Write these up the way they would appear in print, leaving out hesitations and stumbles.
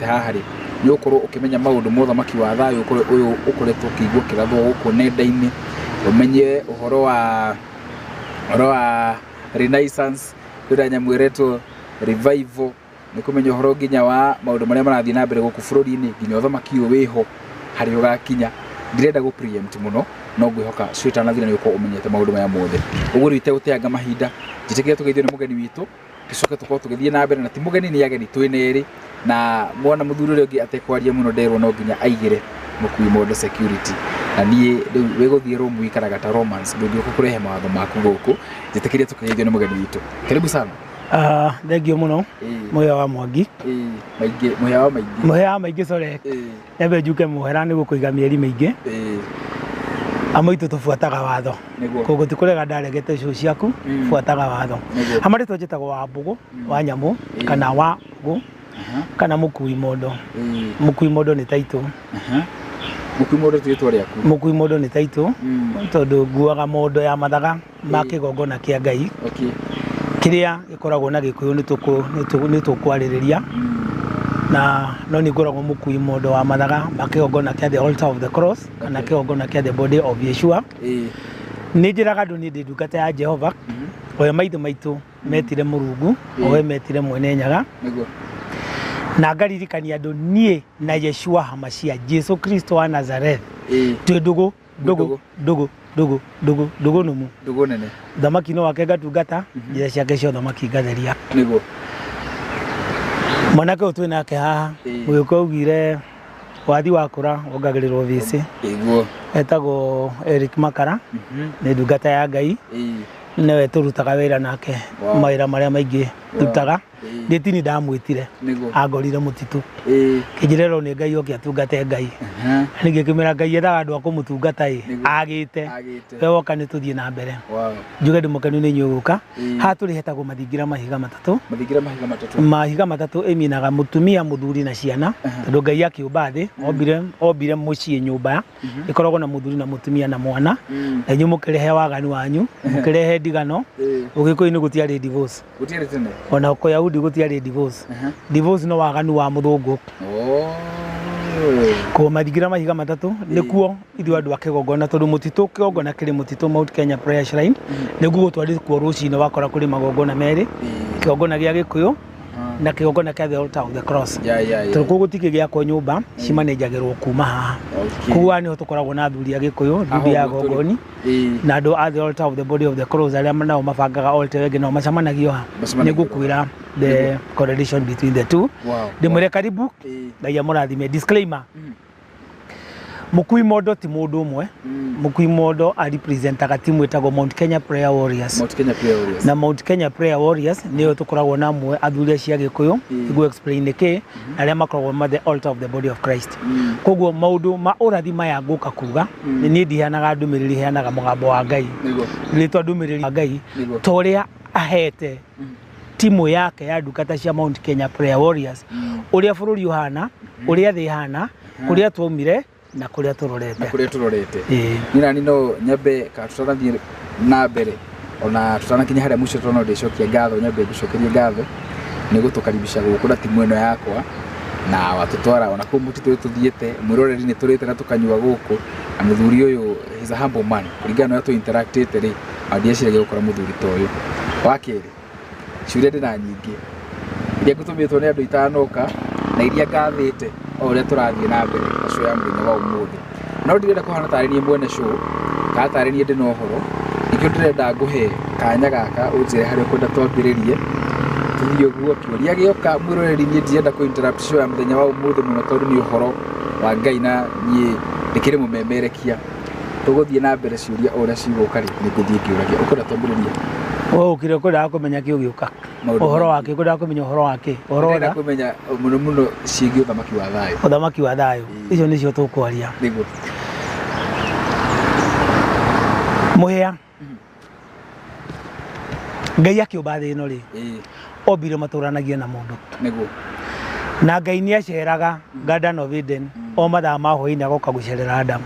hahari ni ukorwo ukimenya maundu mothamaki wa thayo ukoretwo ukigwo kirathwo guku nenda-ini umenye uhoro wa renaissance kwira nyamwiretwo revival ni kumenya uhoro nginya wa maundu maria marathii na mbere guku bururi-ini nginya uthamaki uyu wiho hari ugakinya ndirenda gu preempt muno no ngwihoka swita na thina ni uko umenyete maundu maya mothe uguo rite guteanga mahinda jitekire tugeithio ni mugeni witu tucoke tuko tugithie na mbere na ti mugeni ni ageni twineri na mwana muthuri uria ungi atekwaria muno nderwo no nginya aigire Mukui Modo security na nie weguthie room wikaraga ta romance ndio kukurehe mawatho maku guku jitekire tugeithio ni mugeni witu karibu sana. Thengio muno muya wa Mwangi muya wa maingi sore ebe njuke muhera ni gukuiga mieri maingi amaitu tufuataga watho kogo tikurega ndaregete cio ciaku fuataga watho amari twajetaga wa mbugu wa nyamu kana wa gu kana Mukui Modo Mukui Modo ni taito Mukui Modo twitwa riaku Mukui Modo ni taito tondu nguaga modo ya mathaga ma kigongona kia Ngai kiria gikoragwo na Gikuyu ni tukwariria na no ni ngoragwo Mukui Modo wa mathaga makigongona kia the altar of the cross kana kigongona kia the body of Yeshua ni njiraga andu ni ndi ndungata ya Jehova oyo maitho maitu metire Murungu owe metire mwene nyaga na ngaririkania andu nie na Yeshua Hamashia Jesu Kristo wa Nazareth twi ndugu numu ndugu nene thamaki no wake gatungata njira ciake cio thamaki ngatheria niguo mwanake utwi nake haha muyuko ugire wathi wakura ongagirirwo visi iguo etagwo Eric Makara ni ndungata ya Ngai newe turutaga wira nake mawira maria maingi tutaga nditini ndamwitire agorire mutitu kijirero ni Ngai okia tungate Ngai ningi kimera Ngai ethaga andu akumutungata agite we woka ni tuthie na mbere njuge ndimukenu ni nyuguka ha turi hetagwo mathingira mahiga matatu eminaga mutumia muthuri na ciana tondu Ngai akiumba thi ombire mucii nyumba ikoragwo na muthuri na mutumia na mwana na nyu mukirehe waganu wanyu mukirehe ndigano ugikuyu-ini gutiari divorce gutiari tene ona ko Yahudi gutiari divorce divorce no waganu wa muthungu ko mathingira mahiga matatu nikuo ithu andu akigongona tondu mutitu kigongona kiri mutitu Mount Kenya Prayer Shrine niguo gutwarithwo rucini wakora kuri magongona meri kigongona gia Gikuyu na kigongona kia the altar of the cross tondu kuo gutiki giakwo nyumba cimanenjagirwo kuma haha kuo niho tukoragwo na athuri a Gikuyu nduthi ya gongoni na andu a the altar of the body of the cross aria nao mabangaga altar wengi no macamanagio ha nigukwira the correlation between the two ndimwire karibu Ngai amurathime disclaimer Mukui Modo ti mundu umwe Mukui Modo a representaga timu etagwo Mount Kenya Prayer Warriors na Mount Kenya Prayer Warriors niyo tukoragwo na amwe athuri cia Gikuyu igu explain ke aria makoragwo ma the altar of the body of Christ koguo maundu ma urathi maya nguka kuga ni ndihanaga ndumiriri heanaga mugambo wa Ngai ritwa ndumiriri wa Ngai toria ahete timu yake ya ndungata cia Mount Kenya Prayer Warriors uria bururi uhana uria thi hana kuria twaumire na kuria turorete nina nino nyambe ka tutarathie na mbere ona tutanakinya haria mucio tono ndicokia ngatho nyambe gucokeria ngatho ni gutukaribisha guku na timu eno yakwa na watutwara ona ku mutitu tuthiete mwiroreri ni turite na tukanyua guku na muthuri uyu is a humble man kuringana na tu interactete ri adiaciragia gukora muthuri toyo wakiri ciuria ndina nyingi iria ngutumitwo ni andu itanoka na iria ngathite o uria turathie na mbere show ya muthenya wa umuthi no ndirenda kuhana tarĩrie mwene show ka tarĩrie ndĩ na ũhoro ikio ndirenda nguhe kanya gaka unjire harĩa kwenda twambĩrĩrie tuthie ũguo kĩũria gĩoka mwĩroreri niĩ ndirenda ku interrupt show ya muthenya wa umuthi mũno tondũ nĩ ũhoro wa Ngai na niĩ ndĩkĩrĩ mũmemerekia tũgũthiĩ na mbere ciũria o ũrĩa cigũka rĩ nĩ ngũthiĩ kĩũria ũkwenda twambĩrĩrie ukire kwenda kumenya kio giuka uhoro wake kwenda kumenya uhoro wake uhoro wake kumenya muno ciĩgiĩ uthamaki wa thayo icio nicio tukwaria niguo muhia Ngai akiumba thĩ ĩno rĩ ombire maturanagie na mundu niguo na Ngai nĩ aceraga Garden of Eden o mathaa ma hwaĩ-inĩ agoka gucerera Adamu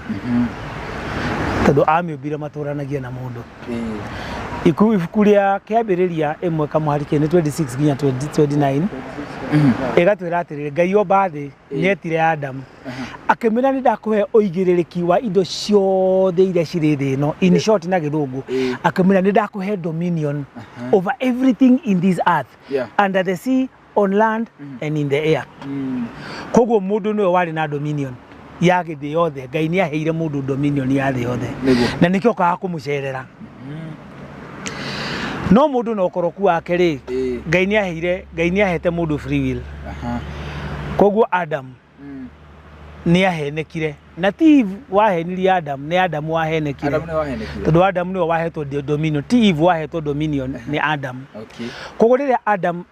tondu amĩũmbire maturanagie na mundu ibuku rĩa kĩambĩrĩria ĩmwe kamũharike nĩ 26 nginya 29 ĩgatwĩra atĩrĩrĩ Ngai omba thĩ nĩetire Adamu akĩmwĩra nĩ ndakũhe ũigĩrĩrĩki wa indo ciothe iria cirĩ thĩ ĩno, in short na gĩthũngũ akĩmwĩra nĩ ndakũhe dominion over everything in this earth, under the sea, on land and in the air. Koguo mũndũ nĩwe warĩ na dominion ya thĩ yothe. Ngai nĩ aheire mũndũ dominion ya thĩ yothe na nĩkĩo okaga kũmũcerera. No mũndũ no ũkoroku wake rĩ Ngai nĩ ahete mũndũ free will. Koguo Adam nĩ ahenekire na ti Eve wahenirie Adam, nĩ Adam wahenekire. Tondũ Adam nĩwe wahetwo dominion, ti Eve wahetwo dominion nĩ Adam. Koguo rĩrĩa Adam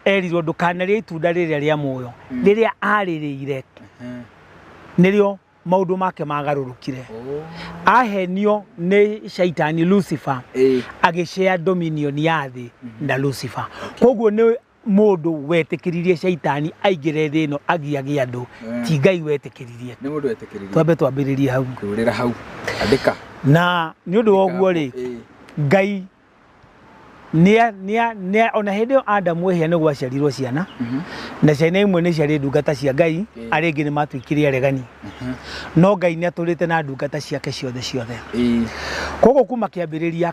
erirwo ndũkanarĩe itunda rĩrĩa rĩa muoyo, rĩrĩa arĩrĩire nĩrĩo maũndũ make magarũrũkire. Ahenio nĩ Shaitani Lucifer agĩshare dominion ya thĩ na Lucifer. Koguo nĩ mũndũ wetĩkĩririe Shaitani aingĩre thĩ ĩno agiagie andũ, ti Ngai wetĩkĩririe. Nĩ mũndũ wetĩkĩririe. Twambe twambĩrĩrie hau. Kũrĩra hau. Andĩka. Na nĩ ũndũ wa ũguo rĩ Ngai ona hĩndĩ ĩyo Adamu ehia nĩguo aciarirwo ciana na ciana imwe nĩ ciarĩ ndungata cia Ngai, arĩa angĩ nĩ matuĩkire aregani. No Ngai nĩ atũrĩte na ndungata ciake ciothe. Koguo kuma kĩambĩrĩria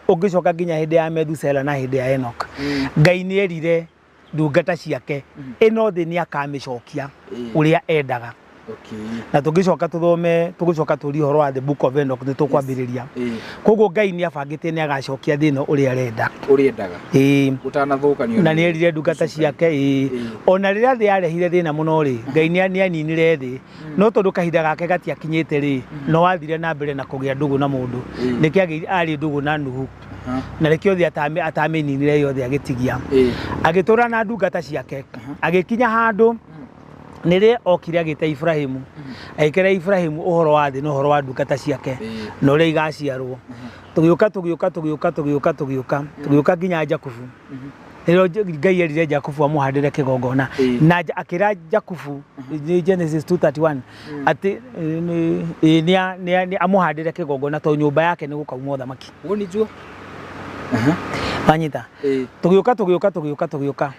ũngĩcoka nginya hĩndĩ ya Methusela na hĩndĩ ya Enoch, Ngai nĩ erire ndungata ciake ĩno thĩ nĩ akamĩcokia ũrĩa endaga. Na tũngĩcoka tũri ũhoro wa the book of Enoch nĩ tũkwambĩrĩria. Koguo Ngai nĩ abangĩte nĩ agacokia thĩ ĩno ũrĩa arenda. Gũtanathũkanio. Na nĩ erire ndungata ciake ona rĩrĩa thĩ yarehire thĩna mũno rĩ Ngai nĩ aninire thĩ, no tondũ kahinda gake gatiakinyĩte rĩ no wathire na mbere na kũgĩa ndũgũ na mũndũ. Nĩkĩo arĩ ndũgũ na Nuhu na rĩkĩo thĩ atamĩninire yothe agĩtigia, agĩtũra na ndungata ciake. Agĩkinya handũ nĩrĩ okire agĩta Ibrahimu, agĩkĩra Ibrahimu ũhoro wa thĩ na ũhoro wa ndungata ciake na ũrĩa igaciarwo. Tũgĩũka nginya Jakubu. Rĩrĩa Ngai erire Jakubu amũhandĩre kĩgongona na akĩra Jakubu Genesis 2:31 atĩ nĩ amũhandĩre kĩgongona tondũ nyũmba yake nĩ gũkauma ũthamaki. Wanyita. Tũgĩũka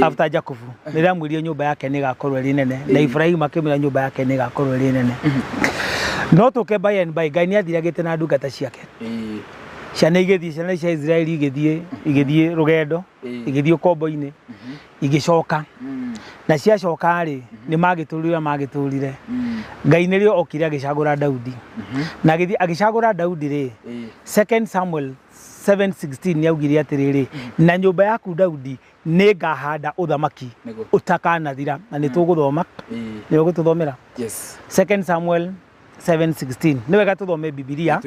after Jakubu nĩrĩa amwĩrire nyũmba yake nĩ ĩgakorwo ĩrĩ nene na Ibrahimu akĩmwĩra nyũmba yake nĩ ĩgakorwo ĩrĩ nene. No tũke by and by Ngai nĩ athiragĩte na ndungata ciake. Ciana cia Israeli igĩthiĩ rũgendo, igĩthiĩ ũkombo-inĩ, igĩcoka na ciacoka rĩ nĩ magĩtũrire. Ngai nĩrĩo okire agĩcagũra Daudi na agĩcagũra Daudi rĩ 2 Samuel 7:16 nĩ augire atĩrĩrĩ na nyũmba yaku Daudi nĩ ngahanda ũthamaki ũtakanathira. Na nĩ tũgũthoma nĩ ũgũtũthomera 2 Samuel 7:16. Nĩ wega tũthome Biblia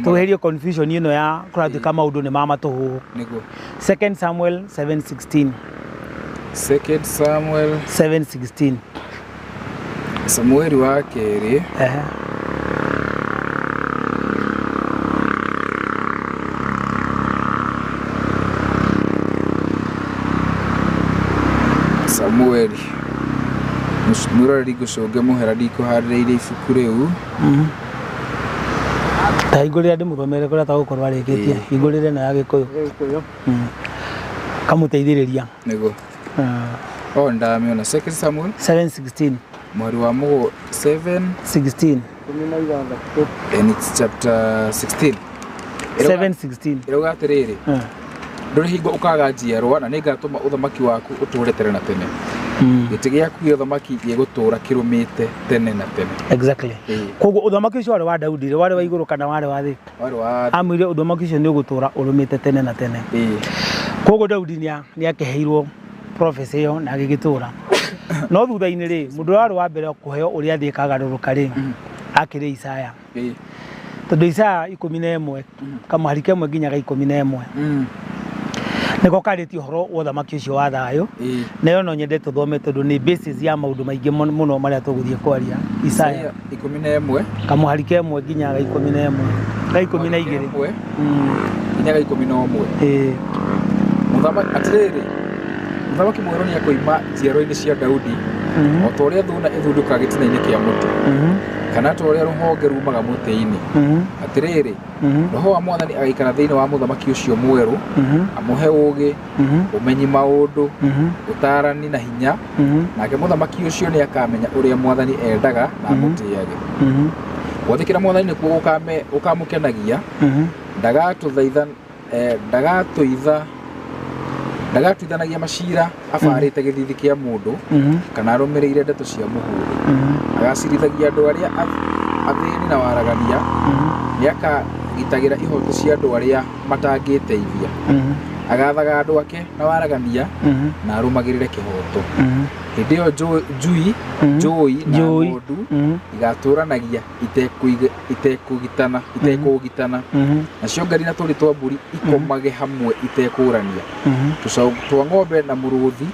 tũherie confusion ĩno ya kũratuĩka maũndũ nĩ mamatũhũ. 2 Samuel 7:16. 2 Samuel 7:16. Samueli wa kerĩ Samueli mũrori gũcũnge mũhera ndikũharĩrĩire ibuku rĩu. Ta igũrĩra ndĩmũthomere kũrĩa tagũkorwo arĩkĩtie igũrĩre na ya Gĩkũyũ kamũteithĩrĩria nĩguo. Ndamĩona 2 Samuel 7:16 mweri wa mũgũ 7:16 and it's chapter 16 7:16 ĩrauga atĩrĩrĩ ndũrĩ hingo ũkaga njiarwa na nĩngatũma ũthamaki waku ũtũũre tene na tene. Gĩtĩ gĩaku gĩa ũthamaki gĩgũtũũra kĩrũmĩte tene na tene. Exactly. Koguo ũthamaki ũcio warĩ wa Daudi, warĩ wa igũrũ kana warĩ wa thĩ? Warĩ wa thĩ. Amwĩre ũthamaki ũcio nĩ ũgũtũũra ũrũmĩte tene na tene. Koguo Daudi nĩ akĩheirwo prophecy ĩyo na agĩgĩtũũra. No thutha-inĩ rĩ mũndũ warĩ wa mbere kũheo ũrĩa thĩ ĩkagarũrũka rĩ akĩrĩ Isaya. Tondũ Isaya 11 kamũharike 1 nginya 11 nĩko karĩtie ũhoro wa ũthamaki ũcio wa thayũ. Nayo no nyende tũthome tondũ nĩ basis ya maũndũ maingĩ mũno marĩa tũgũthiĩ kwaria. Isaya 11 kamũharike 1 nginya 11 12 nginya 11. Mũthamaki atĩrĩrĩ mũthamaki mwerũ nĩ akũima njiaro-inĩ cia Daudi o ta ũrĩa thuna ĩthundũkaga gĩtina-inĩ kĩa mũtĩ kana ta ũrĩa rũhonge rumaga mũtĩ-inĩ atĩrĩrĩ roho wa Mwathani agaikara thĩinĩ wa mũthamaki ũcio mwerũ amũhe ũũgĩ ũmenyi maũndũ ũtaarani na hinya nake mũthamaki ũcio nĩ akamenya ũrĩa Mwathani endaga na amũtĩage gwathĩkĩra Mwathani nĩkuo gũkamũkenagia ndagatuithanagia macira abarĩte gĩthithi kĩa mũndũ kana arũmĩrĩire ndeto cia mũhũri agacirithagia andũ arĩa athĩni na waragania nĩakagitagĩra ihoto cia andũ arĩa matangĩteithia agathaga andũ ake na waragania na arũmagĩrĩre kĩhoto hĩndĩ ĩyo njũi na ng'ondu igatũranagia itekũgitana nacio ngari na tũri twa mbũri ikomage hamwe itekũrania tũcaũ twa ng'ombe na mũrũthi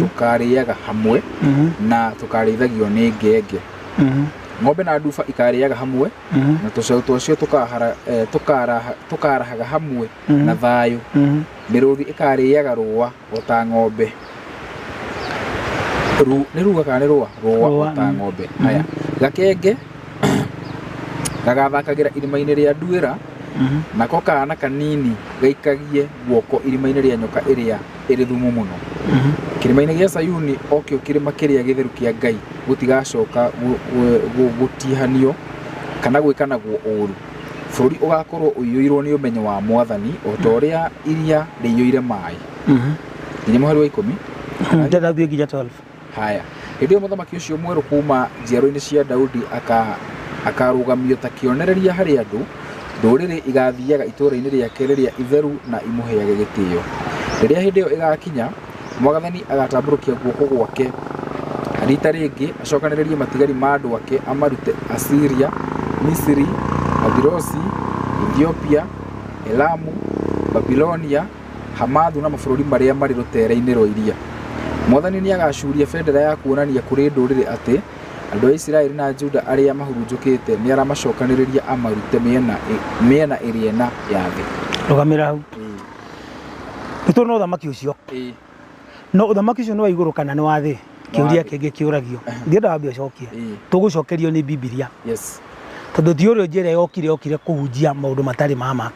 tũkarĩaga hamwe na tũkarĩithagio nĩ ngenge ng'ombe na nduba ikarĩaga hamwe na tũcaũ twacio tũkarahaga hamwe na thayũ mĩrũthi ĩkarĩaga rũa o ta ng'ombe nĩ ruga kana nĩ rũa o ta ng'ombe haya gakenge gagathakagĩra irima-inĩ rĩa nduĩra nako kana kanini gaikagie guoko irima-inĩ rĩa nyoka ĩrĩa ĩrĩ thumu mũno kĩrĩma-inĩ gĩa Sayuni okĩo kĩrĩma kĩrĩa gĩtheru kĩa Ngai gũtigacoka gũtihanio kana gwĩkanagwo ũũru bũrũri ũgakorwo ũiyũirwo nĩ ũmenyo wa Mwathani o ta ũrĩa iria rĩiyũire maĩ nginya mũhari wa 10 haya hĩndĩ ĩyo mũthamaki ũcio mwerũ kuma njiaro-inĩ cia Daudi akarũgamio ta kĩonereria harĩ andũ ndũrĩrĩ igathiaga itũũra-inĩ rĩake rĩrĩa itheru na imũheage gĩtĩo rĩrĩa hĩndĩ ĩyo ĩgakinya Mwathani agatambũrũkia guoko gwake rita rĩngĩ acokanĩrĩrie matigari ma andũ ake amarute Asiria Misiri Abirosi Ethiopia Elamu Babilonia Hamathu na mabũrũri marĩa marĩ rũtere-inĩ rwa iria Mwathani nĩ agacuria bendera ya kuonania kũrĩ ndũrĩrĩ atĩ andũ a Isiraeli na Juda arĩa mahurunjũkĩte nĩ aramacokanĩrĩria amarute mĩena ĩrĩa na ya thĩ rũgamĩra hau nĩtũrona ũthamaki ũcio no ũthamaki ũcio nĩ wa igũrũ kana nĩ wa thĩ kĩũria kĩngĩ kĩũragio ndĩrenda wambe ũcokie tũgũcokerio nĩ Biblia tondũ ti ũrĩa njĩra yokire kũhunjia maũndũ matarĩ mama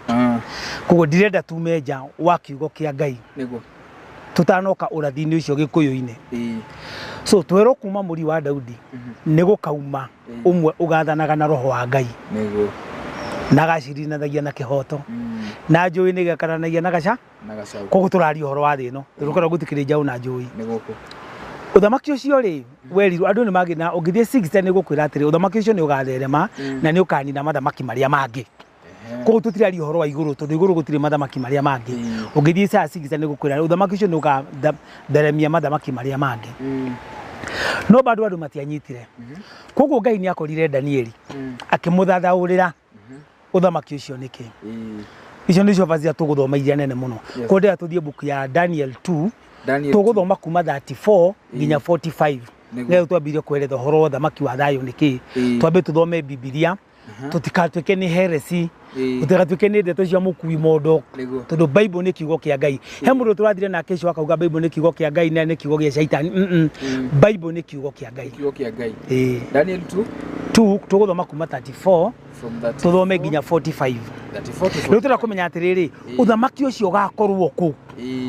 koguo ndirenda tume nja wa kiugo kĩa Ngai tutanoka ũrathi-inĩ ũcio gĩkũyũ-inĩ so twerwo kuma mũri wa Daudi nĩ gũkauma ũmwe ũgathanaga na roho wa Ngai na gacirinathagia na kĩhoto na njũĩ nĩ gakaranagia na gacaũ koguo tũraria ũhoro wa thĩ ĩno tũrũkora gũtikĩrĩ njaũ na njũĩ ũthamaki ũcio rĩ werirwo andũ nĩ magĩna ũngĩthiĩ 60 nĩ gũkwĩra atĩrĩ ũthamaki ũcio nĩ ũgatherema na nĩ ũkanina mathamaki marĩa mangĩ koguo tũtiraria ũhoro wa igũrũ tondũ igũrũ gũtirĩ mathamaki marĩa mangĩ ũngĩthiĩ saa 60 nĩ gũkwĩra ũthamaki ũcio nĩ ũgatheremia mathamaki marĩa mangĩ no bado andũ matianyitire koguo Ngai nĩ akorire Danieli akĩmũthathaũrĩra ũthamaki ũcio nĩkĩ icio nĩcio bazia tũgũthoma iria nene mũno kũndĩa tũthiĩ buku ya Daniel 2 tũgũthoma kuma 34 nginya 45 nĩguo twambirie kweretha ũhoro wa ũthamaki wa thayũ nĩkĩ twambe tũthome Biblia tũtikatuĩke nĩ heresi tũtigatuĩke nĩ ndeto cia mũkui mondo tondũ Bible nĩ kiugo kĩa Ngai he mũndũ tũrathire nake ũcio akauga Bible nĩ kiugo kĩa Ngai na nĩ kiugo gĩa shaitani Bible nĩ kiugo kĩa Ngai Daniel 2 tũgũthoma kuma 34 tũthome nginya 45 rĩu tũrakũmenya atĩrĩrĩ ũthamaki ũcio ũgakorwo kũ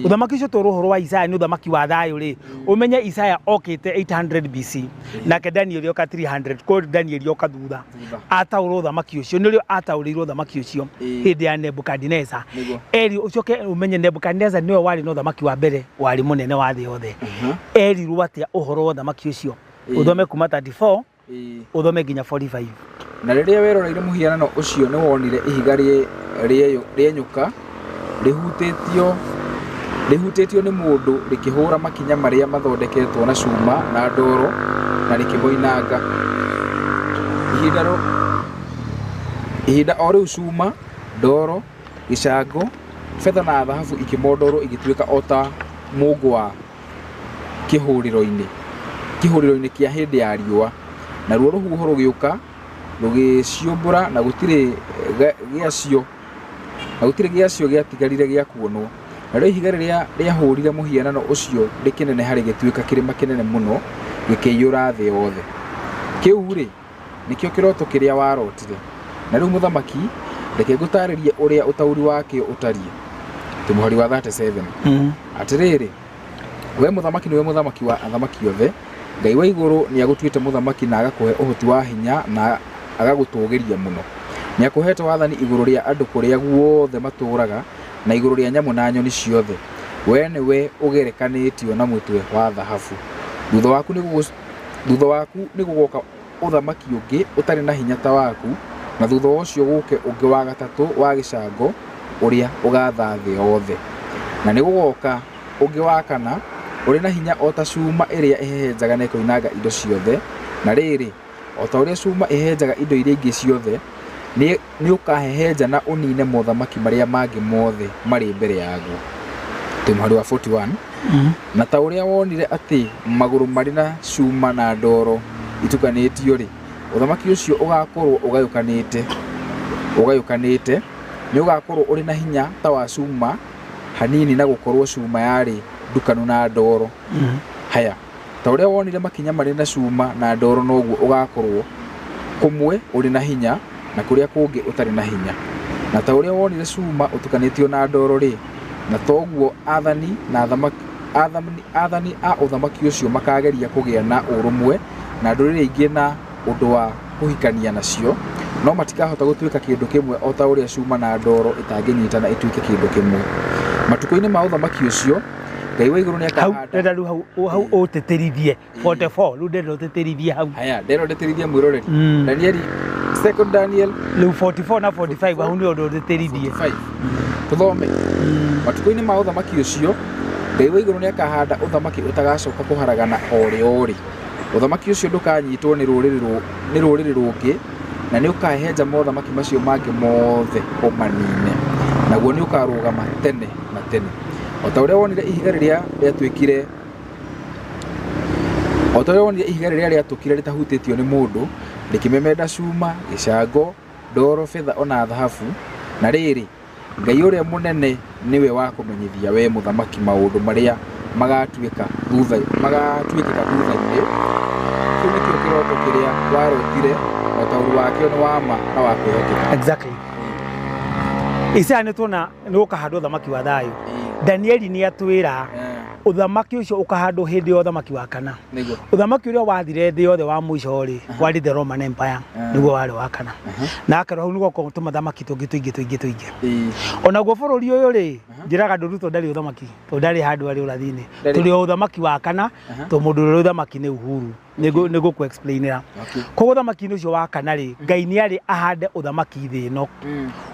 ũthamaki ũcio tũrũ ũhoro wa Isaya nĩ ũthamaki wa thayũ rĩ ũmenye Isaya okĩte 800 BC nake Daniel oka 300 ko Daniel oka thutha ataũrwo ũthamaki ũcio nĩrĩo ataũrĩirwo ũthamaki ũcio hĩndĩ ya Nebukadneza eri ũcoke ũmenye Nebukadneza nĩwe warĩ na ũthamaki wa mbere warĩ mũnene wa thĩ yothe erirwo atĩa ũhoro wa ũthamaki ũcio ũthome kuma 34 ũthome nginya 45 na rĩrĩa weroreire mũhianano ũcio nĩ wonire ihiga rĩenyũka rĩhutĩtio nĩ mũndũ rĩkĩhũra makinya marĩa mathondeketwo na cuma na ndoro na rĩkĩmoinanga ihinda o rĩu cuma ndoro gĩcango betha na thahabu ikĩmondorwo igĩtuĩka o ta mũngũ wa kĩhũrĩro-inĩ kĩa hĩndĩ ya riũa naruo rũhuho rũgĩũka rũgĩciũmbũra na gũtirĩ gĩacio gĩatigarire gĩa kuonwo narĩo ihiga rĩrĩa rĩahũrire mũhianano ũcio rĩkĩneneha rĩgĩtuĩka kĩrĩma kĩnene mũno gĩkĩiyũra thĩ yothe. Kĩu rĩ nĩkĩo kĩroto kĩrĩa warotire. Na rĩu mũthamaki reke ngũtarĩrie ũrĩa ũtaũri wakĩo ũtariĩ. Mũhari wa 37. Atĩrĩrĩ, we mũthamaki nĩwe mũthamaki wa athamaki othe. Ngai wa igũrũ nĩagũtuĩte mũthamaki na agakũhe ũhoti wa hinya na agagũtũũgĩria mũno. Nĩakũhete wathani igũrũ rĩa andũ kũrĩa guothe matũũraga na igũrũ rĩa nyamũ na nyoni ciothe. We nĩwe ũgerekanĩtio na mũtwe wa thahabu. Thutha waku nĩgũgoka ũthamaki ũngĩ ũtarĩ na hinya ta waku, na thutha ũcio gũke ũngĩ wa gatatũ wa gĩcango ũrĩa ũgatha thĩ yothe. Na nĩgũgoka ũngĩ wa kana ũrĩ na hinya o ta cuma ĩrĩa ĩhehenjaga na ĩkoinanga indo ciothe. Na rĩrĩ, o ta ũrĩa cuma ĩhehenjaga indo iria ingĩ ciothe, nĩ ũkahehenja na ũnine mothamaki marĩa mangĩ mothe marĩ mbere yaguo. Mũhari wa 41. Na ta ũrĩa wonire atĩ magũrũ marĩ na cuma na ndoro itukanĩtio rĩ, ũthamaki ũcio ũgakorwo ũgayũkanĩte, nĩ ũgakorwo ũrĩ na hinya ta wa cuma hanini na gũkorwo cuma yarĩ ndukanu na ndoro. Haya, ta ũrĩa wonire makinya marĩ na cuma na ndoro noguo ũgakorwo kũmwe ũrĩ na hinya na kũrĩa kũngĩ ũtarĩ na hinya. Na ta ũrĩa wonire cuma ũtukanĩtio na ndoro rĩ, na toguo athani a ũthamaki ũcio makageria kũgĩa na ũrũmwe na ndũrĩrĩ ingĩ na ũndũ wa kũhikania nacio, no matikahota gũtuĩka kĩndũ kĩmwe o ta ũrĩa cuma na ndoro ĩtangĩnyitana ĩtuĩke kĩndũ kĩmwe. Matukũ-inĩ ma ũthamaki ũcio Ngai wa igũrũ nĩakahanda hau ũtĩtĩrithie 44 rĩu ndĩrenda ũtĩtĩrithie hau. Haya, ndĩrenda ũtĩtĩrithie mwĩroreri. Danieli, 2 Daniel rĩu 44 na 45 hau nĩ ũndũ ũtĩtĩrithie. Tũthome. Matukũ-inĩ ma ũthamaki ũcio Ngai wa igũrũ nĩakahanda ũthamaki ũtagacoka kũharagana o rĩ. Ũthamaki ũcio ndũkanyitwo nĩ rũrĩrĩ rũngĩ, na nĩ ũkahehenja mothamaki macio mangĩ mothe ũmanine. Naguo nĩ ũkarũgama tene na tene. O ta ũrĩa wonire ihiga rĩrĩa rĩatũkire rĩtahutĩtio nĩ mũndũ, rĩkĩmemenda cuma, gĩcango, ndoro, betha ona thahabu. Na rĩrĩ, Ngai ũrĩa mũnene nĩwe wa kũmenyithia we mũthamaki maũndũ marĩa magatuĩka thutha-inĩ. Kĩu nĩkĩo kĩroto kĩrĩa warotire, na ũtaũri wakĩo nĩ wa ma na wa kwĩhokeka. Exactly. Isaya nĩ tuona nĩ gũkahandwo ũthamaki wa thayũ. Danieli nĩ atwĩra ũthamaki ũcio ũkahandwo hĩndĩ ya ũthamaki wa kana. Ũthamaki ũrĩa wathire thĩ yothe wa mũico rĩ, warĩ the Roman Empire, nĩguo warĩ wa kana. Na akorwo hau nĩguo gũkorwo tũmathamaki tũingĩ. Onaguo bũrũri ũyũ rĩ, njĩraga ndũrutwo ndarĩ ũthamaki, tondũ ndarĩ handũ arĩ ũrathi-inĩ. Tũrĩ o ũthamaki wa kana, tondũ mũndũ ũrĩa ũthamaki nĩ Uhuru. Nĩgũkũ explainĩra. Koguo ũthamaki-inĩ ũcio wa kana rĩ, Ngai nĩarĩ ahande ũthamaki thĩ ĩno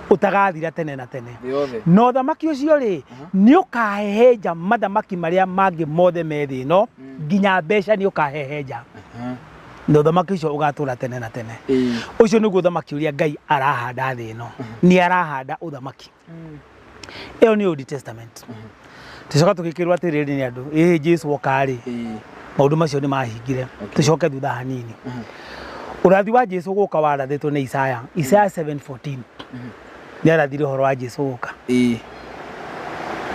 ũtagathira tene na tene. Na ũthamaki ũcio rĩ, nĩ ũkahehenja mathamaki marĩa mangĩ mothe me thĩ ĩno, nginya mbeca nĩ ũkahehenja. Na ũthamaki ũcio ũgatũra tene na tene. Ũcio nĩguo ũthamaki ũrĩa Ngai arahanda thĩ ĩno. Nĩ arahanda ũthamaki. Ĩyo nĩ Old Testament. Tũcoka tũgĩkĩrwo atĩrĩrĩ nĩ andũ, Jesũ oka rĩ, maũndũ macio nĩ mahingire. Tũcoke thutha hanini. Ũrathi wa Jesũ gũka warathĩtwo nĩ Isaya 7:14. Nĩ arathire ũhoro wa Jesũ gũka.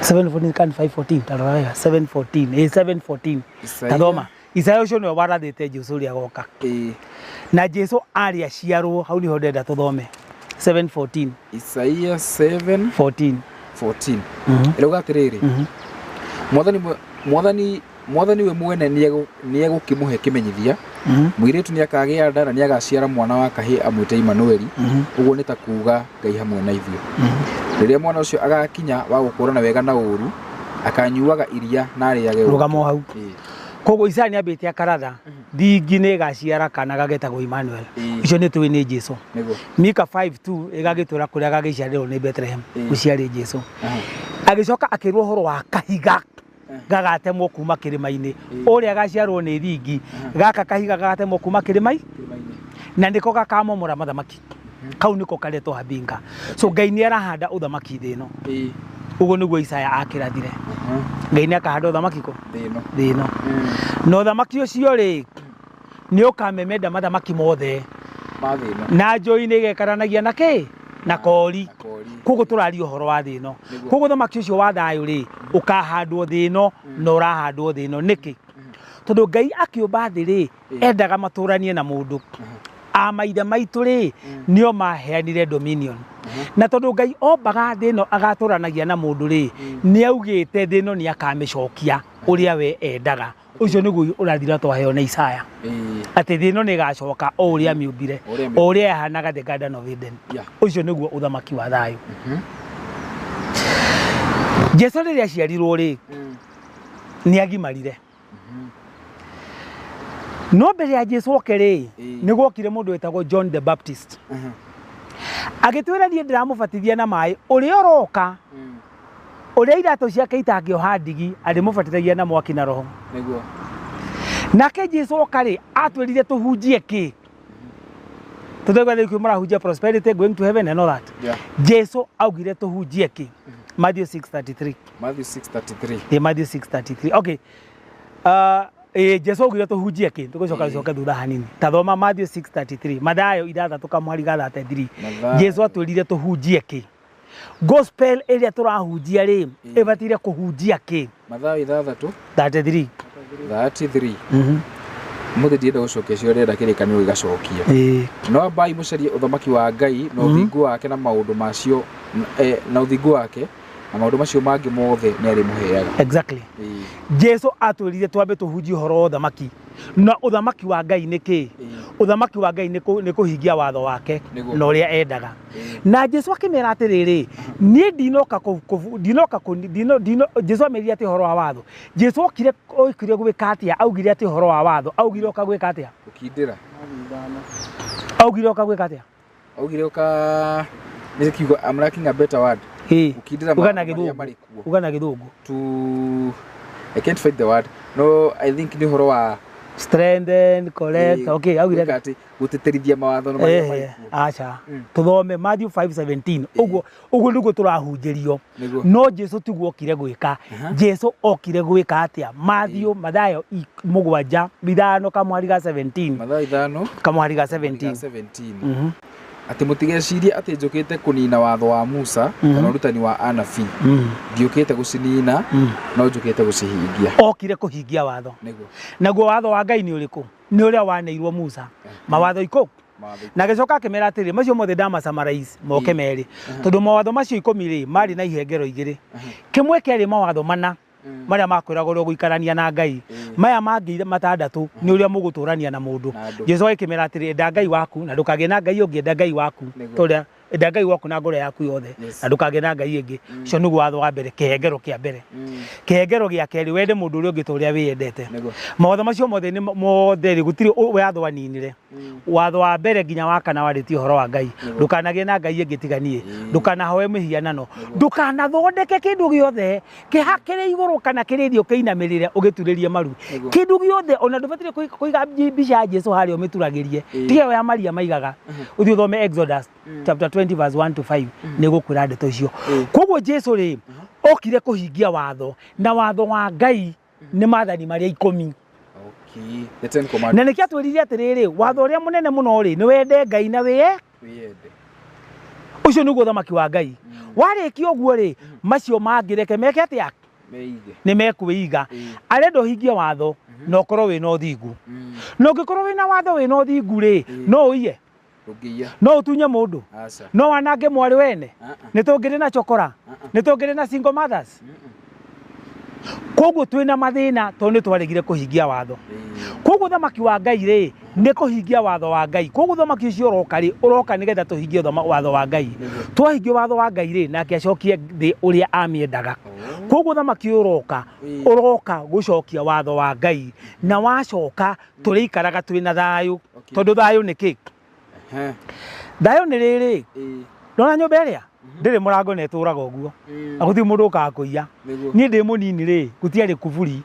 7:14 kan 5:14 tarora 7:14 7:14 tathoma. Isaya ũcio nĩwe warathĩte Jesũ ũrĩa goka. Na Jesũ arĩ aciarwo, hau niho ndenda tũthome 7:14. Isaiah 7:14. Ĩrauga atĩrĩrĩ, Mwathani we mwene nĩegũkĩmũhe kĩmenyithia, mũirĩtu nĩakagĩa nda na nĩagaciara mwana wa kahĩĩ amwĩte Imanueli, ũguo nĩ ta kuuga Ngai hamwe na ithuĩ. Rĩrĩa mwana ũcio agakinya wa gũkũũrana wega na ũũru, akanyuaga iria na arĩage rũgamo hau. Koguo Isaya nĩambĩte akaratha, thingi nĩ gaciara kana gagetagwo Imanuel. Icio nĩ tũĩ nĩ Jesũ. Mika 5:2 ĩgagĩtũra kũrĩa gagĩciarĩrwo nĩ Bethlehem, gũciarĩ Jesũ. Agĩcoka akĩrwo ũhoro wa kahiga gagatemwo kuma kĩrĩma-inĩ, ũrĩa gaciarwo nĩ thingi, gaka kahiga gagatemwo kuma kĩrĩma-inĩ, na nĩko gakamomora mathamaki. Kau nĩko karetwo habinga. So Ngai nĩ arahanda ũthamaki thĩ ĩno. Ũguo nĩguo Isaya akĩrathire. Ngai nĩ akahanda ũthamaki kũ? Thĩ ĩno. Na ũthamaki ũcio rĩ, nĩ ũkamemenda mathamaki mothe na njũĩ-inĩ igekaranagia na kĩ? Na kori. Koguo tũraria ũhoro wa thĩ ĩno. Koguo ũthamaki ũcio wa thayũ rĩ, ũkahandwo thĩ ĩno na ũrahandwo thĩ ĩno. Nĩkĩ? tondu Ngai akiumba thĩ rĩ endaga matũranie na mũndũ amaithe maitũ rĩ nĩo maheanire dominion na tondu Ngai ombaga thĩ ĩno agatũranagia na mũndũ rĩ nĩaugĩte thĩ ĩno nĩakamĩcokia ũrĩa we endaga ucio nĩguo ũrathira twaheo na Isaya atĩ thĩ ĩno nĩĩgacoka o ũrĩa miũmbire o ũrĩa yahanaga the Garden of Eden ucio nĩguo ũthamaki wa thayũ Jesu rĩrĩa aciarirwo rĩ nĩagimarire no mbere ya Jesu oke rĩ nĩgwokire mũndũ wetagwo John the Baptist agĩtwĩra niĩ ndĩramũbatithia na maĩ ũrĩa ũroka ũrĩa iratũ ciake itangĩoha ndigi arĩmũbatithagia na mwaki na roho nĩguo nake Jesu oka rĩ atwĩrire tũhunjie kĩ tũtegwa thĩkũ marahunjia prosperity going to heaven and all that Jesu augire tũhunjie kĩ Matthew 6:33 Matthew 6:33 Matthew 6:33 okay Jesu augire tũhunjie kĩ tũgũcoka thutha hanini tathoma Matthew 6:33 Mathayo 6:33 Jesu atwĩrire tũhunjie kĩ gospel ĩrĩa tũrahunjia rĩ ĩbatire kũhunjia kĩ Mathayo 6:33 mũthĩ ndienda gũcokia cio rĩenda kĩrĩkanĩro gĩgacokio no ambai mũcarie ũthamaki wa Ngai na ũthingu wake na maũndũ macio na ũthingu wake na maũndũ macio mangĩ mothe nĩ arĩmũheaga exactly Jesu atwĩrire twambe tũhunjie ũhoro wa ũthamaki na ũthamaki wa Ngai nĩ kĩ ũthamaki wa Ngai nĩ kũhingia watho wake na ũrĩa endaga na Jesu akĩmera atĩrĩrĩ niĩ ndinoka Jesu amerire atĩ ũhoro wa watho Jesu okire gwĩka atĩa augire atĩ ũhoro wa watho augire oka gwĩka atĩa ũkindĩra augire oka gwĩka atĩa augire oka nĩ kiugo I'm lacking a better word ukindĩra ugana gĩthũngũ to I can't find the word no I think nĩ ũhoro wa strengthen correct okay augire ati guteterithia mawatho no marĩa acha tuthome Matthew 5:17 uguo nĩguo turahunjĩrio no Jesu tiguo okire gwĩka Jesu okire gwĩka atia Mathayo 7:5 kamwari ga 17 Mathayo 5 kamwari ga 17 ati mutigecirie ati njukite kunina watho wa Musa kana rutani wa anabii ndiukite gucinina no njukite gucihingia okire kuhingia watho naguo watho wa Ngai nĩ ũrĩkũ nĩ ũrĩa waneirwo Musa mawatho ikũ na gĩcoka akĩmera atĩrĩ macio mothe ndamasummarize moke merĩ tondũ mawatho macio 10 rĩ marĩ na ihengero igĩrĩ kĩmwe kĩarĩ mawatho mana marĩa makwĩragwo gũikarania na Ngai maya mangĩ matandatũ nĩ ũrĩa mũgũtũrania na mũndũ Jesu akĩmera atĩrĩ enda Ngai waku na ndũkagĩe na Ngai ũngĩ enda Ngai waku tondũ enda Ngai waku na ngoro yaku yothe na ndũkagĩe na Ngai ũngĩ ũcio nĩguo watho wa mbere kĩhengero kĩa mbere kĩhengero gĩa kerĩ wende mũndũ ũrĩa ũngĩ ta ũrĩa wĩendete mawatho macio mothe nĩ mothe gũtirĩ watho waninire watho wa mbere nginya wa kana warĩtie ũhoro wa Ngai ndũkanagĩe na Ngai ũngĩ tiganie ndũkanahoe mĩhianano ndũkanathondeke kĩndũ gĩothe kĩrĩ igũrũ kana kĩrĩ thĩ ũkĩinamĩrĩre ũgĩturĩrie maru kĩndũ gĩothe ona ndũbatiĩ kũiga mbica ya Jesu harĩa ũmĩturagĩrie tiga ya Maria maigaga ũthiĩ ũthome Exodus chapter 20:1-5 nĩ gũkwĩra ndeto icio koguo Jesu rĩ okire kũhingia watho na watho wa Ngai nĩ maathani marĩa 10 na nĩkĩ atwĩrire atĩrĩrĩ watho ũrĩa mũnene mũno rĩ nĩ wende Ngai na wĩyende ũcio nĩguo ũthamaki wa Ngai warĩkia ũguo rĩ macio mangĩreke meke atĩa nĩ mekwĩiga arenda ũhingie watho na ũkorwo wĩna ũthingu na ũngĩkorwo wĩna watho wĩna ũthingu rĩ no ũiye no ũtunye mũndũ no wanange mwarĩ wene nĩ tũngĩrĩ na chokora nĩ tũngĩrĩ na single mothers koguo twĩna mathĩna tondũ nĩ twaregire kũhingia watho koguo ũthamaki wa Ngai rĩ nĩ kũhingia watho wa Ngai koguo ũthamaki ũcio ũroka nĩgetha tũhingie watho wa Ngai twahingia watho wa Ngai rĩ nake acokie thĩ ũrĩa amĩendaga koguo ũthamaki ũroka gũcokia watho wa Ngai na wacoka tũrĩikaraga twĩna thayũ tondũ thayũ nĩ kĩ thayũ nĩ rĩrĩ ndona nyũmba ĩrĩa ndĩrĩ mũrango na ĩtũraga ũguo na gũtirĩ mũndũ ũkaga kũiya niĩ ndĩ mũnini rĩ gũtiarĩ kuburi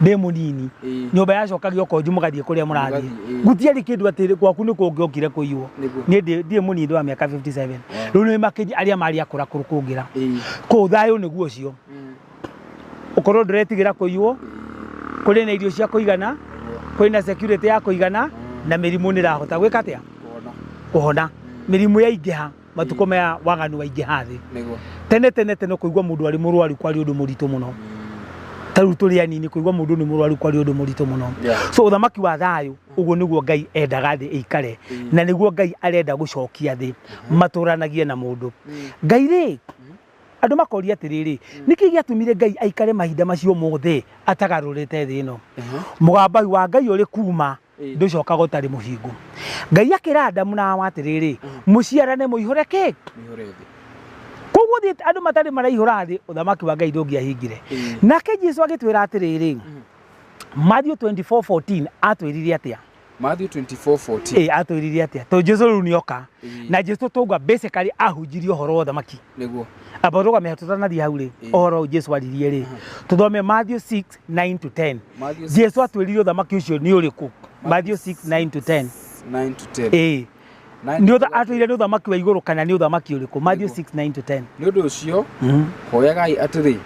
ndĩ mũnini nyũmba yacokagio konju mũgathiĩ kũrĩa mũrathiĩ gũtiarĩ kĩndũ atĩ gwaku nĩ kũngĩokire kũiywo niĩ ndĩ mũnini wa mĩaka 57 rĩu nĩ makĩnji arĩa marĩ akũra kũngĩra kũu thayũ nĩguo ũcio ũkorwo ndũretigĩra kũiywo kũrĩ na irio cia kũigana kũrĩ na security ya kũigana na mĩrimũ nĩ rahota gwĩka atĩa kũhona mĩrimũ yaingĩha matukũ maya waganu waingĩha thĩ tene kũigua mũndũ arĩ mũrwaru kwarĩ ũndũ mũritũ mũno taru tuli anini kuigwa mundu ni murwaru kwari undu murito muno so uthamaki wa thayu uguo niguo Ngai endaga thi ikare na niguo Ngai arenda gucokia thi maturanagie na mundu Ngai ri andu makoria atiriri niki giatumire Ngai aikare mahinda macio mothe atagarurite thi ino mugambai wa Ngai uri kuma nducoka gutari muhingu Ngai akira Adamu na Hawa atiriri muciarane muihore ki koguo thi andu matari maraihura thi uthamaki wa Ngai ndungiahingire nake Jesu agitwira atiriri Matthew 24:14 atwirire atia Matthew 24:14 atwirire atia to Jesu runioka na Jesu tauga basically ahunjirie horo wa uthamaki niguo abaroga mehatutana thi hau ri horo Jesu aririe ri tuthome Matthew 6:9-10 Jesu atwirire uthamaki ucio ni uriku Matthew 6:9-10 9-10 ni atwire ni uthamaki wa iguru kana ni uthamaki uriku Matthew 6:9-10 ni undu ucio hoyagai atiri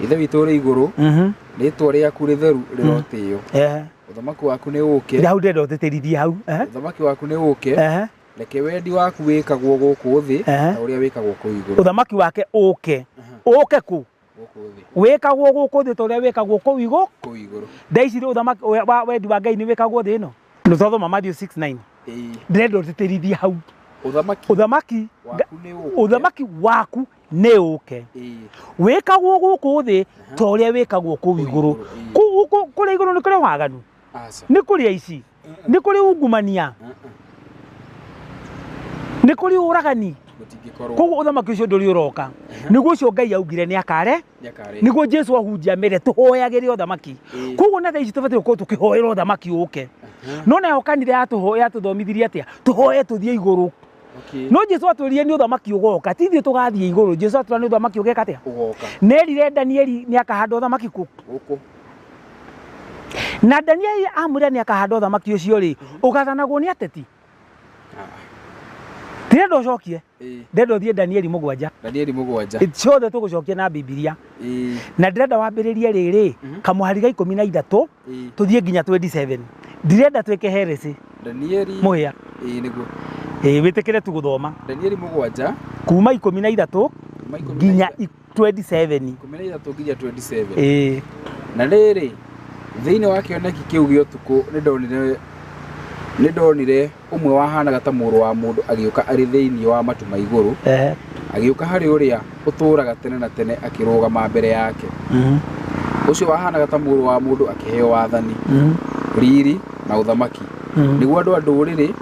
ithe witu uri iguru ritwa riaku ritheru rirotio uthamaki waku ni uke hau ndenda uteterithie hau uthamaki waku ni uke reke wendi waku wikagwo guku thi ta uria wikagwo ku iguru uthamaki wake uke uke ku wikagwo guku thi ta uria wikagwo ku iguru ndaici uthamaki wendi wa Ngai ni wikagwo thi ino nuthoma Matthew 6:9 ndenda uteterithie hau uthamaki waku ni uke wikagwo guku thi ta uria wikagwo ku iguru kuri iguru ni kuri waganu ni kuri aici ni kuri ungumania ni kuri uragani koguo uthamaki ucio nduri uroka niguo ucio Ngai augire ni akare niguo Jesu ahunjia mere tuhoyagire uthamaki koguo na thaici tubati uko tukihoera uthamaki uke no na okanire atuhoya tuthomithirie atia tuhoye tuthie iguru no Jesu atwirire ni uthamaki ugoka tithie tugathie iguru Jesu atwira ni uthamaki ugeka atia ugoka nerire Danieli ni akahanda uthamaki guku na Danieli amwira ni akahanda uthamaki ucio ri ugathanagwo ni ateti ndenda ucokie ndenda uthie Danieli 7 ciothe tugucokia na Biblia na ndenda wambiririe riri kamuhari ga 13 tuthie nginya 27 ndirenda twike heresi Danieli muhia niguo witikire tuguthoma Danieli 7 kuma 13 nginya 27 nginya 27 na riri thiini wa kioneki kiu giotuku ni ndonire umwe wahanaga ta muru wa mundu agiuka ari thiini wa matu ma iguru agiuka hari uria uturaga tene na tene akirugama mbere yake ucio wahanaga ta muru wa mundu akiheo wathani riri na uthamaki niguo andu nduriri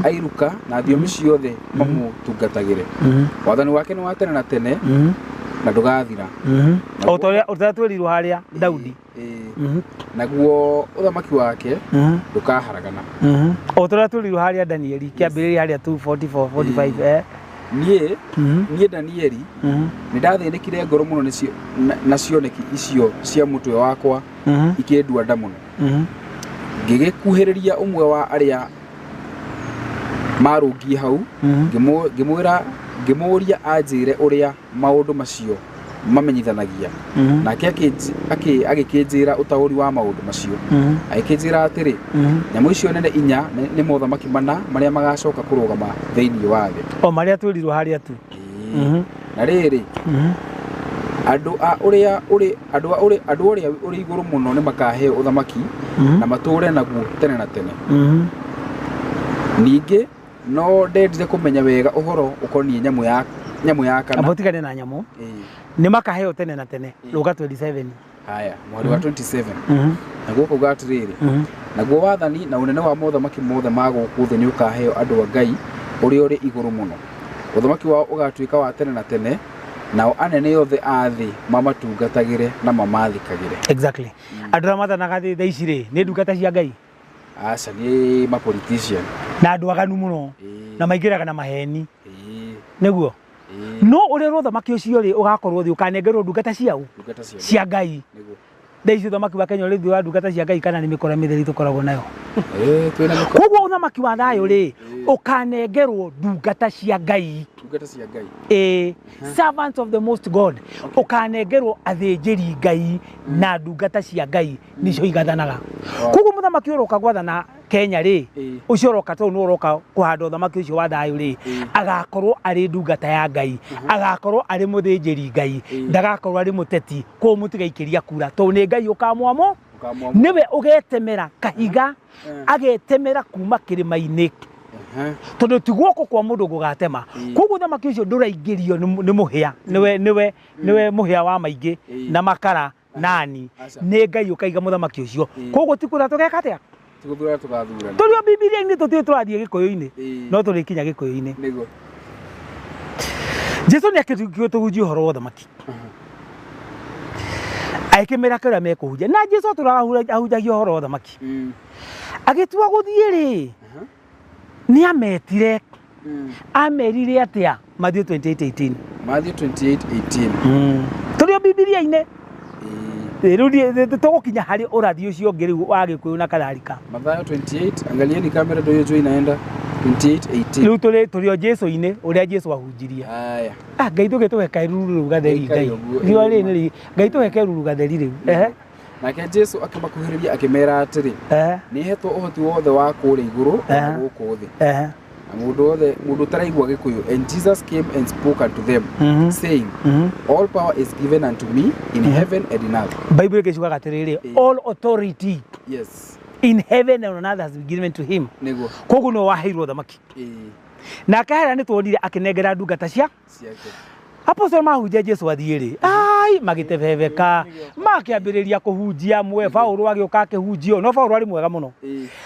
airuka na thiomi ciothe mamutungatagire wathani wake ni wa tene na tene na ndugathira utatwirirwo haria Daudi naguo uthamaki wake ndukaharagana utatwirirwo haria Danieli kiambiriria haria 2:44-45 nie Danieli ni ndathinikire ngoro muno na cioneki icio cia mutwe wakwa ikendua nda muno ngigikuhiriria umwe wa aria marungie hau ngimuria anjire uria maundu macio mamenyithanagia nake agikinjira utauri wa maundu macio agikinjira atiri nyamu icio nene inya ni mothamaki mana maria magacoka kurugama thiini wa thi o maria twirirwo haria tu na riri andu uria uri iguru muno ni makaheo uthamaki na mature naguo tene na tene ningi no ndendire kumenya wega uhoro ukoni nyamu ya kana abotikane na nyamu ni makaheo tene na tene ruga 27 haya mwari wa 27 naguo kuga atiriri naguo wathani na unene wa mothamaki mothe maguku thi ni ukaheo andu a Ngai uri iguru muno uthamaki wao ugatuika wa tene na tene nao anene yothe athi mamatungatagire na mamathikagire exactly andu mathanaga thi thaicire ni ndungata cia Ngai aca ni ma politician na andu aganu muno na maingiraga na maheni niguo no uri uthamaki ucio ri ugakorwo thi ukanengerwo ndungata ciao cia Ngai ndaici uthamaki wa Kenya uri thi wa ndungata cia Ngai kana ni mikora mitheri tukoragwo nayo twina mikora koguo uthamaki wa thayo ri ukanengerwo ndungata cia Ngai servants of the most God ukanengerwo athinjiri Ngai na ndungata cia Ngai nicio igathanaga koguo muthamaki uroka gwathana Kenya ri ucio roka to no roka kuhanda uthamaki ucio wa thayu ri agakorwo ari ndungata ya Ngai agakorwo ari muthinjiri Ngai ndagakorwo ari muteti ko mutigaikiria kura to ni Ngai ukamwamo niwe ugetemera kahiga agetemera kuma kirima-ini tondu tigwoko kwa mundu gugatema koguo thamaki ucio nduraingirio ni muhia niwe muhia wa maingi na makara nani ni Ngai ukaiga muthamaki ucio koguo tikura tugeka atia tiguthura tugathura turio Biblia-ini tutire turathie gikuyu-ini no turikinya gikuyu-ini nigo Jesu ni akituhunjia uhoro wa thamaki aikimera kira mekuhunjia na Jesu turahunjagia uhoro wa thamaki agitua guthie ri ni ametire amerire atia Matthew 28:18 Matthew 28:18 turio Biblia-ini rudi tugukinya hari urathi ucio ngiri wa gikuyu na kararika Mathayo 28 angalieni kamera ndio hiyo inaenda 28:18 riu turio Jesu-ini uria Jesu ahunjiria aya Ngai tugituheka iruru gatheri Ngai rio ri ni Ngai tuheke iruru gatheri riu nake Jesu akimakuhiriria akimera atiri ni hetwo uhoti wothe wa kuri iguru na guku thi mundu taraigwa gikuyu and Jesus came and spoke unto them saying all power is given unto me in heaven and in earth. Bible giciuga gatiriri all authority yes in heaven and on earth has been given to him. Nego koguo no waheirwo thamaki na kahera ni twonire akinengera ndungata ciake Apostle mahunjia Jesu athiiri ai magitebebeka makiambiriria kuhunjia mwe Paulo agioka akihunjio no Paulo ari mwega muno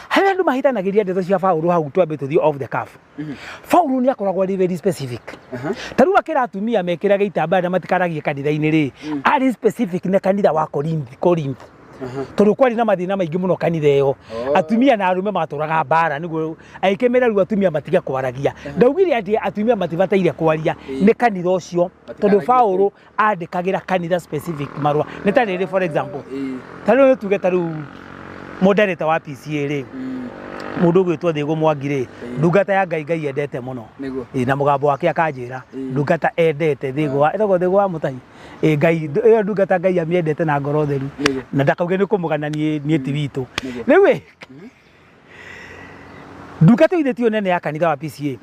hari andu mahitanagiria ndeto cia Paulo hau twambe tuthie off the cuff Paulo ni akoragwo ari very specific taru akira atumia mekiraga itambaya na matikaragie kanitha-ini ri ari specific na kanitha wa Corinth tondu kwari na mathina maingi muno kanitha iyo atumia na arume maturaga bara niguo aikemera ru atumia matiga kwaragia ndaugire ati atumia matibataire kwaria ni kanitha ucio tondu Paulo andikagira kanitha specific marwa ni ta riri for example taru tuge taru moderator wa PCA ri mundu gwitwo Thigo Mwangi ri ndungata ya Ngai endete muno na mugambo wake akanjira ndungata endete Thigo Thigo wa Mutahi Ngai iyo ndungata Ngai amiendete na ngoro theru na ndakauge ni kumugana ni ti witu riu ndungata ithetio nene ya kanitha wa PCA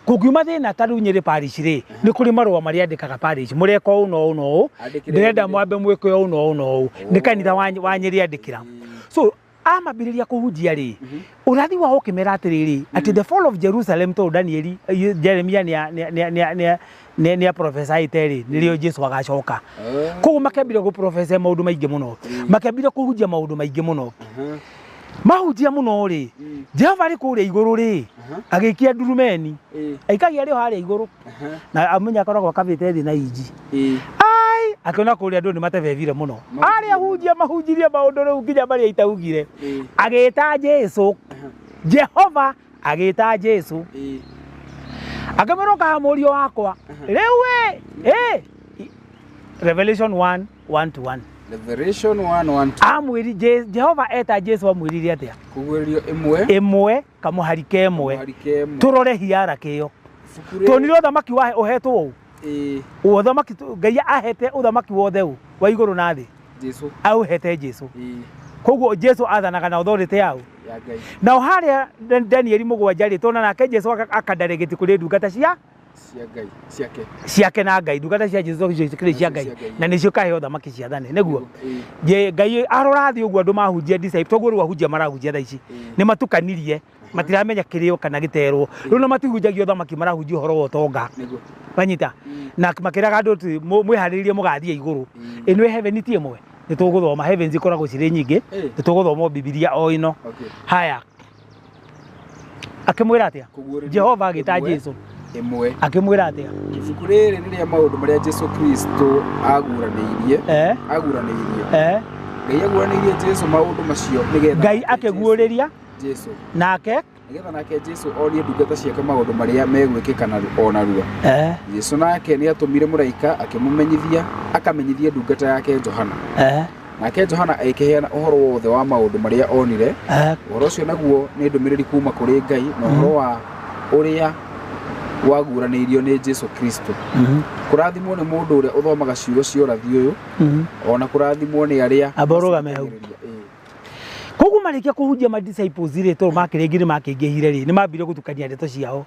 kugiuma thina taru Nyeri parish ri ni kuri marua mari andikaga parish mureko uno ndirenda mwambe mweke uno ni kanitha wa Nyeri andikira so amabiriria kuhunjia ri urathi wao kimera atiriri ati the fall of Jerusalem to Danieli Jeremia ni professor iteri nirio Jesu agacoka koguo makambire gu professor maundu maingi muno makambire kuhunjia maundu maingi muno mahunjia muno ri Jehova ri kuria iguru ri agikia ndurumeni aikagia ri haria iguru na amenya akoragwo akabite thi na inji akiona kuria andu ni matebebire muno aria hunjia mahunjirie maundu riu nginya bari itaugire agita Jesu Jehova agita Jesu akameroka hamurio wakwa riu Revelation 1:1-1 Revelation 1:1 amwiri Jehova eta Jesu amwirire atia kugwerio imwe kamuharike imwe turore hiara kiyo tonire thamaki wa uhetwo u uthamaki Ngai ahete uthamaki wothe u wa iguru na thi Jesu auhete Jesu koguo Jesu athanaga na authority yao ya Ngai na haria Danieli 7 ri tona nake Jesu akadaregeti kuri ndungata cia Ngai ciake na Ngai ndungata cia Jesu cia Ngai na nicio kaheo thamaki cia thane neguo Ngai arora thi uguo andu mahunjia disciple toguo ru ahunjia marahunjia tha ici ni matukanirie matiramenya kirio kana giterwo riu na matihunjagio thamaki marahunjia horo wa tonga banyita na makiraga andu mwiharirie mugathie iguru inwe heaven ti imwe ni tuguthoma heavens ikoragwo cire nyingi ni tuguthoma Biblia o ino haya akimwira atia Jehova agita Jesu imwe akimwira atia ibuku riri ni ria maundu maria Jesu Kristo aguraniirie Ngai aguraniirie Jesu maundu macio nigetha Ngai akiguuriria Jesu nake nigetha nake Jesu orie ndungata ciake maundu maria megwikikana ona rua Jesu nake ni atumire muraika akimumenyithia akamenyithia ndungata yake Johana nake Johana akiheana uhoro wothe wa maundu maria onire uhoro ucio naguo ni ndumiriri kuma kuri Ngai na uhoro wa uria waguraniirio ni Jesu Kristo kurathimwo ni mundu uria uthomaga ciugo cia urathi uyu ona kurathimwo ni aria aborogame hau koguo marikia kuhunjia ma disciples ri to makirengire makingihire ri ni mambire gutukania ndeto ciao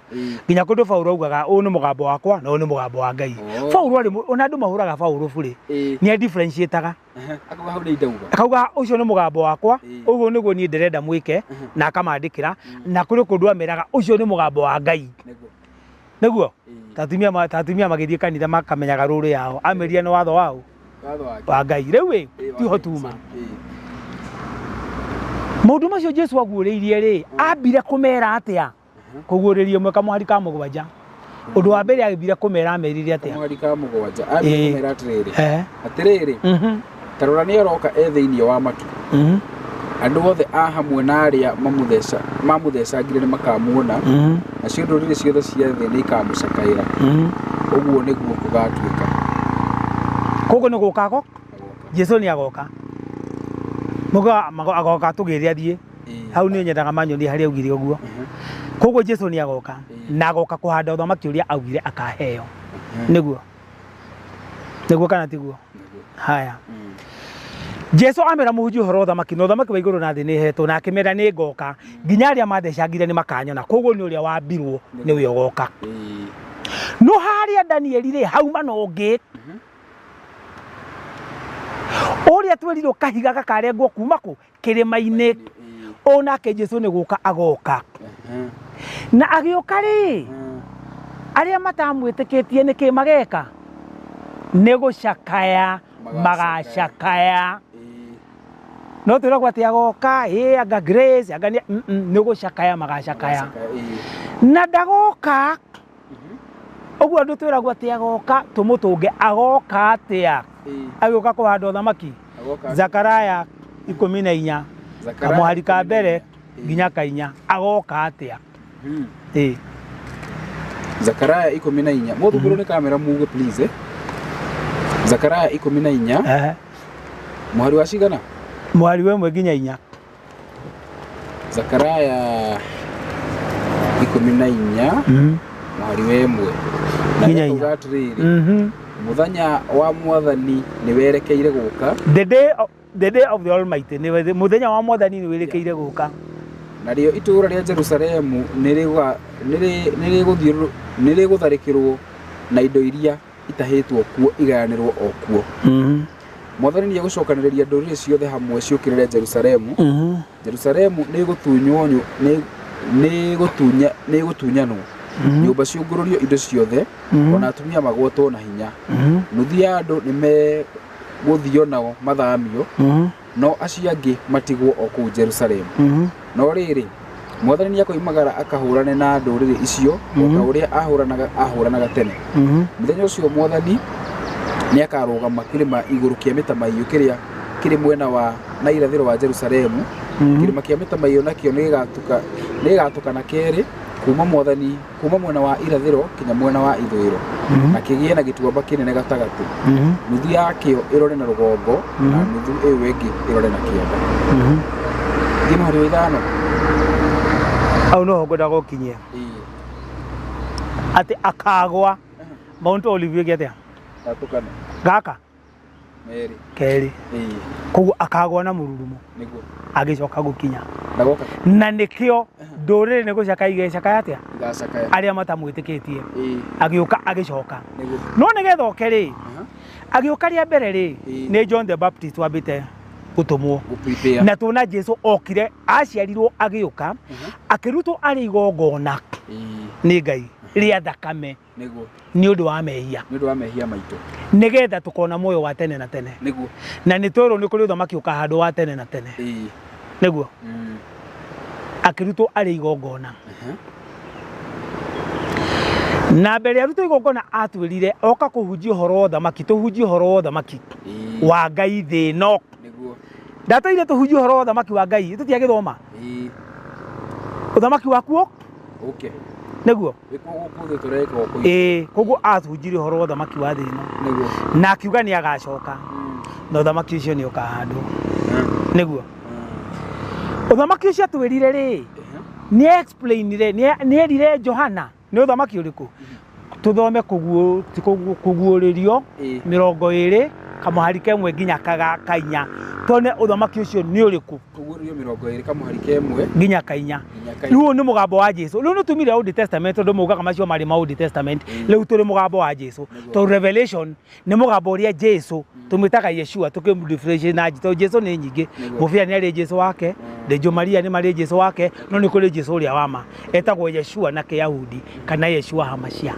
nginya kundu Paulo augaga u ni mugambo wakwa na u ni mugambo wa Ngai Paulo ari ona andu mahuraga Paulo buri ni a differentiataga akauga ucio ni mugambo wakwa uguo niguo ni ndirenda mwike na akamandikira na kuri kundu ameraga ucio ni mugambo wa Ngai niguo tatumia magithie kanitha makamenyaga ruri yao ameria ni watho wao wa Ngai riu tiho tuma maundu macio Jesu aguuriirie ri ambire kumera atia kuguuriria mwe kamuhari ka mugwanja undu wa mbere agibire kumera amerire atia kamuhari ka mugwanja ambire kumera atiriri tarora ni aroka thiini wa matu andu othe a hamwe na aria mamuthecangire ni makamuona acio ndurire ciothe cia thi ni ikamucakaira uguo niguo kugatuika koguo ni gukago Jesu ni agoka muga agoka tugire athie hau ni nyendaga manyoni hari augire uguo koguo Jesu ni agoka na agoka kuhanda uthamaki uria augire akaheo niguo kana tiguo haya Jesu amera muhunjia horo uthamaki no uthamaki wa iguru na thi ni hetwo na akimera ni ngoka nginya aria mathecangire ni makanyona koguo ni uria wambirwo ni we ugoka no haria Danieli ri hauma no ngi uria twerirwo kahiga gakarengwo kuma ku kirima-ini onake Jesu ni guka agoka na agioka ri aria matamwitikitie ni ki mageka ni gucakaya magacakaya no twiragwo ati agoka anga grace anga ni gucakaya magacakaya na ndagoka uguo andu twiragwo ati agoka tumutunge agoka atia agioka kuhanda uthamaki Zakaraya 14 kamuhari ka mbere nginya kainya agoka atia Zakaraya 14 muthuguru ni kamera muge please Zakaraya 14 muhari wa cigana muhari we mwe nginya 4 Zakaraya 14 muhari we mwe nginya 4 muthanya wa mwathani ni werekeire guka the day of the Almighty ni muthenya wa mwathani ni werekeire guka nario itura ria Jerusalemu niri gutharikirwo na indo iria itahitwo kuo igayanirwo okuo mwathani ni gucokaniriria ndurire ciothe hamwe ciukirire Jerusalemu Jerusalemu ni gutunywo ni gutunyanwo nyumba ciungururio indo ciothe ona atumia magwotwo na hinya nuthi ya andu ni me guthio nao mathamio no acio angi matigwo oku Jerusalemu no riri mwathani ni akoimagara akahurane na ndurire icio ota uria ahuranaga tene muthenya ucio mwathani ni akarugama kirima iguru kia mitamaiyo kiria kiri mwena wa na irathiro wa Jerusalemu kirima kia mitamaiyo nakio ni gatuka na keri kuma mwathani kuma mwena wa irathiro kinya mwena wa ithwiro na kigie na gituamba kinene gatagati nuthu yakio irore na rugongo na nuthu ewe ingi irore na kianda ngima hari ithano au no ngoda gokinyia ati akagwa Mount Olive giatia atukana gaka meri keri koguo akagwa na mururumo niguo agicoka gukinya ndagoka na nikio ndurire ni gucaka igecaka atia igacakaya aria matamwitikitie agioka agicoka no nigetha okeri agioka ria mbere ri ni John the Baptist wambite gutumwo na tuna Jesu okire aciarirwo agioka akirutwo ari igongona ni Ngai ria thakame niguo ni undu wa mehia maitu nigetha tukona moyo wa tene na tene niguo na ni twiro ni kuri uthamaki ukahandwo wa tene na tene niguo akirutwo ari igongona na mbere arutwo igongona atwirire oka kuhunjia horo uthamaki tuhunjia horo uthamaki wa Ngai thi no niguo ndatoire tuhunjia horo uthamaki wa Ngai tutiagithoma uthamaki wakuo okay niguo ikugukuthi tureka okuo koguo atuhunjire horo uthamaki wa thi no niguo na akiuga ni agacoka na uthamaki ucio ni ukahandwo niguo uthamaki ucio atwirire ri ni explainire ni erire Johana ni uthamaki uriku tuthome kuguuririo 20 kamuhari kemwe nginya kainya tone uthamaki ucio ni uriku kugurio 20 kamuhari kemwe nginya kainya riu ni mugambo wa Jesu riu nutumire Old Testament ndo mugaga macio mari ma Old Testament riu turi mugambo wa Jesu to Revelation ni mugambo uria Jesu tumitaga Yeshua tukimdifferentiate na to Jesu ni nyingi mufia ni ari Jesu wake Dejo Maria ni mari Jesu wake no ni kuri Jesu uria wama etagwo Yeshua na Kiyahudi kana Yeshua Hamashia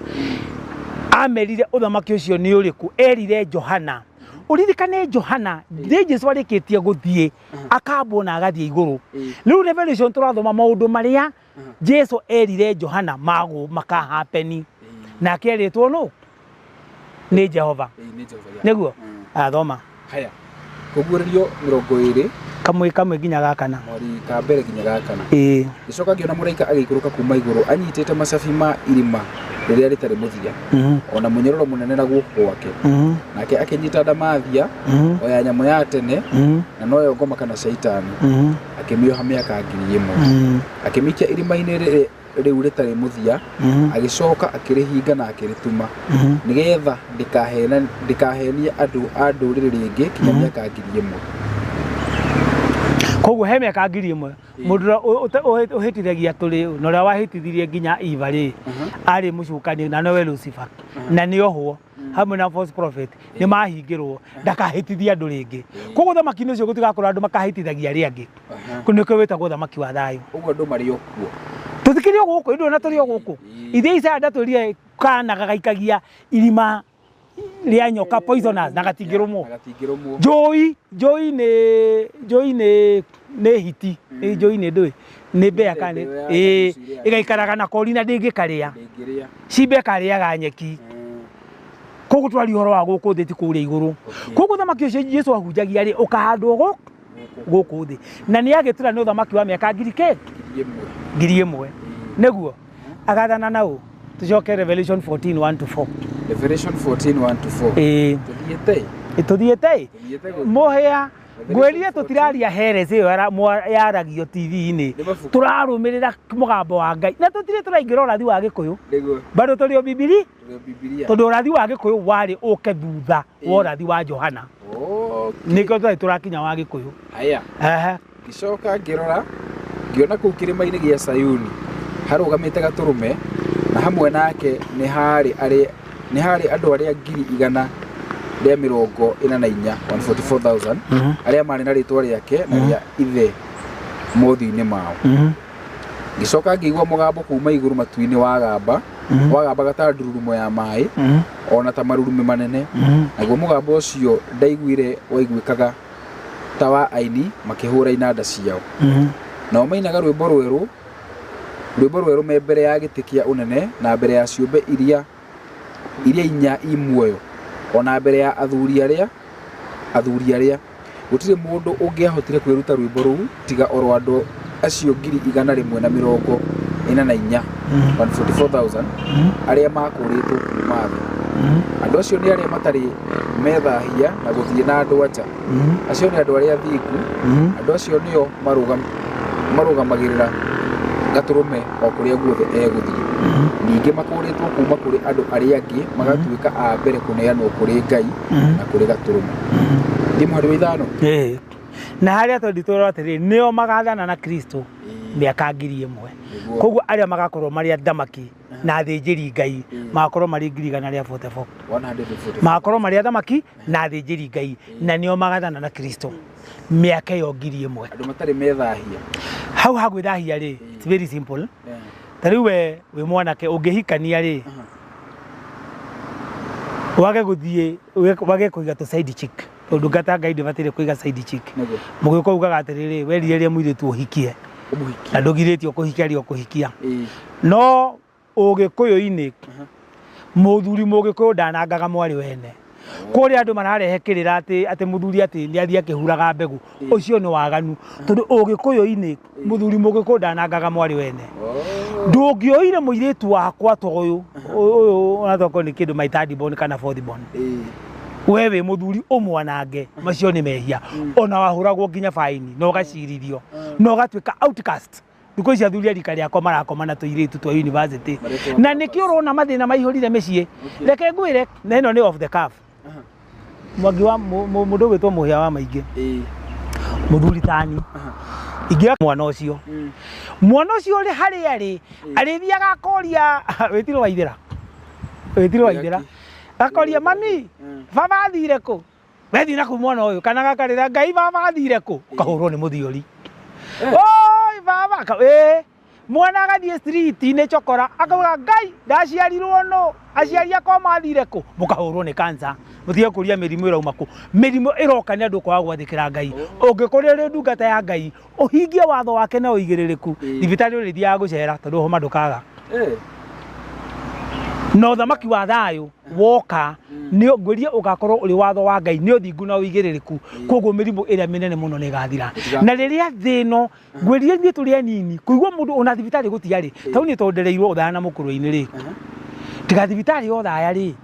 amerire uthamaki ucio ni uriku erire Johana uririkane Johana Jesu arikitie guthie akambwo na agathie iguru riu Revelation turathoma maundu maria Jesu erire Johana magu makahapeni na keritwo no ni Jehova niguo athoma haya kugurio 20 kamwe nginya gakana mwari ka mbere nginya gakana gicoka ngiona muraika agikuruka kuma iguru anyitite macabi ma irima riria ritari muthia ona munyororo munene na guoko gwake nake akinyita ndamathia oya nyamu ya tene na noyo ngoma kana shaitani akimioha miaka 1000 akimikia irima-ini riu ritari muthia agicoka akirihinga na akirituma nigetha ndikahenia andu a nduriri ringi kinya miaka 1000 koguo he miaka 1000 mundu uhitithagia turi no ria wahitithirie nginya Ivali ari mucukani na nowe Lucifer na ni ohwo hamwe na false prophet ni mahingirwo ndakahitithia andu ringi koguo thamaki ucio gutigakora andu makahitithagia ri angi kuniko wetagwo thamaki wa thayo uguo andu mari okuo tuthikirio guku indu na turi guku ithe isa ndaturie kana gagaikagia irima ria nyoka poisonous na gatingirumwo Joy ne hiti Joy ne ndui ni bea kane igaikaraga na korina ndingikaria cibe kariaga nyeki koguo twari horo wa guku thi ti kuria iguru koguo thamaki ucio Jesu ahunjagia ri ukahandwo guku thi na ni agitira ni thamaki wa miaka 1000 niguo agathana nau tucoke Revelation 14:1-4 Revelation 14:1-4 tuthiete mohea ngwirire tutiraria herese iyo yaragio TV-ini turarumirira mugambo wa Ngai na tutire turaingira urathi wa Gikuyu bado turio Biblia tondu urathi wa Gikuyu wari uke thutha wa urathi wa Johana niko turakinya wa Gikuyu haya gicoka ngirora ngiona kuu kirima-ini gia Sayuni harugamite gaturume na hamwe nake ni hari andu aria 100,000 ria 144,000 aria mari na ritwa riake na ria ithe mothiini mao gicoka ngigwa mugambo kuma iguru matu-ini wagamba gatarurumo ya mai ona ta marurume manene naguo mugambo ucio ndaiguire waiguikaga ta wa aini makihura inanda ciao na mainaga rwimbo rweru me mbere ya gitikia unene na mbere ya ciumbe iria inya imuoyo ona mbere ya athuri aria gutire mundu ungiahotire kwiruta rwimbo ruu tiga oro andu acio 144,000 144,000 aria makuritwo kuma thi andu acio ni aria matari methahia na guthie na andu acha acio ni andu aria thiku andu acio nio marugamagirira gaturume o kuria guothe eguthie ningi makuritwo kuma kuri andu aria angi magatuika a mbere kuneanwo kuri Ngai na kuri gaturume ndi muhari wa ithano na haria tonditoro atiri nio magathana na Kristo miaka 1000 koguo aria magakorwo mari athamaki na thinjiri Ngai magakorwo mari 144 magakorwo mari athamaki na thinjiri Ngai na nio magathana na Kristo miaka yo 1000 andu matari methahia hau hagwithahia ri it's very simple tariu we mwanake ungihikania ri wage guthie wage kuiga to side chick tondu ngata Ngai ndivatire kuiga side chick mugiko ugaga atiriri werire ria muiritu uhikie na ndugiritio kuhikia kuhikia no ugikuyu-ini muthuri mugikuyu ndanangaga mwari wene kuri andu mararehekirira ati muthuri ati ni athie akihuraga mbegu ucio ni waganu tondu ugikuyu-ini muthuri mugikuyu ndanangaga mwari wene ndungioire muiritu wakwa toyu ona thoko ni kindu maitadi born kana fourth born wewe muthuri umwanange macio ni mehia ona wahuragwo nginya faini no gacirithio no gatwika outcast because cia thuri rika riako marakoma na tuiritu twa university na nikio rona mathina maihurire micii reke ngwire na ino ni off the cuff mwagi wa mundu witwo muhia wa maingi muthuri tani igia mwana ucio ri hari ari arithiaga akoria wetiro waithira akoria mami baba athire ku wethi na ku mwana uyu kana gakarira ngai baba athire ku kahurwo ni muthiori oi baba mwana agathie street ine chokora akauga ngai ndaciarirwo no aciari akwa mathire ku mukahurwo ni cancer muthie kuria mirimu irauma ku mirimu iroka ni andu kwa gwathikira ngai ungikorera ri ndungata ya ngai uhingie watho wake na uigiririku thibitari uri thia gucera tondu homa ndukaga no thamaki wa thayo woka ni ngwerie ugakorwo uri watho wa ngai ni uthingu na uigiririku koguo mirimu iria minene muno ni gathira na riria thino ngwerie ni turi anini kuigwa mundu ona thibitari gutiari tau ni tondereirwo uthana mukuru-ini ri tiga thibitari othaya ri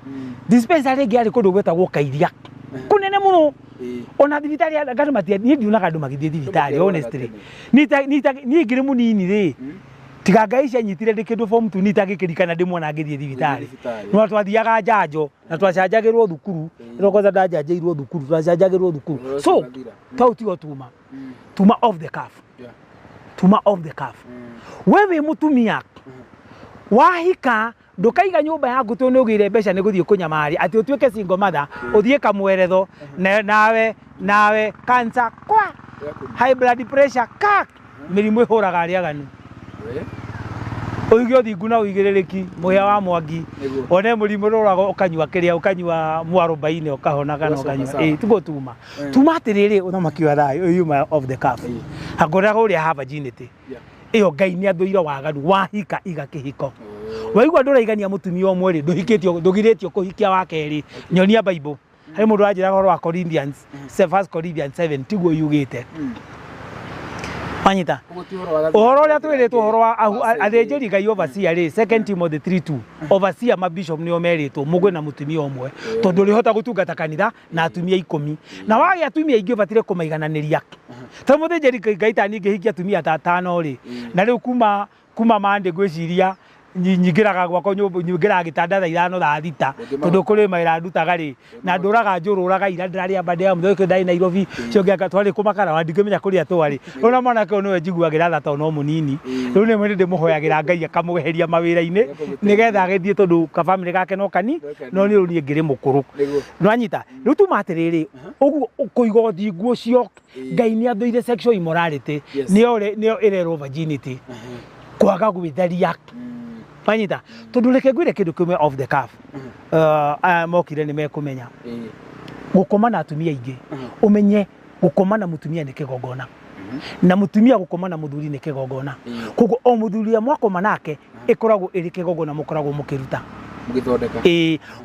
dispensary ngi ari kundu gwetagwo Kairia kunene muno ona thibitari andu matia ni ndiunaga andu magithie thibitari honestly ni ngiri munini ri tiga ngai cia nyitire ndi kindu form 2 nitagikirikana ndimwona ngithie thibitari no twathiaga njanjo na twacanjagirwo thukuru irokoza ndajanjirwo thukuru twacanjagirwo thukuru so tau tigo tuma off the cuff tuma off the cuff wewe mutumia wahika ndukaiga nyumba yaku tu ni ugire mbeca ni guthie kunyamari ati utuike single mother uthie kamweretho nawe cancer kwa high blood pressure kak mirimu ihuraga ariaganu oigio thingu na uigirereki muhia wa mwangi one murimu rurago ukanyua kiria ukanyua mwarubaine ukahona kana ukanyua tigo tuma atiriri uthamaki wa thayo yuma off the cuff agoraga uria ha virginity iyo ngai ni athuire waganu wahika igakihiko waigwa nduraigania mutumia omwe ri ndugiretio kuhikia wa keri nyonia bible hari mundu ajira horo wa Corinthians 7 tiguo yugite Manyita uhoro uria twiritwo uhoro wa athenjeri ngai overseer ri 2 Timothy 3:2 overseer mabishop nio meritwo mugwe na mutumia omwe tondu rihota gutungata kanitha na atumia 10 na wagi atumia ingi batire kumaigananiria ta muthenjeri ngai tani ngihikia atumia 5 ri na riu kuma mande gwiciria nyingiraga gwako nyingira gitanda tha 5 tha thita tondu kuri maira ndutaga ri na nduraga njururaga ira ndari abande ya muthoke ndai Nairobi ciongia twari kumakara wandikimenya kuri atwari ona mwana ke niwe njiguagira tha tono munini riu ni mwende muhoyagira ngai akamugeheria mawira-ini nigetha agithie tondu ka family gake no kani no ni uri ngiri mukuru no anyita riu tumatiriri uguo kuigo thingu ucio ngai ni athuire sexual immorality nio irero virginity kwaga gwitharia Manyita tondu reke gwire kindu kimwe off the cuff mokire ni mekumenya gukoma na atumia ingi umenye gukoma na mutumia ni kigongona na mutumia gukoma na muthuri ni kigongona koguo o muthuri mwakoma nake ikoragwo iri kigongona mukoragwo mukiruta mugithondeka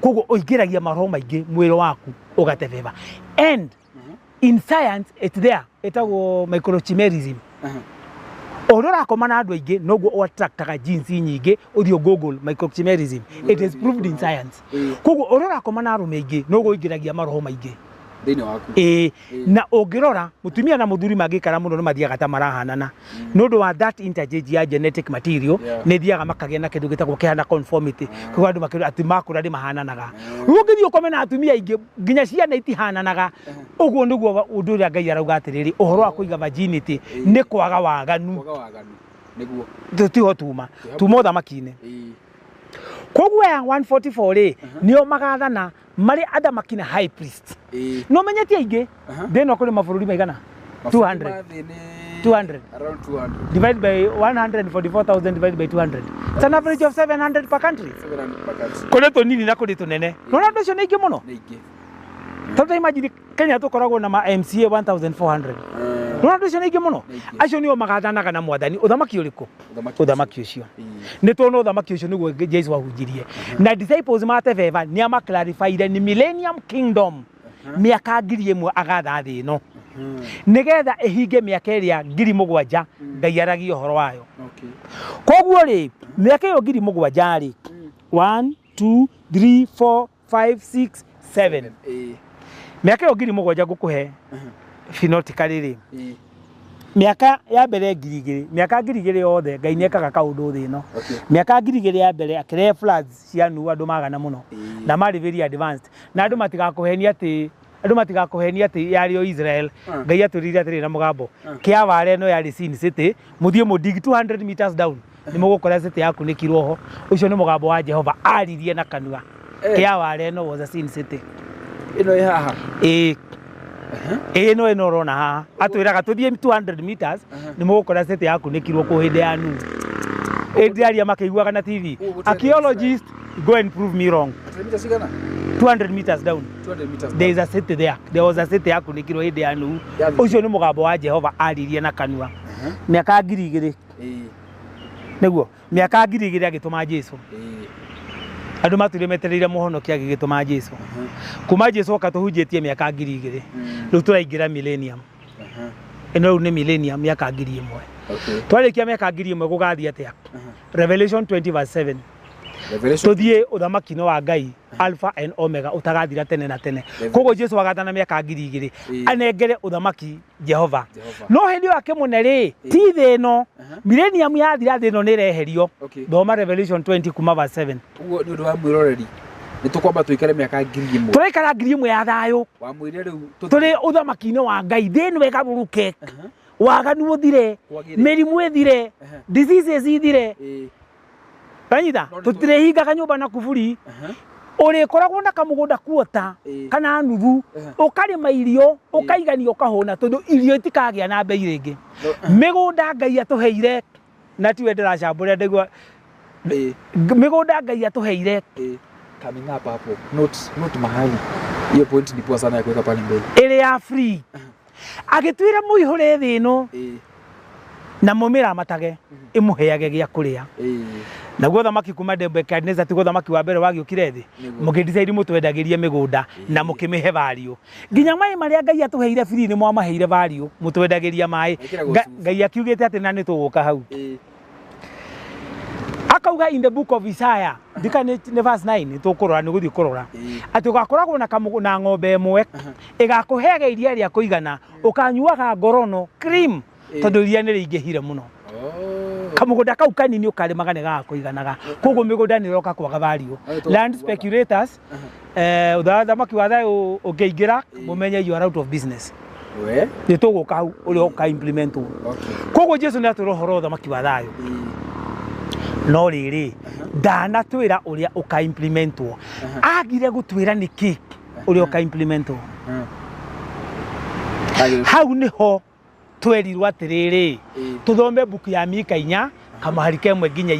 koguo uingiragia maroho maingi mwiro waku ugatebeba and in science it's there etagwo microchimerism Orora komana andu aingi noguo attractaga genes nyingi uthio Google microchimerism it is proved in science koguo orora komana arume aingi noguo ingiragia maroho maingi thini waku na ungirora mutumia na muthuri magikara muno no mathiaga ta marahanana nondu wa that interchange ya genetic material ne thiaga makagia na kindu gitagwo kihana conformity koguo andu makira ati makura ndi mahananaga ungithio komena atumia aingi nginya ciana itihananaga uguo niguo undu ria ngai arauga atiriri uhoro wa kuiga virginity ni kwaga waganu niguo tutiho tuma uthamaki-ini koguo ya 144 ri nio magathana mari athamaki na high priest no menyetie aingi thino kuri mabururi maigana 200 around 200 divided by 144,000 divided by 200 it's an average of 700 per country kuri to nini na kuri to nene no na ndio ningi muno tondu imagine Kenya tukoragwo na ma MCA 1400 no ndio ningi muno acio nio magathanaga na mwathani uthamaki uriku uthamaki ucio ni tona uthamaki ucio niguo Jesu wahunjirie na disciples mate veva ni ama clarified ni millennium kingdom miaka 1000 agatha thi no nigetha ihinge miaka iria 7000 ngai aragia uhoro wayo koguo ri miaka iyo 7000 ri 1 2 3 4 5 6 7 miaka iyo 7000 ngukuhe phenotically ri miaka ya mbere 2000 miaka 2000 yothe ngai nekaga kaundu thi no miaka 2000 ya mbere akire floods cia nu andu magana muno na mari very advanced na andu matigakuhenia ati andu matigakuhenia ati yari o Israel ngai aturire atiri na mugambo kia ware no yari Sin City muthie mudig 200 meters down ni mugukora city yaku ni kiroho ucio ni mugambo wa Jehova aririe na kanua kia ware no was a Sin City ino haha ino rona haha atwiraga tuthie 200 meters ni mugukora city yaku ni kiroho ku hinde ya nu ndiaria makeiguaga na TV archaeologist go and prove me wrong 200 meters down 200 meters there is a city there was a city yaku ni kiroho hinde ya nu ucio ni mugambo wa Jehova aririe na kanua miaka 2000 neguo miaka 2000 agituma Jesu andu matire metereire muhonokia agigituma Jesu kuma Jesu akatuhunjitie miaka 2000 riu turaingira millennium ino ni millennium miaka 1000 twarikia miaka 1000 gugathia atia Revelation 20:7 tuthie uthamaki-ini wa Ngai Alpha and Omega utagathira tene na tene koguo Jesu agathana miaka 2000 anengere uthamaki Jehova no hindi wake muneri ti thi ino millennium yathira thi ino ni reherio thoma Revelation 20 kuma verse 7 uguo ni undu wa mwiroreri ni tukwamba tuikare miaka 1000 turaikara 1000 ya thayo wa mwire riu turi uthamaki-ini wa Ngai thi ino ikaburuke waganu uthire merimu ithire diseases ithire Ranyita, tutire hinga kanyumba na kuburi. Ore koragwo na kamugunda kuota kana nuthu ukarima irio ukaigania ukahona tondu irio itikagia na mbei ringi. Migunda Ngai atuheire na tiwe ndiracambura ndigwa migunda Ngai atuheire coming up hapo not mahali. Hiyo point ni poa sana ya kuweka pale mbele. Ile ya free. Agitwira muihore thi ino na mumira matage imuheage gia kuria naguo thamaki kuma Nebukadneza tigo thamaki wa mbere wagiukire thi mugidecide mutwendagirie migunda na mukimihe value nginya mai maria Ngai atuheire free ni mwamaheire value mutwendagiria mai Ngai akiugite ati na nituguka hau akauga in the book of Isaiah ndika ni verse 9 tukurora ni guthii kurora ati ugakoragwo na kamuguna ng'ombe imwe igakuheaga iria ria kuigana ukanyuaga ngorono cream tondu iria ni riingihire muno kamugunda kau kanini ukarimaga ni gakuiganaga koguo migunda ni roka kwaga value land speculators thamaki wa thayo ungiingira mumenye you are out of business we ni tuguka hau uri uka implement koguo Jesu ni aturohoro thamaki wa thayo no riri ndanatwira uria uka implementwo agire gutwira niki uria uka implementwo hau niho twerirwo atiriri tuthome buku ya Mika 4 kamahari kemwe nginya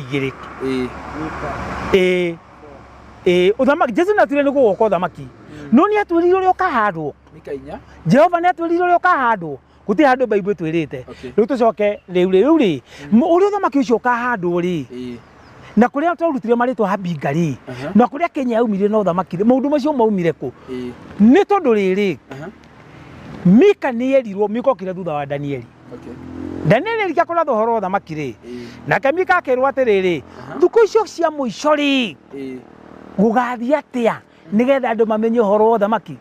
2 uthamaki Jesu natwire ni gugoka uthamaki no ni atwirire uria ukahandwo Mika 4 Jehova ni atwirire uria ukahandwo guti handu Bible twirite riu tucoke riu ri uria uthamaki ucio ukahandwo ri na kuria twarutire maritwa habingari na kuria Kenya yaumire no uthamaki maundu macio maumire ku ni tondu riri Mika ni erirwo Mika okire thutha wa Danieli Danieli riakora thohoro uthamaki ri nake Mika akerwo atiriri thuku icio cia muico ri gugathia atia nigetha andu mamenye uhoro uthamaki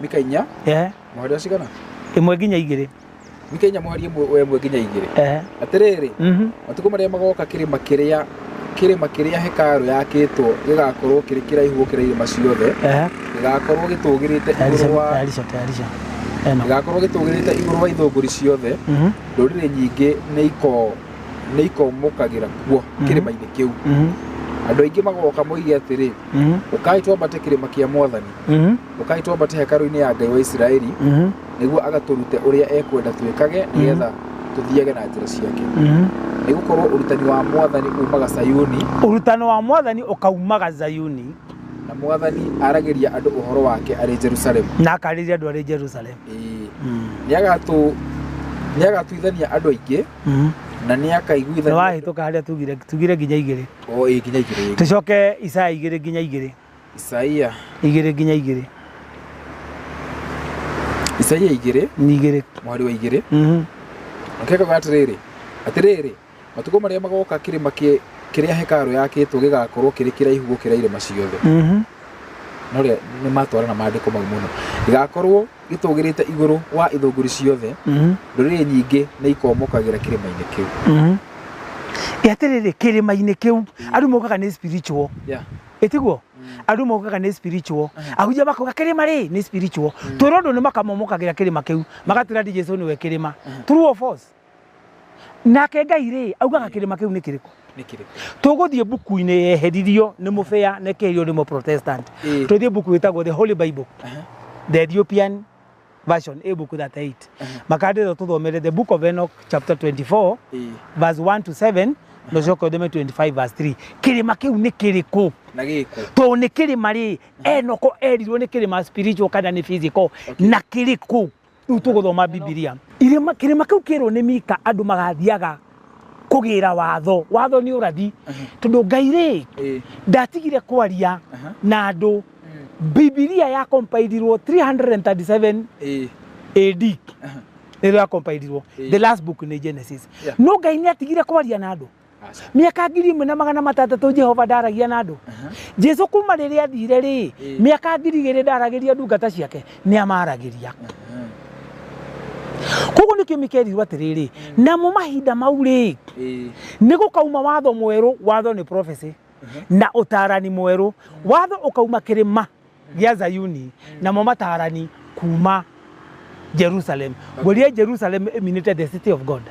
Mika 4 muhari acigana imwe nginya 2 Mika 4 muhari imwe nginya 2 atiriri matuko maria magoka kirima kiria hekaru yakitwo gigakorwo kiri kiraihu gukira irima ciothe gigakorwo gitugirite igurwa gigakorwo gitugirite igurwa ithunguri ciothe ndurire nyingi ni ikomukagira kuo kirima-ini kiu andu aingi magoka moige atiri ukaitwa mbate kirima kia Mwathani ukaitwa mbate hekaru-ini ya Ngai wa Israeli niguo agaturute uria ekwenda twikage nigetha tuthiage na njira ciake ni gukorwo urutani wa Mwathani umaga Sayuni urutani wa Mwathani ukaumaga Sayuni na Mwathani aragiria andu uhoro wake ari Jerusalem na akariria andu ari Jerusalem ni agatuithania andu aingi na ni akaiguithania wahituka haria tugire nginya 2 nginya 2 tucoke Isaya 2 nginya 2 Isaia 2 nginya 2 Isaia 2 mwari wa 2 okeka atiriri matuko maria magoka kirima kiria hekaru yakitwo gigakorwo kiri kiraihu gukira irima ciothe no ria ni matwarana maandiko mau muno gigakorwo gitugirite iguru wa ithunguri ciothe ndurire nyingi ni ikomokagira kirima-ini kiu yaterere kirima-ini kiu andu mokaga ni spiritual etiguo andu mokaga ni spiritual ahuja bakoga kirima ri ni spiritual turondo ni makamomokagira kirima kiu magatira di Jesu ni we kirima true or false nake Ngai ri augaga kirima kiu ni kiriko tuguthie buku-ini yeheririo ni mufea nekerio ni mo Protestant tuthie buku witagwo the Holy Bible the Ethiopian version book that 8 makadiro tuthomere the book of Enoch chapter 24 verse 1 to 7 no coko 25 verse 3 kirima kiu ni kiriko na giko to ni kirima ri Enoch erirwo ni kirima spiritual kana ni physical na kiriko tuguthoma Biblia irima kirima kiu kiro ni Mika andu magathiaga kugira watho ni urathi tondu Ngai ri ndatigire kwaria na andu Biblia ya compilirwo 337 AD ya compilirwo the last book in Genesis no Ngai ni atigire kwaria na andu miaka 1600 Jehova ndaragia na andu Jesu kuma riria athire ri miaka 2000 ndaragiria ndungata ciake ni amaragiria koguo nikio mikerirwo atiriri na mu mahinda mau ri ni gukauma watho mweru watho ni prophecy na utarani mweru watho ukauma kirima gya Zayuni na mo matarani kuma Jerusalem where Jerusalem emanated the city of God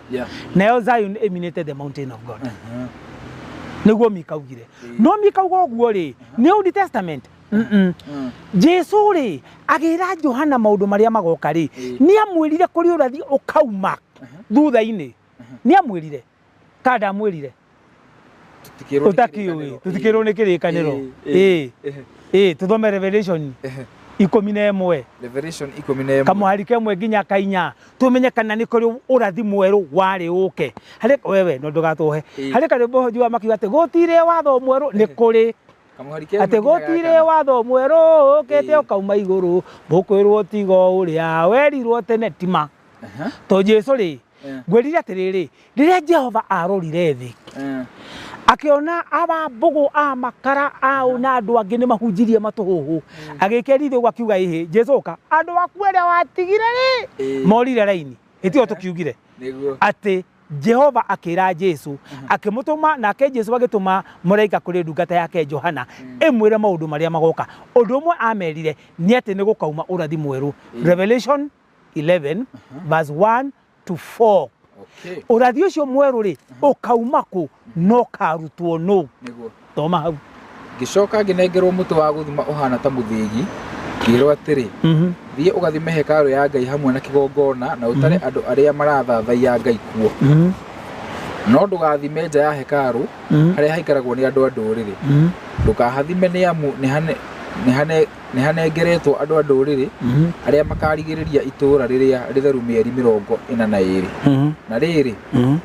na Zion emanated the mountain of God niguo mikaugire no mikauga guo ri ni Old Testament Jesu ri agira Johana maundu maria magoka ri ni amwirire kuri urathi ukauma thutha-ini ni amwirire kada amwirire tutikirwo ni kirikaniro tuthome Revelation 11 Revelation 11 kamuhari kemwe nginya kainya tumenye kana ni kuri urathi mweru wari uke hari wewe no ndugatuhe hari kare bohju amakiwa ate gotire watho mweru ni kuri kamuhari kemwe ate gotire watho mweru ukete ukauma iguru bukwirwo tigo uria werirwo tene tima to Jesu ri ngwirire atiriri riria Jehova arorire thi akiona aba mbugu a makara au na andu angi ni mahunjirie matuhuhu agikeritho gwakiuga ihe Jesu ka andu akueria watigire ri morire raini itio tukiugire ati Jehova akira Jesu akimutuma nake Jesu agituma muraika kuri ndungata yake Johana emwire maundu maria magoka undu umwe amerire ni ati ni gukauma urathi mweru Revelation 11 verse 1 to 4 urathi ucio mweru ri ukauma ku no karutwo no niguo toma hau gicoka nginengerwo mutu wa guthima uhana ta muthigi kiro atiri thie ugathime hekalu ya Ngai hamwe na kigongona na utare andu aria marathathaiya Ngai kuo no ndugathime nja ya hekalu haria haikaragwo ni andu nduriri ndukahathime ni amu ni hanengeretwo andu nduriri aria makarigiriria itura riria ritheru mieri 42 na riri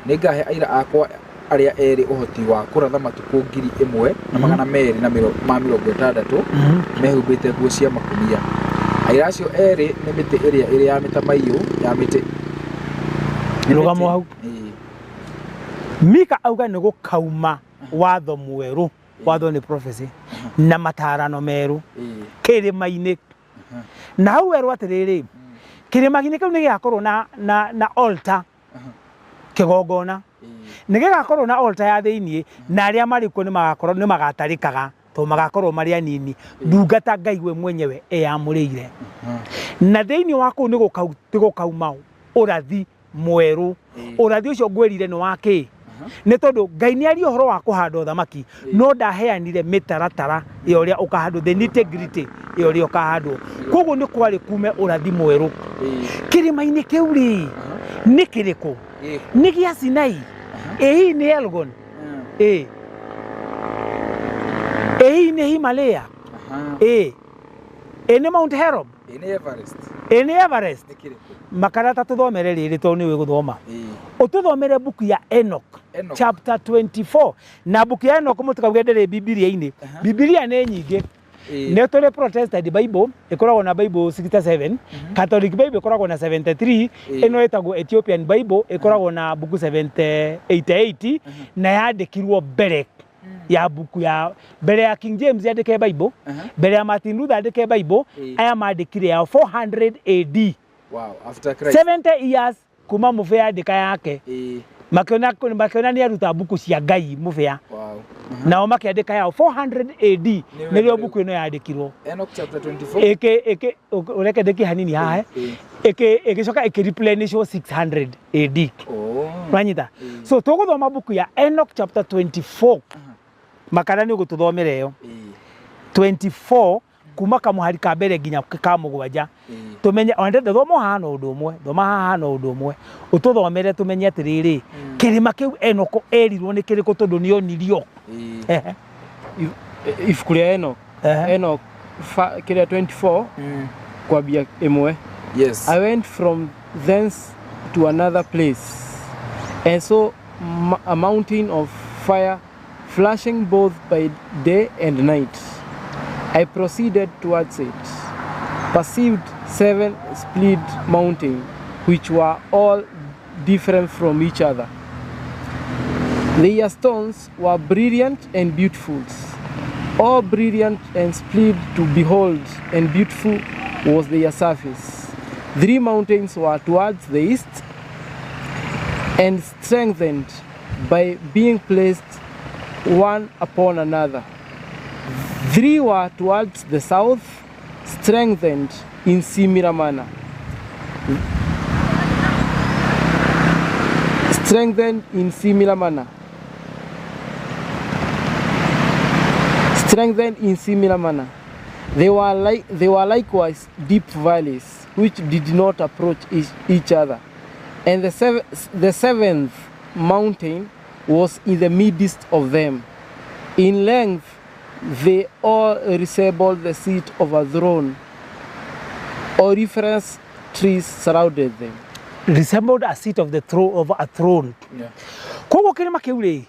ni ngahe aira akwa aria eri uhoti wa kuratha matuku 1200 na 60 mehumbite nguo cia makunia aira acio eri ni miti iria ya mitamaio ya miti rugamo hau Mika auga ni gukauma watho mweru watho ni prophecy na matarano meru kirima-ini na hau erwo atiriri kirima-ini kiu ni giakorwo na altar kigongona ni gigakorwo na altar ya thiini na aria mariko ni magakorwo ni magatarikaga to magakorwo mari anini ndungata Ngai we mwenyewe eyamurire na thiini wako ni gukauma urathi mweru urathi ucio ngwirire ni waki ni tondu Ngai ni ari uhoro wa kuhanda thamaki no ndaheanire mitaratara yoria ukahando the nitty-gritty yoria ukahando koguo ni kwari kume urathi mweru kirima-ini kiu ri ni kiriko ni gia Sinai hii ni Elgon hii ni Himalaya ni Mount Horeb ni Everest makarata tuthomere riri to ni we guthoma ututhomere buku ya Enoch chapter 24 na buku ya Enoch mutukauge ndere Biblia-ini Biblia ni nyingi ne tole Protestant Bible ikoragwo na Bible 67 Catholic Bible ikoragwo na 73 eno etagwo Ethiopian Bible ikoragwo na buku 88 na yandikirwo mbere ya buku ya mbere ya King James yandike Bible mbere ya Martin Luther yandike Bible aya mandikire ya 400 AD wow after Christ 70 years kuma mufe yandika yake makiona ni aruta buku cia Ngai mubea Wow. nao makiandika yao 400 AD nĩrĩo buku ĩno yandĩkirwo Enoch chapter 24. ĩkĩ ũreke ndĩki hanini haha ĩgĩcoka ĩkĩreplenishwo 600 AD. Wanyita so tũgũthoma buku ya Enoch chapter 24 makana nĩ ũgũtũthomera ĩyo 24 kuma kamuhari ka mbere nginya ka mũgwanja tumenye ondete thoma hana ũndũ ũmwe thoma hana ũndũ ũmwe ũtũthomere tumenye atĩrĩrĩ kĩrĩma kĩu Enoko erirwo nĩ kĩrĩkũ tondũ nĩ onirio ibuku rĩa Enoch Enoch kĩrĩa 24 kwambia ĩmwe. Yes. I went from thence to another place and saw a mountain of fire flashing both by day and night. I proceeded towards it, perceived 7 split mountains, which were all different from each other. Their stones were brilliant and beautiful, all brilliant and split to behold, and beautiful was their surface. 3 mountains were towards the east, and strengthened by being placed one upon another. 3 were towards the south, strengthened in similar manner. Strengthened in similar manner. Strengthened in similar manner. They were likewise deep valleys, which did not approach each other. And the 7th mountain was in the midst of them. In length, they all resembled the seat of a throne. Auriferous trees surrounded them. Resembled a seat of a throne. Yeah. Koguo kĩrĩma kĩu rĩ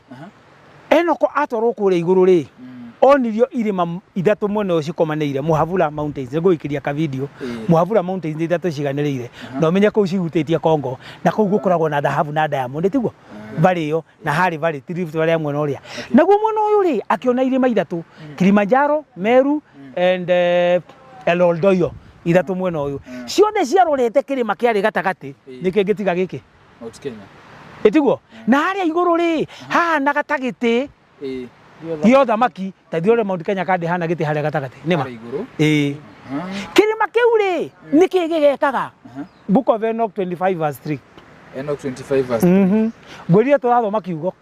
Enoko atwarwo kũrĩa igũrũ rĩ onirio irĩma ithatũ mwena ũcio cikomanĩire Muhavula Mountains ngũikĩria ka video Muhavula Mountains ithatũ ciganĩrĩire na ũmenye kũu cihutĩtie Congo na kũu gũkoragwo na dhahabu na diamond tiguo bari ĩyo na harĩ bari Rift Valley mwena ũrĩa naguo mwena ũyũ rĩ akĩona irĩma ithatũ Kilimanjaro, Meru and Eloldoyo ithatũ mwena ũyũ ciothe ciarorete kĩrĩma kĩarĩ gatagatĩ nĩkĩ gĩtiga gĩkĩ Mount Kenya. Etiguo na harĩa igũrũ rĩ haha na gatagĩtĩ Yo thamaki ta thiore Mount Kenya kandi hana gĩtĩ harĩa gatagatĩ nĩma kĩrĩma kĩu rĩ nĩkĩ gĩgekaga Book of Enoch 25 verse 3 Enoch 25 verse 3 ngũria tũrathoma kiugo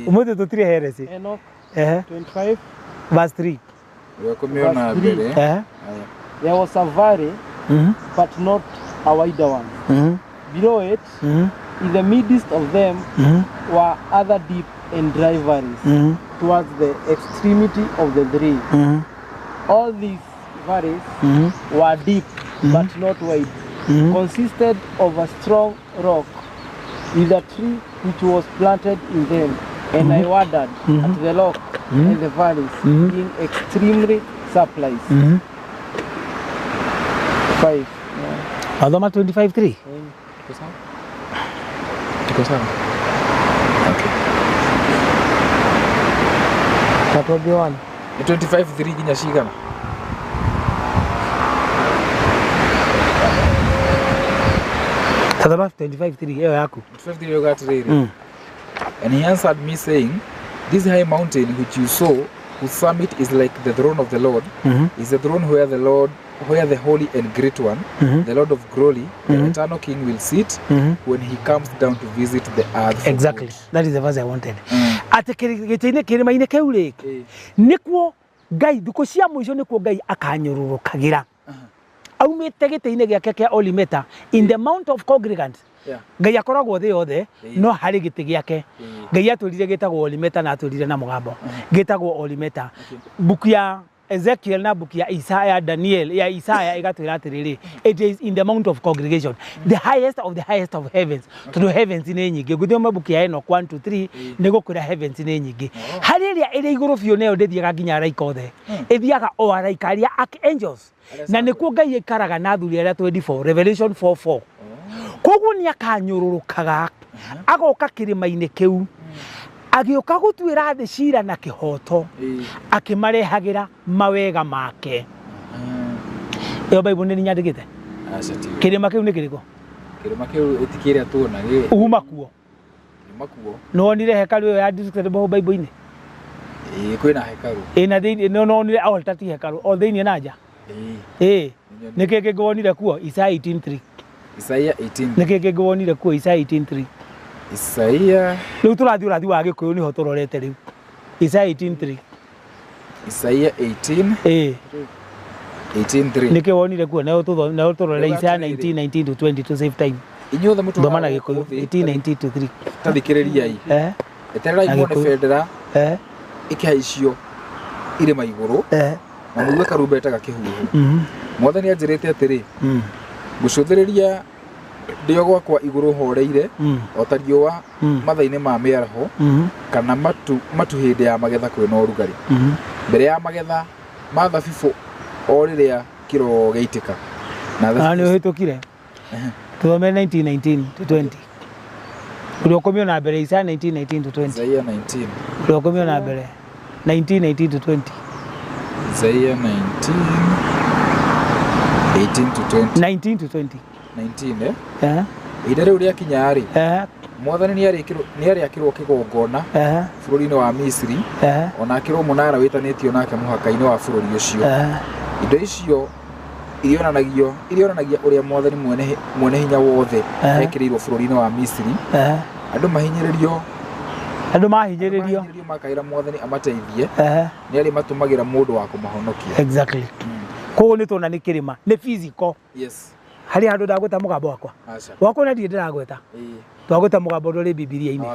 ũmũthĩ tũtirĩ heresi Enoch 25 verse 3 Wekomeona mbere there was a valley but not a wider one. Below it in the midst of them were other deep and dry valleys towards the extremity of the 3. All these valleys were deep but not wide, consisted of a strong rock with a tree which was planted in them, and I wondered at the rock and the valleys being extremely supplies. 5. Adoma 25:3 Okay. That will be one. 25:3 ginya cigana Tadama 25:3 hiyo yako 25:3 you got ready. And he answered me saying, this high mountain which you saw, whose summit is like the throne of the Lord, is the throne where the holy and great one, the Lord of glory, the eternal King will sit when he comes down to visit the earth. Exactly. That is the verse I wanted. Ate gĩtĩ-inĩ kĩrĩma-inĩ kĩu rĩ nĩkuo Ngai thikũ cia mũico nĩkuo Ngai akanyũrũrũkagĩra aumĩte gĩtĩ-inĩ gĩake kĩa Olimeta in the mount of congregant. Ngai akoragwo thĩ yothe no harĩ gĩtĩ gĩake Ngai atũrire gĩtagwo Olimeta na atũrire na mũgambo gĩtagwo Olimeta. Buku ya Ezekiel na buku ya Isaiah, Daniel ya Isaiah igatwĩra atĩrĩrĩ it is in the mount of congregation, the highest of heavens. Tondũ heavens nĩ nyingĩ ngũthoma buku ya Enoch 1 to 3 nĩgũkwĩra heavens nĩ nyingĩ harĩ ĩrĩa ĩrĩ igũrũ biũ nayo ndĩthiaga nginya araika othe ĩthiaga o araika arĩa angels na nĩkuo Ngai aikaraga na athuri arĩa 24 Revelation 4:4. Koguo nĩ akanyũrũrũkaga agoka kĩrĩma-inĩ kĩu agĩũka gũtuĩra thĩ cira na kĩhoto akĩmarehagĩra mawega make. Ĩyo Bible nĩ nyandĩkĩte kĩrĩma kĩu nĩ kĩrĩkũ? Kĩrĩma kĩu ĩtikĩrĩa tuona uma kuo makuo no onire hekalu ya district bo Bible-ini kwina hekalu ina thini no onire altar ti hekalu o thini na nja nike kigwonire kuo Isaiah 18:3 Isaiah 18 nike kigwonire kuo Isaiah 18:3 Isaiah riu turathi wa gikuyu niho turorete riu Isaiah 18:3 Isaiah 18:3 nike wonire kuo na turorere Isaiah 19:19 to 20 to save time inyuothe mutu thomana gikuyu 18:19 to 3 tathikiriria eterera imone bendera ikihaicio ire maiguru na muwe karumbeta gakihuhu mwathani anjirite atiri gucuthiriria ndio gwakwa iguru horeire otariwa mathaini ma miaraho kana matu hindi ya magetha kwina urugari mbere ya magetha ma thabibu oriria kiro geitika na ni hitukire tuome 19:19 to 20 uliokomio na mbere Isaiah 19:19 to 20 Isaiah 19 uliokomio na mbere 19:19 to 20 Isaiah 19:18 to 20 19 to 20 19 idare uria kinyari mwathani ni ari akirwo kigongona bururi-ini wa Misri ona akirwo munara witanitio nake muhaka-ini wa bururi ucio indo icio irionanagia uria mwathani mwene hinya wothe ekiriirwo bururi-ini wa Misri andu mahinyiririo makaira mwathani amateithie ni ari matumagira mundu wa kumahonokia exactly ko ni tona ni kirima ni physical yes hari handu ndagweta mugambo wakwa na ndie ndiragweta twagweta mugambo nduri Biblia-ini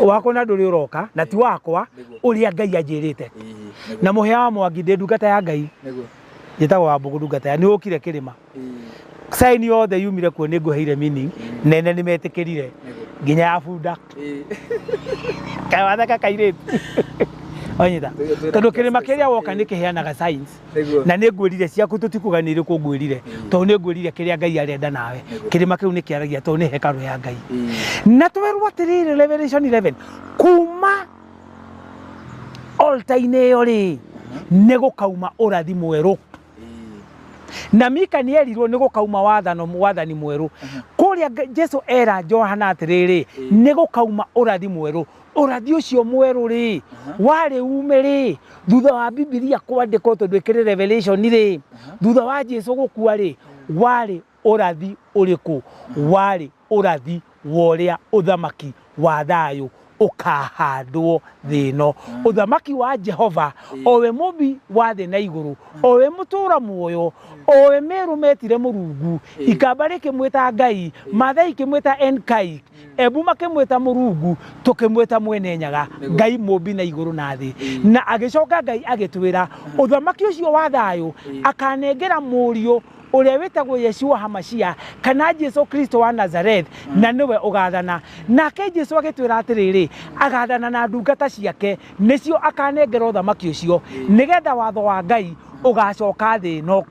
wakwa na nduri uroka na ti wakwa uria Ngai anjirite na muhia wa Mwangi ndi ndungata ya Ngai njitagwo Wambugu ndungata ya ni ukire kirima sign yothe yumire kuo ni nguheire meaning nene ni metikirire nginya ya bunda kawathaka kairitu onyita tondu kirima kiria woka ni kiheanaga science na ni ngwirire ciaku tutikuganire ku ngwirire tondu ni ngwirire kiria Ngai arenda nawe kirima kiu ni kiaragia tondu ni hekalu ya Ngai na twerwo atiriri Revelation 11 kuma altar-ini iyo ri ni gukauma urathi mweru na Mika ni erirwo ni gukauma wathani mweru kuria Jesu era Johana atiriri ni gukauma urathi mweru urathi ucio mweru ri wari ume ri thutha wa Biblia kwandikwo tondu ikiri Revelation ri thutha wa Jesu gukua ri wari urathi uriku wari urathi woria uthamaki wa thayu ukahandwo thino uthamaki wa Jehova owe mubi wa thi na iguru owe mutura muoyo owe meru metire murungu ikambari kimwita Ngai mathai kimwita Enkai ebu makimwita murungu tukimwita mwene nyaga Ngai mubi na iguru na thi na agicoka Ngai agitwira uthamaki ucio wa thayu akanengera murio uria witagwo Yeshua Hamashia kana Jesu Kristo wa Nazareth na niwe ugathana nake Jesu agitwira atiriri agathana na ndungata ciake nicio akanengera uthamaki ucio nigetha watho wa Ngai ugacoka thi no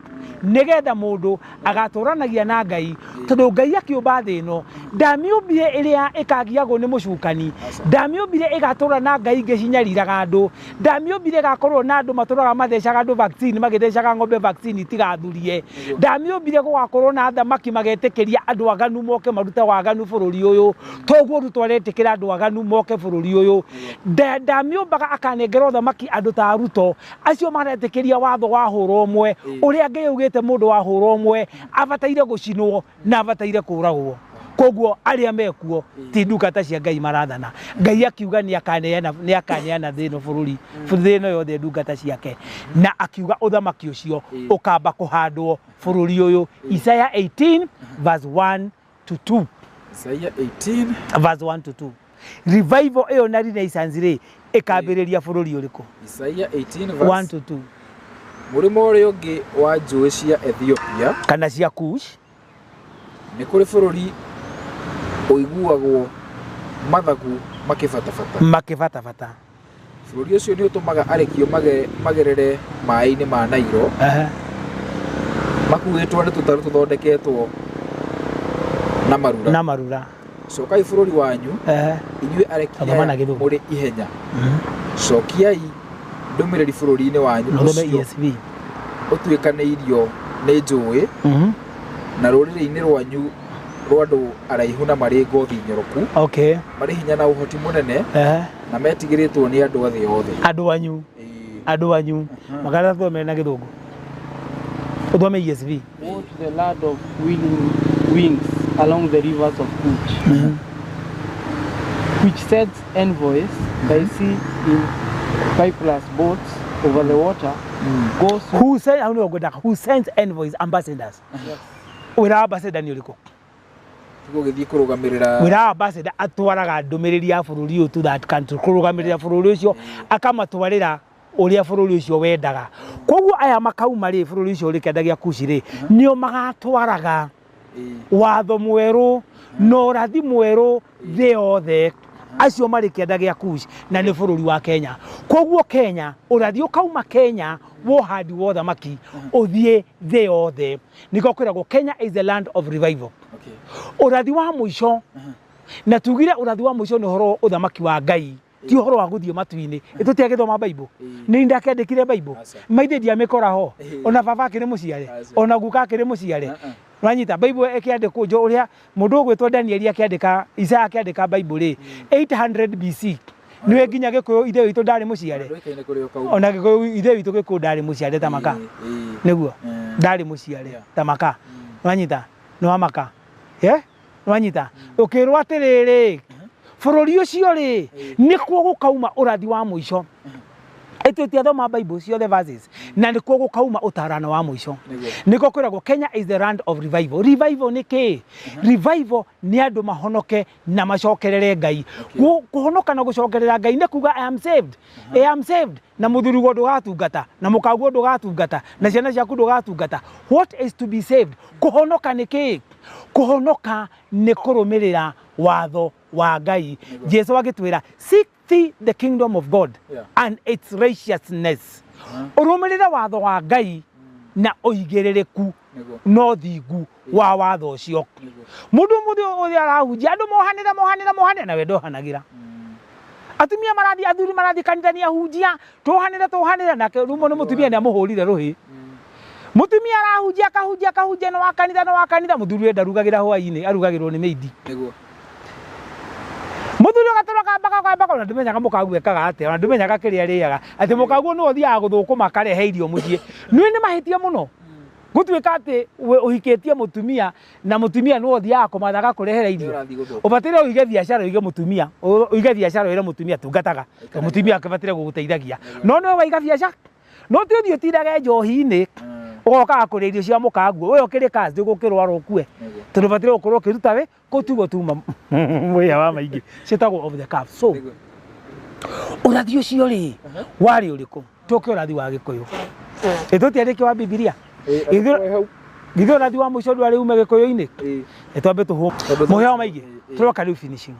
nigetha mundu agaturanagia na Ngai tondu Ngai akiumba thi no ndamiumbire iria ikagiagwo ni mucukani ndamiumbire igatura na Ngai ngicinyariraga andu ndamiumbire gakorwo na andu maturaga mathecaga andu vaccine magithecaga ng'ombe vaccine tigathurie ndamiumbire gugakorwo na thamaki magetikiria andu aganu moke marute waganu bururi uyu toguo rutwaretikira andu aganu moke bururi uyu ndamiumbaga akanengera thamaki andu ta Ruto acio maretikiria watho wa huro umwe uria Ngai ugite mundu wa huro umwe abataire gucinwo na abataire kuragwo koguo aria mekuo ti ndungata cia Ngai marathana Ngai akiuga ni akaneana thino bururi thino yothe ndungata ciake na akiuga uthamaki ucio ukamba kuhandwo bururi uyu Isaiah 18 verse 1 to 2 Isaiah 18 verse 1 to 2 revival eyo na renaissance ri ikambiriria bururi uriku Isaiah 18 verse 1 to 2 murimo uri ungi wa njui cia Ethiopia kana cia Kush ni kuri bururi uiguagwo mathagu makifatafata bururi ucio ni utumaga arekio magerere mai-ini ma Nairo makuitwo ni tutaru tuthondeketwo na marura cokai bururi wanyu inyue arekia muri ihenya cokiai ndumiriri bururi-ini wanyu ESV utuikaneirio ni njui na ruriri-ini rwanyu rwandu araihuna mari ngothi nyoroku okay mari hinya na uhoti munene na metigiritwo ni andu othe othe andu anyu magara thome na githungu uthome ESV Go to the land of willing wings along the rivers of Kuch, which sends envoys by sea in piperless boats over the water. Goes who sends envoys, ambassadors? Yes. Wira ambassador ni uriko? Githii kurugamirira wira ambassador atwaraga ndumiriri ya bururi uyu to that country kurugamirira bururi ucio akamatwarira uria bururi ucio wendaga. Koguo aya makauma ri bururi ucio uri kendagia Kushi ri nio magatwaraga watho mweru no rathi mweru thi othe acio mari kendagia Kushi na ni bururi wa Kenya. Koguo Kenya urathi ukauma Kenya wo hadi wo thamaki uthie thi othe niko kwiragwo Kenya is the land of revival. Urathi wa muico na tugire urathi wa muico ni horo uthamaki wa Ngai ti horo wa guthie matuini itutia githoma Bible ni ndakendekire Bible maithe dia mikora ho ona baba kire muciare ona guka kire muciare Wanyita Bible ekiandikwo jo uria mundu gwitwo Daniel akiandika Isaya akiandika Bible ri 800 BC niwe nginya gikuyu ithe witu ndari muciare ona gikuyu ithe witu gikuyu ndari muciare tamaka niguo ndari muciare tamaka wanyita no amaka wanyita ukirwa atiriri bururi ucio ri nikuo gukauma urathi wa muico etutia thoma Bible ciothe verses na nikuo gukauma utarano wa muico niko kwiragwo Kenya is the land of revival. Revival ni ki? Revival ni andu mahonoke na macokerere Ngai. Kuhonoka na gucokerera Ngai ni kuga I am saved. I am saved na muthuri gwo ndugatungata na mukaguo ndugatungata na ciana ciaku ndugatungata. What is to be saved? Kuhonoka ni ki? Kuhonoka ni kurumirira watho wa Ngai. Jesu agitwira seek the kingdom of God and its righteousness. Urumirira watho wa Ngai na uigerereku no thingu wa watho ucio. Mundu uthi arahunjia andu mohanira na wendo hanagira. Atumia marathi athuri marathi kanithani ahunjia tuhanira na rumo ni mutumia ni amuhurire ruhi. Mutumia arahunjia no wakanitha muthuri ndarugagira hwaini arugagirwo ni meidi. Muthuri gatoroka baka na ndimenyaga mukagu ekaga ate na ndimenyaga kiria riaga ati mukagu no thia guthukuma karehe irio mucie ni mahitia muno gutwika ati uhikitie mutumia na mutumia no thia kumathaga kurehera irio ubatire uige biashara uige mutumia ire mutumia tungataga mutumia akibatire guguteithagia no waiga biashara no ti uthio tiraga njohi-ini ugoka kuria irio cia mukagu we ukiri kazi gukirwara ukue tondu batire ukorwo kiruta we kutugo tuma muya wa maingi citagwo of the cup. So urathi ucio ri wari uriku tuke urathi wa gikuyu ituti wa Biblia githio urathi wa muico ndwari ume gikuyu-ini etwambe tuhu muya wa maingi turoka riu finishing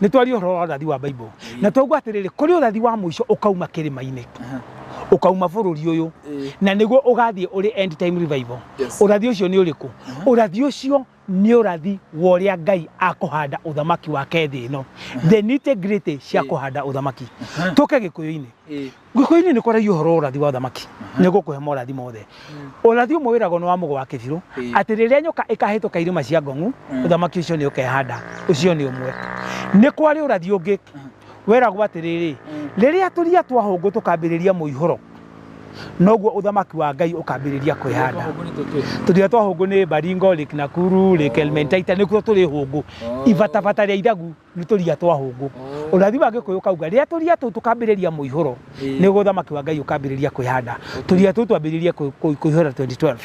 ni twari uhoro urathi wa Bible na twaugwa atiriri kuri urathi wa muico ukauma kirima-ini ukauma bururi uyu na niguo ugathie uri end time revival. Urathi ucio ni uriku? Urathi ucio ni urathi woria Ngai akuhanda uthamaki wake thi ino the nitty-gritty cia kuhanda uthamaki tuke gikuyu-ini gikuyu-ini ni kwaragio horo urathi wa uthamaki niguo kuhe morathi mothe urathi umwe wirago ni wa mugo wa kibiru ati riria nyoka ikahituka irima cia Ngong'u uthamaki ucio ni ukehanda ucio ni umwe ni kwari urathi ungi weragwo atiriri riria turia twahungu tukambiriria muihuro noguo uthamaki wa Ngai ukambiriria kwihanda turia twahungu ni Baringo Lake Nakuru Lake Elementaita nikuo turi hungu ivatavata ria ithagu ni turia twahungu urathi wa gikuyu kauga riria turia tukambiriria muihuro niguo uthamaki wa Ngai ukambiriria kwihanda turia twambiriria kuihura 2012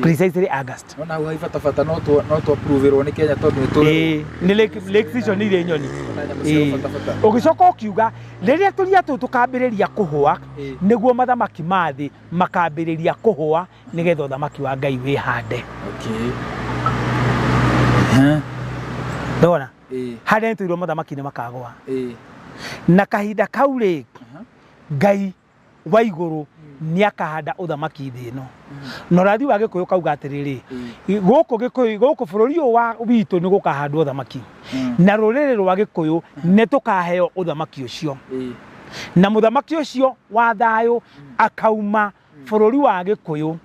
precisely August. Ona hau ifatafata no to approve ni Kenya tondu ni lake season ile nyoni ugicoka ukiuga riria turia tukambiriria kuhua niguo mathamaki mathi makambiriria kuhua nigetha uthamaki wa Ngai wihande. Ndona hande tuirwo mathamaki ni makagwa na kahinda kau ri Ngai wa iguru ni akahanda uthamaki thi ino no urathi wa gikuyu kauga atiriri guku bururi wa witu ni gukahandwo uthamaki na ruriri rwa gikuyu ni tukaheo uthamaki ucio na muthamaki ucio wa thayo akauma bururi wa gikuyu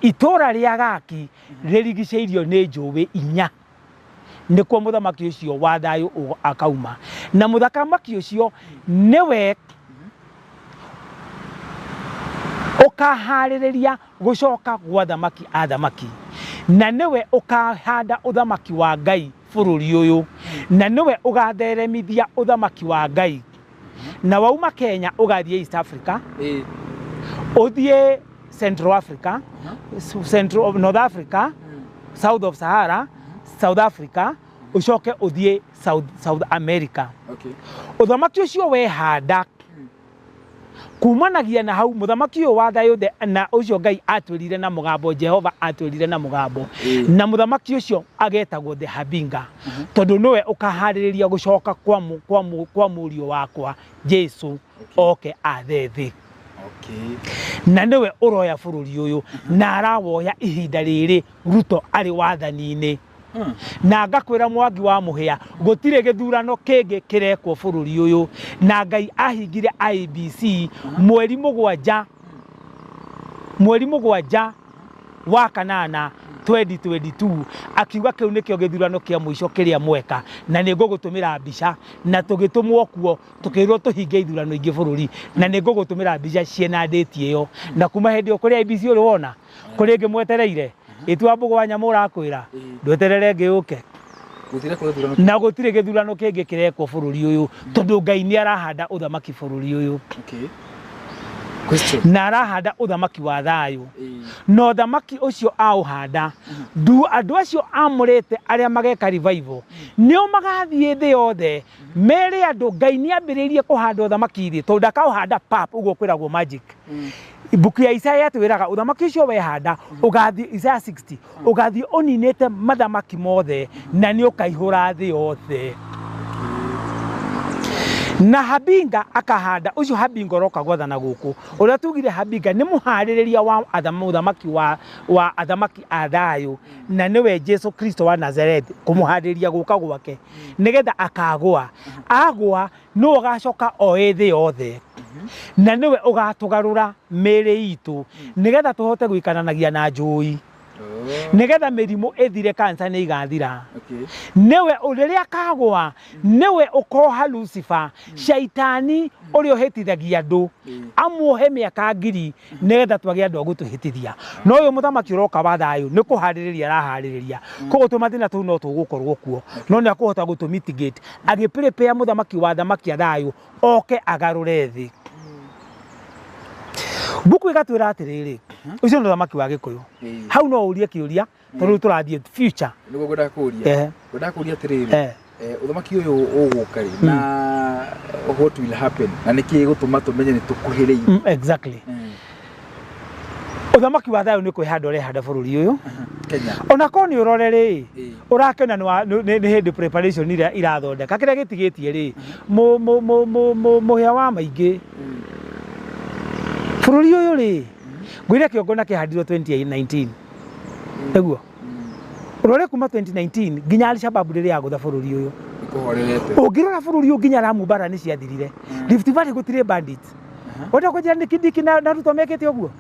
itura ria Gaki ririgiceirio ni njuwi inya nikuo muthamaki ucio wa thayu akauma na muthamaki ucio niwe ukahariria gucoka gwa thamaki athamaki na niwe ukahanda uthamaki wa Ngai bururi uyu na niwe ugatheremithia uthamaki wa Ngai na wauma Kenya ugathie East Africa uthie Central Africa Central of North Africa South of Sahara South Africa ucoke uthie South America uthamaki ucio wehanda kumanagia na hau muthamaki uyu wa thayu na ucio Ngai atwirire na mugambo Jehova atwirire na mugambo na muthamaki ucio agetagwo the Habinga tondu niwe ukahariria gucoka kwa murio wakwa Jesu oke athethi na niwe uroya bururi uyu na arawoya ihinda riri Ruto ari wathani-ini na ngakwira Mwangi wa Muhia gutire githurano kingi kirekwo bururi uyu na Ngai ahingire IBC mweri mugwanja wa kanana 2022 akiuga kiu nikio githurano kia muico kiria mweka na ningugutumira mbica na tugitumwo kuo tukirwo tuhinge ithurano ingi bururi na ningugutumira mbica ciena date iyo na kuma hindi ukuri IBC uri wona kuri ingi mwetereire itwa mbugo wa nyamu urakwira ndweterere ngi uke na gutire githurano kingi kirekwo bururi uyu tondu Ngai ni arahanda uthamaki bururi uyu na arahanda uthamaki wa thayu no thamaki ucio auhanda andu acio amurite aria mageka revival nio magathie thi yothe mere andu Ngai ni ambiririe kuhanda uthamaki thi tondu akauhanda pap uguo kwiragwo magic Buku ya Isaiah twiraga uthamaki ucio wehanda ugathi Isaiah 60 ugathi oninete mathamaki mothe na ni ukaihura thi yothe na Habinga akahanda ucio Habinga roka gwathana guku uria tugire Habinga ni muhaririria wa uthamaki wa athamaki athayu na niwe Jesu Kristo wa Nazareth kumuhaririria guka gwake nigetha akagwa agwa no ugacoka oethi yothe na niwe ugatugarura mere itu nigetha tuhote guikananagia na njui nigetha mirimu ethire cancer ni igathira niwe uriria kagwa niwe ukoha Lucifer shaitani uri ohitithagia andu amuohe miaka ngiri nigetha twage andu agutuhitithia no uyu muthamaki uroka wa thayu ni kuhaririria arahariria koguo tumathina tu no tugukorwo kuo no ni akuhota gutumitigate agiprepare muthamaki wa thamaki athayu oke agarure thi buku igatwira atiriri ucio ndo thamaki wa Gikuyu hau no urie kiuria tondu turathie future niguo ngoda kuria atiriri uthamaki uyu ugukari na what will happen na niki gutuma tumenye ni tukuhiriire exactly uthamaki wa thayu ni kwihanda urehanda bururi uyu Kenya ona ko ni urorere urakena ni hindi preparation ira irathondeka kiria gitigitie ri muhia wa maingi bururi uyu ri gwire kiongona kihandirwo 2019 eguo urore kuma 2019 ginya Al-Shabaab riri agutha bururi uyu ikuhorerete ugirora bururi uyu ginya Lamu bara ni ciathirire Rift Valley gutire bandits oda ko jani Kidiki na Ruto mekete oguo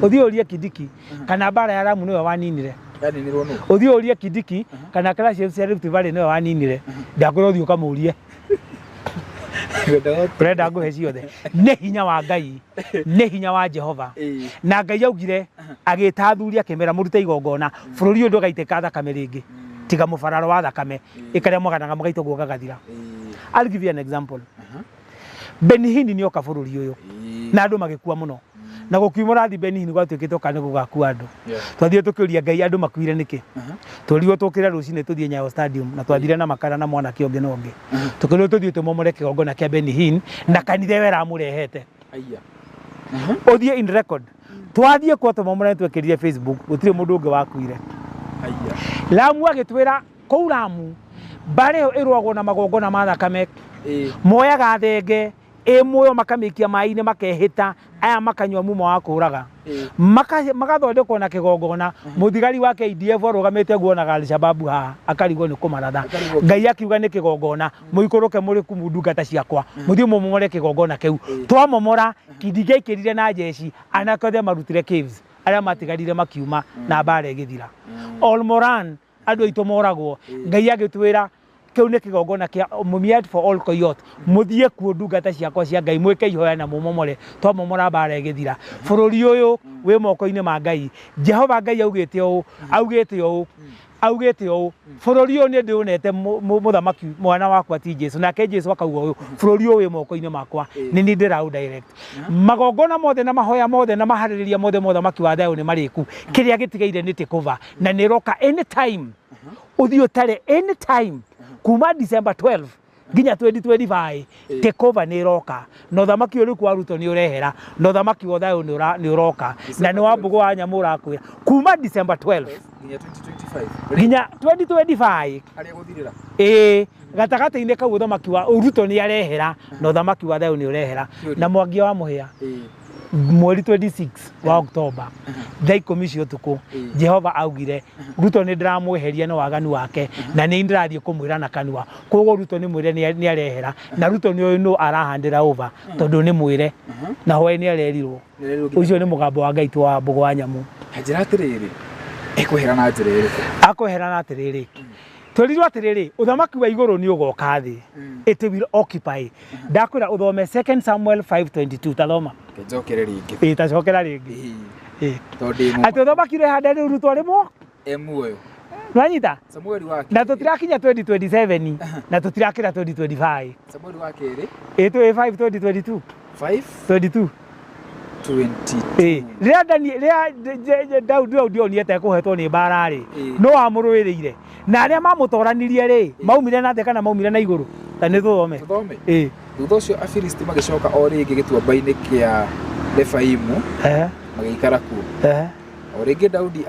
uthio urie Kidiki kana bara ya Lamu niwe waninire yani ni rono uthio urie Kidiki kana class ya Rift Valley niwe waninire ndakoro uthio kamurie Brenda nguhe ciothe ne hinya wa Ngai ne hinya wa Jehova na Ngai augire agitathuri akimera murute igongona bururi undu gaiteka thakame ringi tiga mufararo wa thakame ikare mwaganaga mugaito guoka gathira I'll give you an example Benihini ni oka bururi uyu na andu magikua muno na gukiumura thi Benihini gwatuikite kana gugakua andu twathie tukiuria Ngai andu makuire niki turiwo tukira rucine tuthie Nyayo Stadium na twathire na makara na mwana kionge no ngi tukirwo tuthie tumomore kigongona kia Benihini na kanithe wera murehete aiya uthie in record twathie kwa tumomore twekirire Facebook gutire mundu ungi wakuire aiya Lamu agitwira kou Lamu bare irwagwo na magongona ma thakame moyaga thenge muoyo makamikia mai-ini makehita aya makanywa muma wa kuraga magathondekwo na kigongona muthigari wa KDF arugamite guonaga Al-Shabaab ha akarigwo ni kumaratha Ngai akiuga ni kigongona muikuruke muri kumundungata ciakwa muthie mumomore kigongona kiu twamomora Kidiki ikirire na jeshi anakothe marutire caves aria matigarire makiuma na bare igithira Olmoran andu aitu moragwo ngai agitwira kiu ni kigongona kia mumiat for all coyot muthie kuo ndungata ciakwa cia ngai mwike ihoya na mumomore twamomora bara igithira bururi uyu wi moko-ini ma ngai Jehova ngai augite o bururi uyu ni ndionete muthamaki mwana wakwa ti Jesu nake Jesu akauga uyu bururi uyu wi moko-ini makwa ni ni ndirau direct magongona mothe na mahoya mothe na mahaririria mothe muthamaki wa thayo ni mariku kiria gitigaire ni takeover na ni roka anytime uthio tare anytime kuma December 12 nginya 2025 takeover ni roka no thamaki uri kwa ruto ni urehera no thamaki wa thayo ni uroka na ni wa mbugo wa nyamura kwira kuma December 12 nginya 2025 aria guthirira gatagata-ini kau thamaki wa ruto ni arehera no thamaki wa thayo ni urehera na mwangi wa muhia mweri 26 wa October thaa 10 cia utuku Jehova augire ruto ni ndiramweheria no waganu wake na ni ndirathie kumwira na kanua koguo ruto ni mwire ni arehera na ruto ni no arahandira over tondu ni mwire na hoe ni arerirwo ucio ni mugambo wa ngai tu wa mbugo wa nyamu njira atiriri ikuhera na njira iriku akwehera na atiriri twirirwo atiriri uthamaki wa iguru ni ugoka thi it will occupy ndakwira uthome 2 Samuel 5:22 tathoma njokere ringi tacokera ringi tondu ati uthamaki ri handa ri rutwo rimwo muoyo nwanyita Samuel wake na tutirakinya 2027 na tutirakira 2025 Samuel wake ri 5 2022 22 ria Daudi oniete kuhetwo ni mbara ri no amurwiriire na aria mamutoranirie ri maumire na theka na maumire na iguru ta ni tuthome thutha ucio Afilisti magicoka o ringi gituamba-ini kia Refaimu magikara kuo o ringi Daudi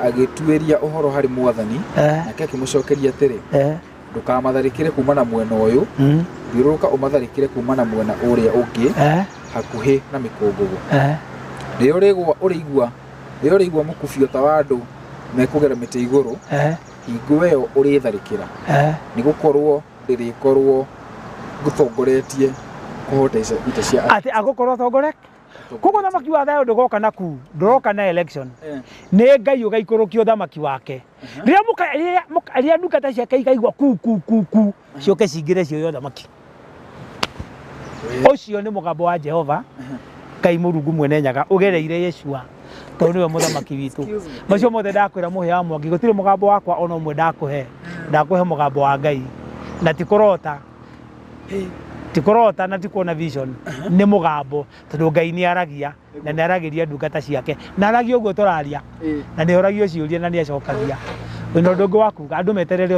agituiria uhoro hari mwathani nake akimucokeria atiri ndukamatharikire kuma na mwena uyu thiururuka umatharikire kuma na mwena uria ungi hakuhi na mikungugu ri urigwa mukubio ta wa andu mekugera miti iguru hingo iyo uritharikira ni gukorwo ndirikorwo gutongoretie kuhoteca ita cia ati agukorwo tongorek kuko thamaki wa thayo ndugoka na ku nduroka na election ni ngai ugaikũrũkia thamaki wake ria ndungata ciake ikaigua ku cioke cingire cio thamaki ucio ni mugambo wa Jehova ngai Mũrungu mwene nyaga ugereire Yeshua tondu niwe muthamaki witu macio mothe ndakwira muhia wa mwangi gutire mugambo wakwa ona umwe ndakuhe mugambo wa ngai na tikorota na tikuona vision ni mugambo tondu ngai ni aragia na ni aragiria ndungata ciake na aragia uguo turaria na ni oragia ciuria na ni acokagia wino ndungu waku andu meterere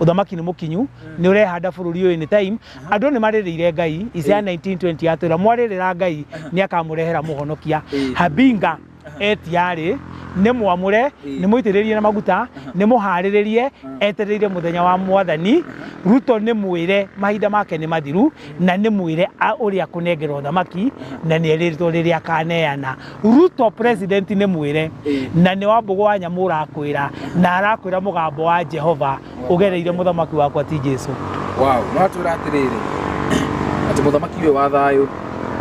uthamaki ni mukinyu ni urehanda bururi uyu ni time andu ni maririire ngai Isaya 19:20 atwira mwaririra ngai ni akamurehera muhonokia habinga etiari ni mwamure ni muitiririe na maguta ni muhariririe etereire muthenya wa mwathani ruto ni mwire mahinda make ni mathiru na ni mwire uria kunengera uthamaki na ni eririto riria kaneana ruto president ni mwire na ni wa mbugo wa nyamura akwira na arakwira mugambo wa Jehova ugereire muthamaki wakwa ti Jesu no atwira atiriri ati muthamaki uyu wa thayo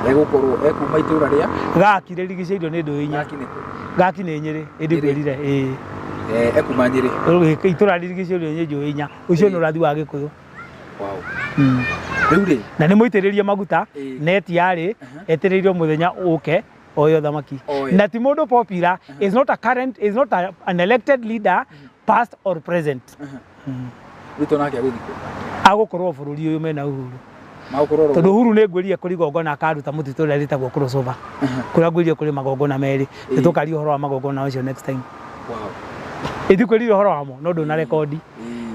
egukorwo ekuma itura ria gakire rigiceirio ni ndu inya gaki ni Nyeri ndigwirire ekuma Nyeri itura rigiceirio ni ndu inya ucio ni urathi wa Gikuyu riu na ni muitiririe maguta neti yari etiririo muthenya uke oyo thamaki na ti mundu popular is not an elected leader past or present ruto nake aguthiko agukorwo bururi uyu mena uhuru tondu uhuru ni ngwirie kuri gongona akaruta mutitu ria ritagwo crossover kuria ngwirie kuri magongona meri nitukari uhoro wa magongona ucio next time ithikwirire uhoro wamo no nduna rekodi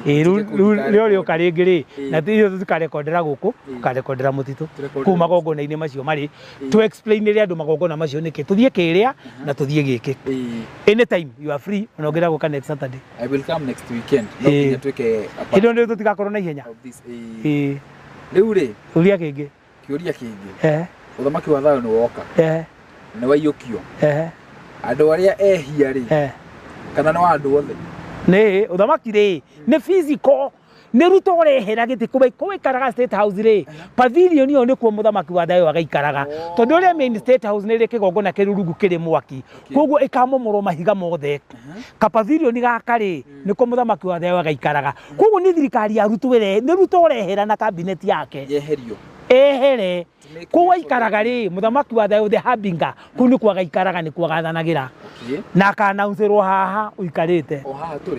rio karingiri na thiyo tukarekondera guku tukarekondera mutitu kuma magongona-ini macio mari to explain ria andu magongona macio niki tuthie kiria na tuthie giki anytime you are free onogera guka next Saturday I will come next weekend no kinya twike kido ndio tutigakorwo na ihenya riu ri uria kingi uthamaki wa thayo ni woka ni waiyukio andu aria ehia ri kana ni wa andu othe ni uthamaki ri ni physical nä ruto rehera gä tä kå ikaraga State House rä pavilion ĩyo nä kuo mũthamaki wa thayũ agaikaraga tondũ ũrĩa main State House nä rä kĩgongona kĩrĩ rungu kĩrĩ mwaki koguo ĩkamomorwo mahiga mothe ka pavilion gaka rĩ nĩ kuo mũthamaki wa thayũ agaikaraga koguo nĩ thirikari ya ruto nĩ ruto rehera na cabinet yake yeherio ehere koguo aikaraga rĩ mũthamaki wa thayũ the Habinga kũu nĩ kuo agaikaraga nĩ kuo agathanagĩra na akanauncerwo haha ũikarĩte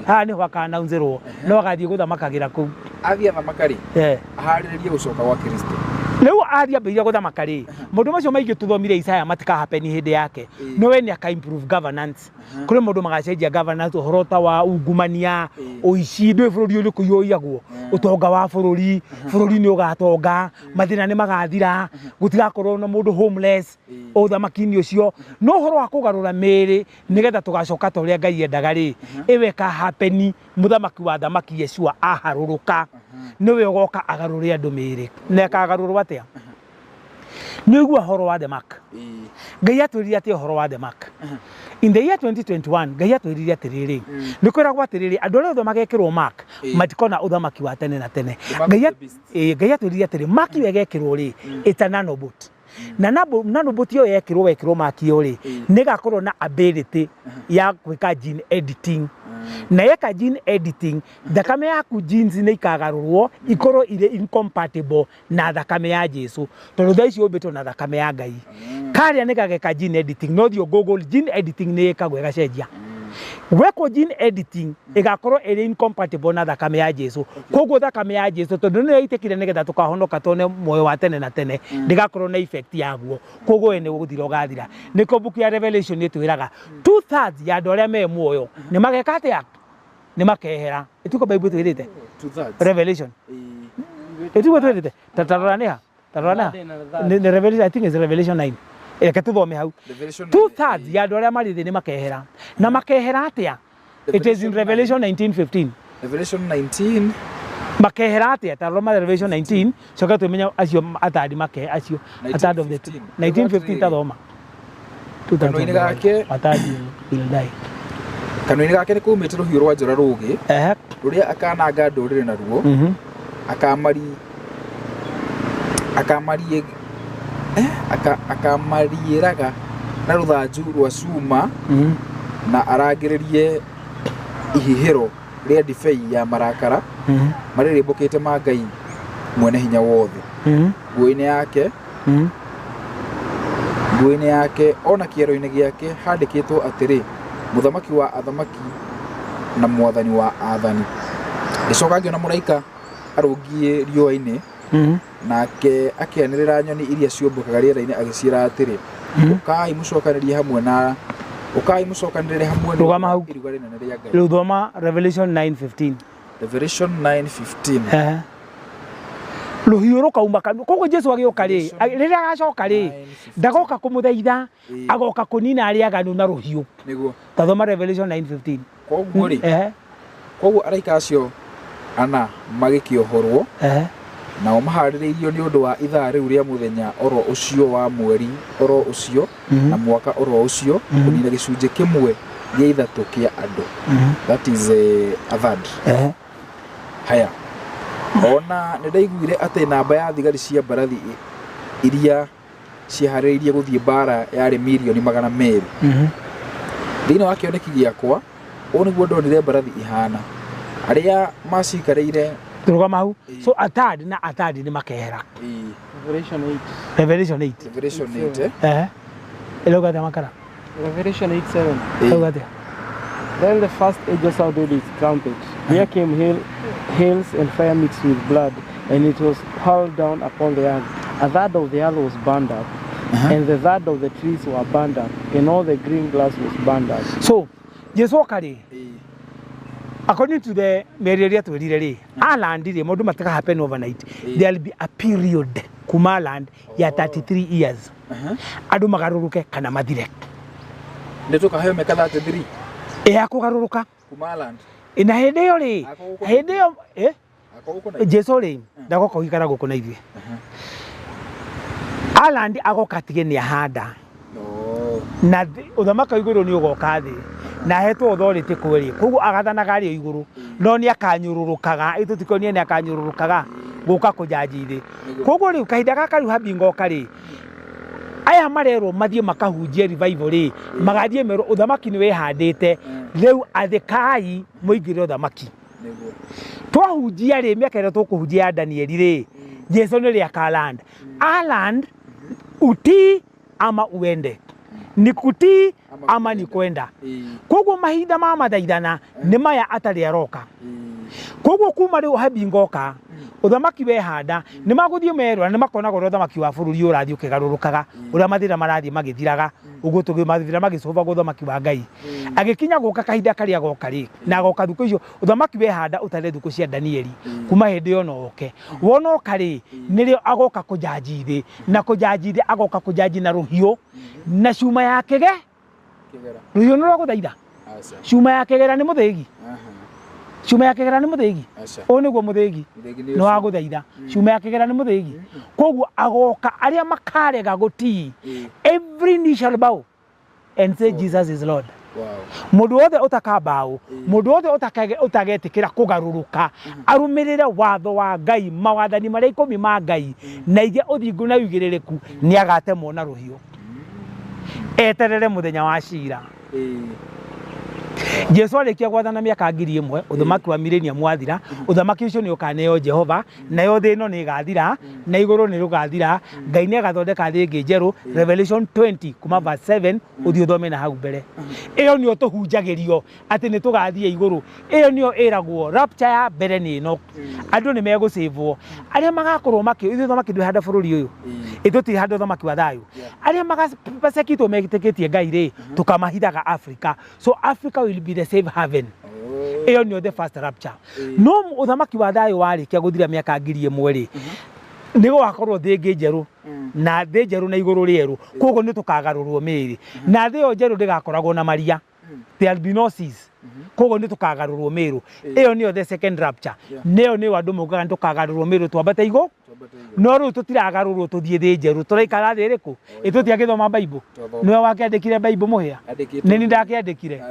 haha nĩho akanauncerwo no agathiĩ gũthamakagĩra kũu athiĩ athamaka rĩ aharĩrĩrie gũcoka gwa Kristo rĩu athiĩ ambĩrĩria gũthamaka rĩ maũndũ macio maingĩ tũthomire Isaya matikahapeni hĩndĩ yake no we nĩ aka-improve governance kũrĩ maũndũ magacenjia governance ũhoro ta wa ungumania ũici ndũĩ bũrũri ũrĩkũ yoyagwo ũtonga wa bũrũri nĩ ũgatonga mathĩna nĩ magathira gũtigakorwo na mũndũ homeless ũthamaki-inĩ ũcio no ũhoro wa kũgarũra mĩĩrĩ nĩgetha tũgacoka ta ũrĩa Ngai endaga rĩ ĩwe kahapeni mũthamaki wa thamaki Yeshua aharũrũka nĩwe ũgoka agarũre andũ mĩĩrĩ na akagarũrwo atĩa nĩ ũigua ũhoro wa the mark Ngai atwĩrire atĩ ũhoro wa the mark in the year 2021 Ngai atwĩrire atĩrĩrĩ nĩ kwĩragwo atĩrĩrĩ andũ arĩa othe magekĩrwo mark matikona ũthamaki wa tene na tene Ngai atwĩrire atĩrĩ mark ĩyo ĩgekĩrwo rĩ it's a nanobot na nanobot ĩyo wekĩrwo mark ĩyo rĩ nĩ gakorwo na ability ya gwĩka gene editing na yeka gene editing thakame yaku genes nĩ ikagarũrwo ikorwo irĩ incompatible na thakame ya Jesu tondũ thaa ici ũmbĩtwo na thakame ya Ngai karĩa nĩ gageka gene editing no thiĩ Google gene editing nĩ ĩkagwo ĩgacenjia wekwo gene editing ĩgakorwo ĩrĩ incompatible na thakame ya Jesu koguo thakame ya Jesu tondũ nĩ yaitĩkire nĩgetha tũkahonoka tone muoyo wa tene na tene ndĩgakorwo na effect yaguo koguo nĩ gũthira ũgathira nĩko book ya Revelation ĩtwĩraga 2/3 ya andũ arĩa me muoyo nĩ mageka atĩa nĩ makehera ĩtuko Bible twĩrĩte Revelation ĩtuko twĩrĩte tarora nĩ Revelation I think is Revelation 9 reke tuthome hau 2/3 ya andũ arĩa marĩ thĩ nĩ makehera na makehera atĩa it is in Revelation 19:15 Revelation 19 makehera atĩa taroma Revelation 19 coka twĩmenya acio atandi acio atand of the 19:15 tathoma kanua-inĩ gake atandi will die kanua-inĩ gake nĩ kumĩte rũhiũ rwa njora rũũgĩ rũrĩa akananga ndũrĩrĩ naruo akamariĩraga na rũthanju rwa cuma na arangĩrĩrie ihihĩro rĩa ndibei ya marakara marĩa rĩmbũkĩte ma Ngai mwene hinya wothe nguo-inĩ yake ona kĩero-inĩ gĩake handĩkĩtwo atĩrĩ mũthamaki wa athamaki na mwathani wa athani ngĩcoka ngĩona mũraika arũngiĩ riũa-inĩ nake akĩanĩrĩra nyoni iria ciũmbũkaga rĩera-inĩ agĩciĩra atĩrĩ ũkai mũcokanĩrĩre hamwe na rũgama hau rĩu thoma Revelation 9:15 rũhiũ rũkauma kanua koguo Jesu agĩũka rĩ rĩrĩa agacoka rĩ ndagoka kũmũthaitha agoka kũnina arĩa aganu na rũhiũ tathoma Revelation 9:15 koguo araika acio ana magĩkĩohorwo nao maharĩrĩirio nĩ ũndũ wa ithaa rĩu rĩa mũthenya oro ũcio wa mweri oro ũcio na mwaka oro ũcio kũnina gĩcunjĩ kĩmwe gĩa ithatũ kĩa andũ that is a third haya ona nĩ ndaiguire atĩ namba ya thigari cia mbarathi iria ciĩharĩrĩirie gũthiĩ mbara yarĩ milioni 200 thĩinĩ wa kĩoneki gĩakwa ũũ nĩguo ndonire mbarathi ihana arĩa macikarĩire turugama hau so atadi nĩ makehera Revelation 8 eloga ta makara Revelation 8:7 Then the first angel sounded his trumpet. There came hails and fire mixed with blood, and it was hurled down upon the earth. A third of the earth was burned up, and the third of the trees were burned up, and all the green grass was burned up. So, Jesokari, according to the Meridia to Riri, Aland, the Modumaka happen overnight. There will be a period, Kumaland, ya 33 years. Adumagaruke Kanama They took a helmet at the 3. Kugaruka Kumaland. In a hedeo, Jesole, Dagoko Hikarago Conavia. Aland Ago Katigenia Hada. Na Udamaka Guru Kadi. na hetwo authority kweri koguo agathanaga ari iguru no ni akanyururukaga itutikonie ni akanyururukaga guka kujaji thi koguo riu kahinda gaka riu Habingo kari aya marero mathie makahunjie revival ri magathie mero uthamaki ni wehandite riu athikai muingire uthamaki twahunjia ri miaka ira tukuhunjia Danieli ri Jesu ni ri akaland aland uti ama uende ni kuti ama ni kwenda koguo mahinda ma mathaithana ni maya atari aroka koguo kuma riu Habingo ka uthamaki wehanda ni maguthie merwa ni makona gore uthamaki wa bururi urathie ukigarurukaga uria mathira marathie magithiraga uguo tugi mathira magicova guthamaki wa Ngai agikinya guka kahinda karia goka ri na goka thuko icio uthamaki wehanda utare thuko cia Danieli kuma hindi yo no oke wono kari nirio agoka kujaji thi na kujaji thi agoka kujaji na ruhio na cuma yake ge ruhio no guthaitha cuma yake gera ni muthigi cuma yake gera ni muthigi o niguo muthigi no aguthaitha cuma yake gera ni muthigi koguo agoka aria makarega guti every knee shall bow and say Jesus is Lord. Mundu wothe utakambao mundu wothe utagetikira kugaruruka arumirire watho wa Ngai mawathani maria 10 ma Ngai na ige uthingu na wigiririku ni agatemwo na ruhio eterere muthenya wa cira. Jesu arikia gwathana miaka 1000 uthamaki wa milenia mwathira uthamaki ucio ni ukaneo Jehova na yothe ino ni gathira na iguru ni rugathira Ngai ni agathondeka thingi njeru Revelation 20 kuma verse 7 uthio thome na hau mbere iyo ni otuhunjagirio ati ni tugathie iguru iyo ni iragwo rapture ya mbere ni no andu ni megusavwo aria magakorwo maki uthio thamaki ndwi handa bururi uyu ituti handa thamaki wa thayu aria magasekitwo megitikitie Ngai ri tukamahithaga Africa so Africa will be the safe haven. Iyo ni the first rapture. No uthamaki wa thayu warikia guthira miaka 1000 ri nigo akorwo thingi njeru na thi njeru na iguru rieru koguo ni tukagarurwo miri na thi yo njeru ndigakoragwo na maria the albinosis koguo ni tukagarurwo miru iyo ni the second rapture niyo ni wandu mugaga tukagarurwo miru twambate igo no ru tutiragarurwo tuthie thi njeru turaikara thi riku itutiagithoma Bible niwe wakiandikire Bible muhia nini ndakiandikire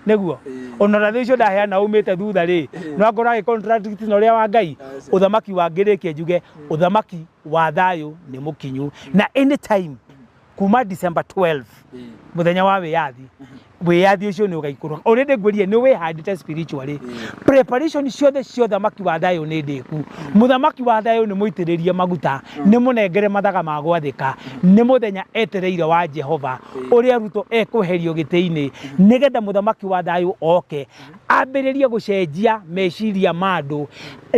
niguo ona rathi ucio ndaheana umite thutha ri no ngora contract no ria wa Ngai uthamaki wa ngirikie njuge uthamaki wa thayu ni mukinyu na anytime kuma December 12 muthenya wa wiyathi wiyathi ucio ni ugaikuru already ngwerie ni wihandite spiritually preparation ciothe uthamaki wa thayu ni ndiku muthamaki wa thayu ni muitiririe maguta ni munengere mathaga ma gwathika ni muthenya etereire wa Jehova uria ruto ekuherio gitiini nigetha muthamaki wa thayu oke ambiririe gucenjia meciria mandu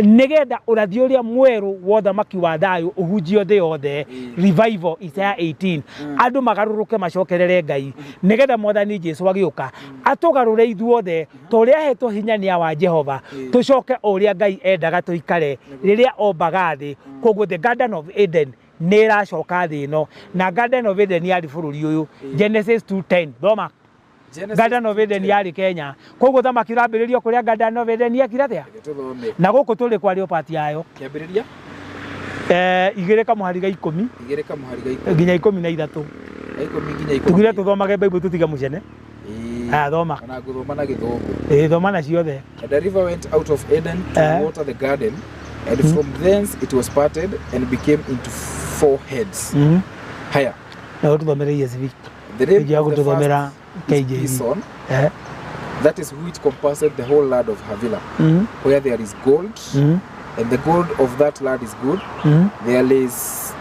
nigetha urathi uria mweru wa uthamaki wa thayu uhunjio thi yothe revival Isaiah 18 andu magaruruke macokerere Ngai nigetha mwathani Jesu agiuka atugarure ithuothe turia hetwo hinya ni wa Jehova tucoke uria Ngai endaga tuikare riria ombaga thi koguo the Garden of Eden nira coka thi no na Garden of Eden yari bururi uyu Genesis 2:10 thoma Garden of Eden yari Kenya koguo thamaki rambiririo kuria Garden of Eden yakira thia na guku tuli kwa Leopard yayo kiambiriria igire kamuhariga 10 nginya 13 tugire tuthomage Bible tutiga mucene thoma na guthoma na githungu thoma na ciothe. The river went out of Eden to water the garden and from thence it was parted and became into 4 heads. Haya na tuthomere ESV the name of the first Pison, that is which compassed the whole land of Havilah, where there is gold, and the gold of that land is good. There is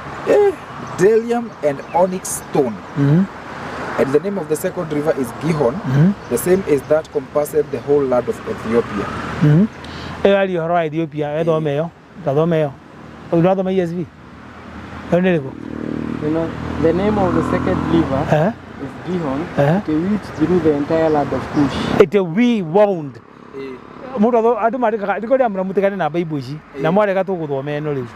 bdellium and onyx stone. And the name of the second river is Gihon, the same as that compassed the whole land of Ethiopia. Ethiopia, you know, the name of the second river is Gihon, it reached through the entire land of Cush. It we wound. Mundu andu marikaga ndiko ndia muramutagane na Bible ici na mwarega tuguthoma eno riu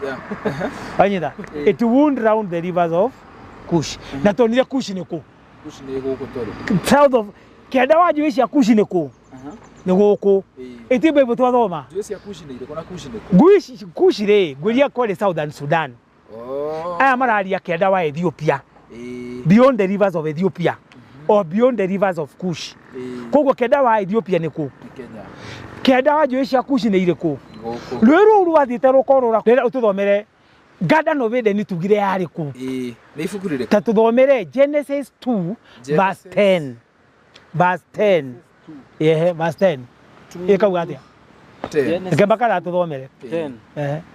anyita it wound round the rivers of Cush na tonire Cush ni ku Cush ni guku tori south of kenda wa njui cia Cush ni ku ni guku iti Bible twathoma njui cia Cush ni ile kuna Cush ni ku Cush ri ngwiria kwa Southern Sudan aya mararia kenda wa Ethiopia beyond the rivers of Ethiopia or beyond the rivers of Kush. Koguo kenda wa Ethiopia nĩ kũ? Kenya. Kenda wa njũĩ cia Kush nĩ irĩkũ? Gũkũ. Rũĩ rũu rwathiĩte rũkorũra rĩrĩa ũtũthomere Garden of Eden tugire yarĩ kũ? Nĩ ibuku rĩrĩkũ? Ta tũthomere Genesis 2 verse 10. Verse 10. Verse 10. Ĩkauga atĩa? 10. Reke bakara tũthomere. 10.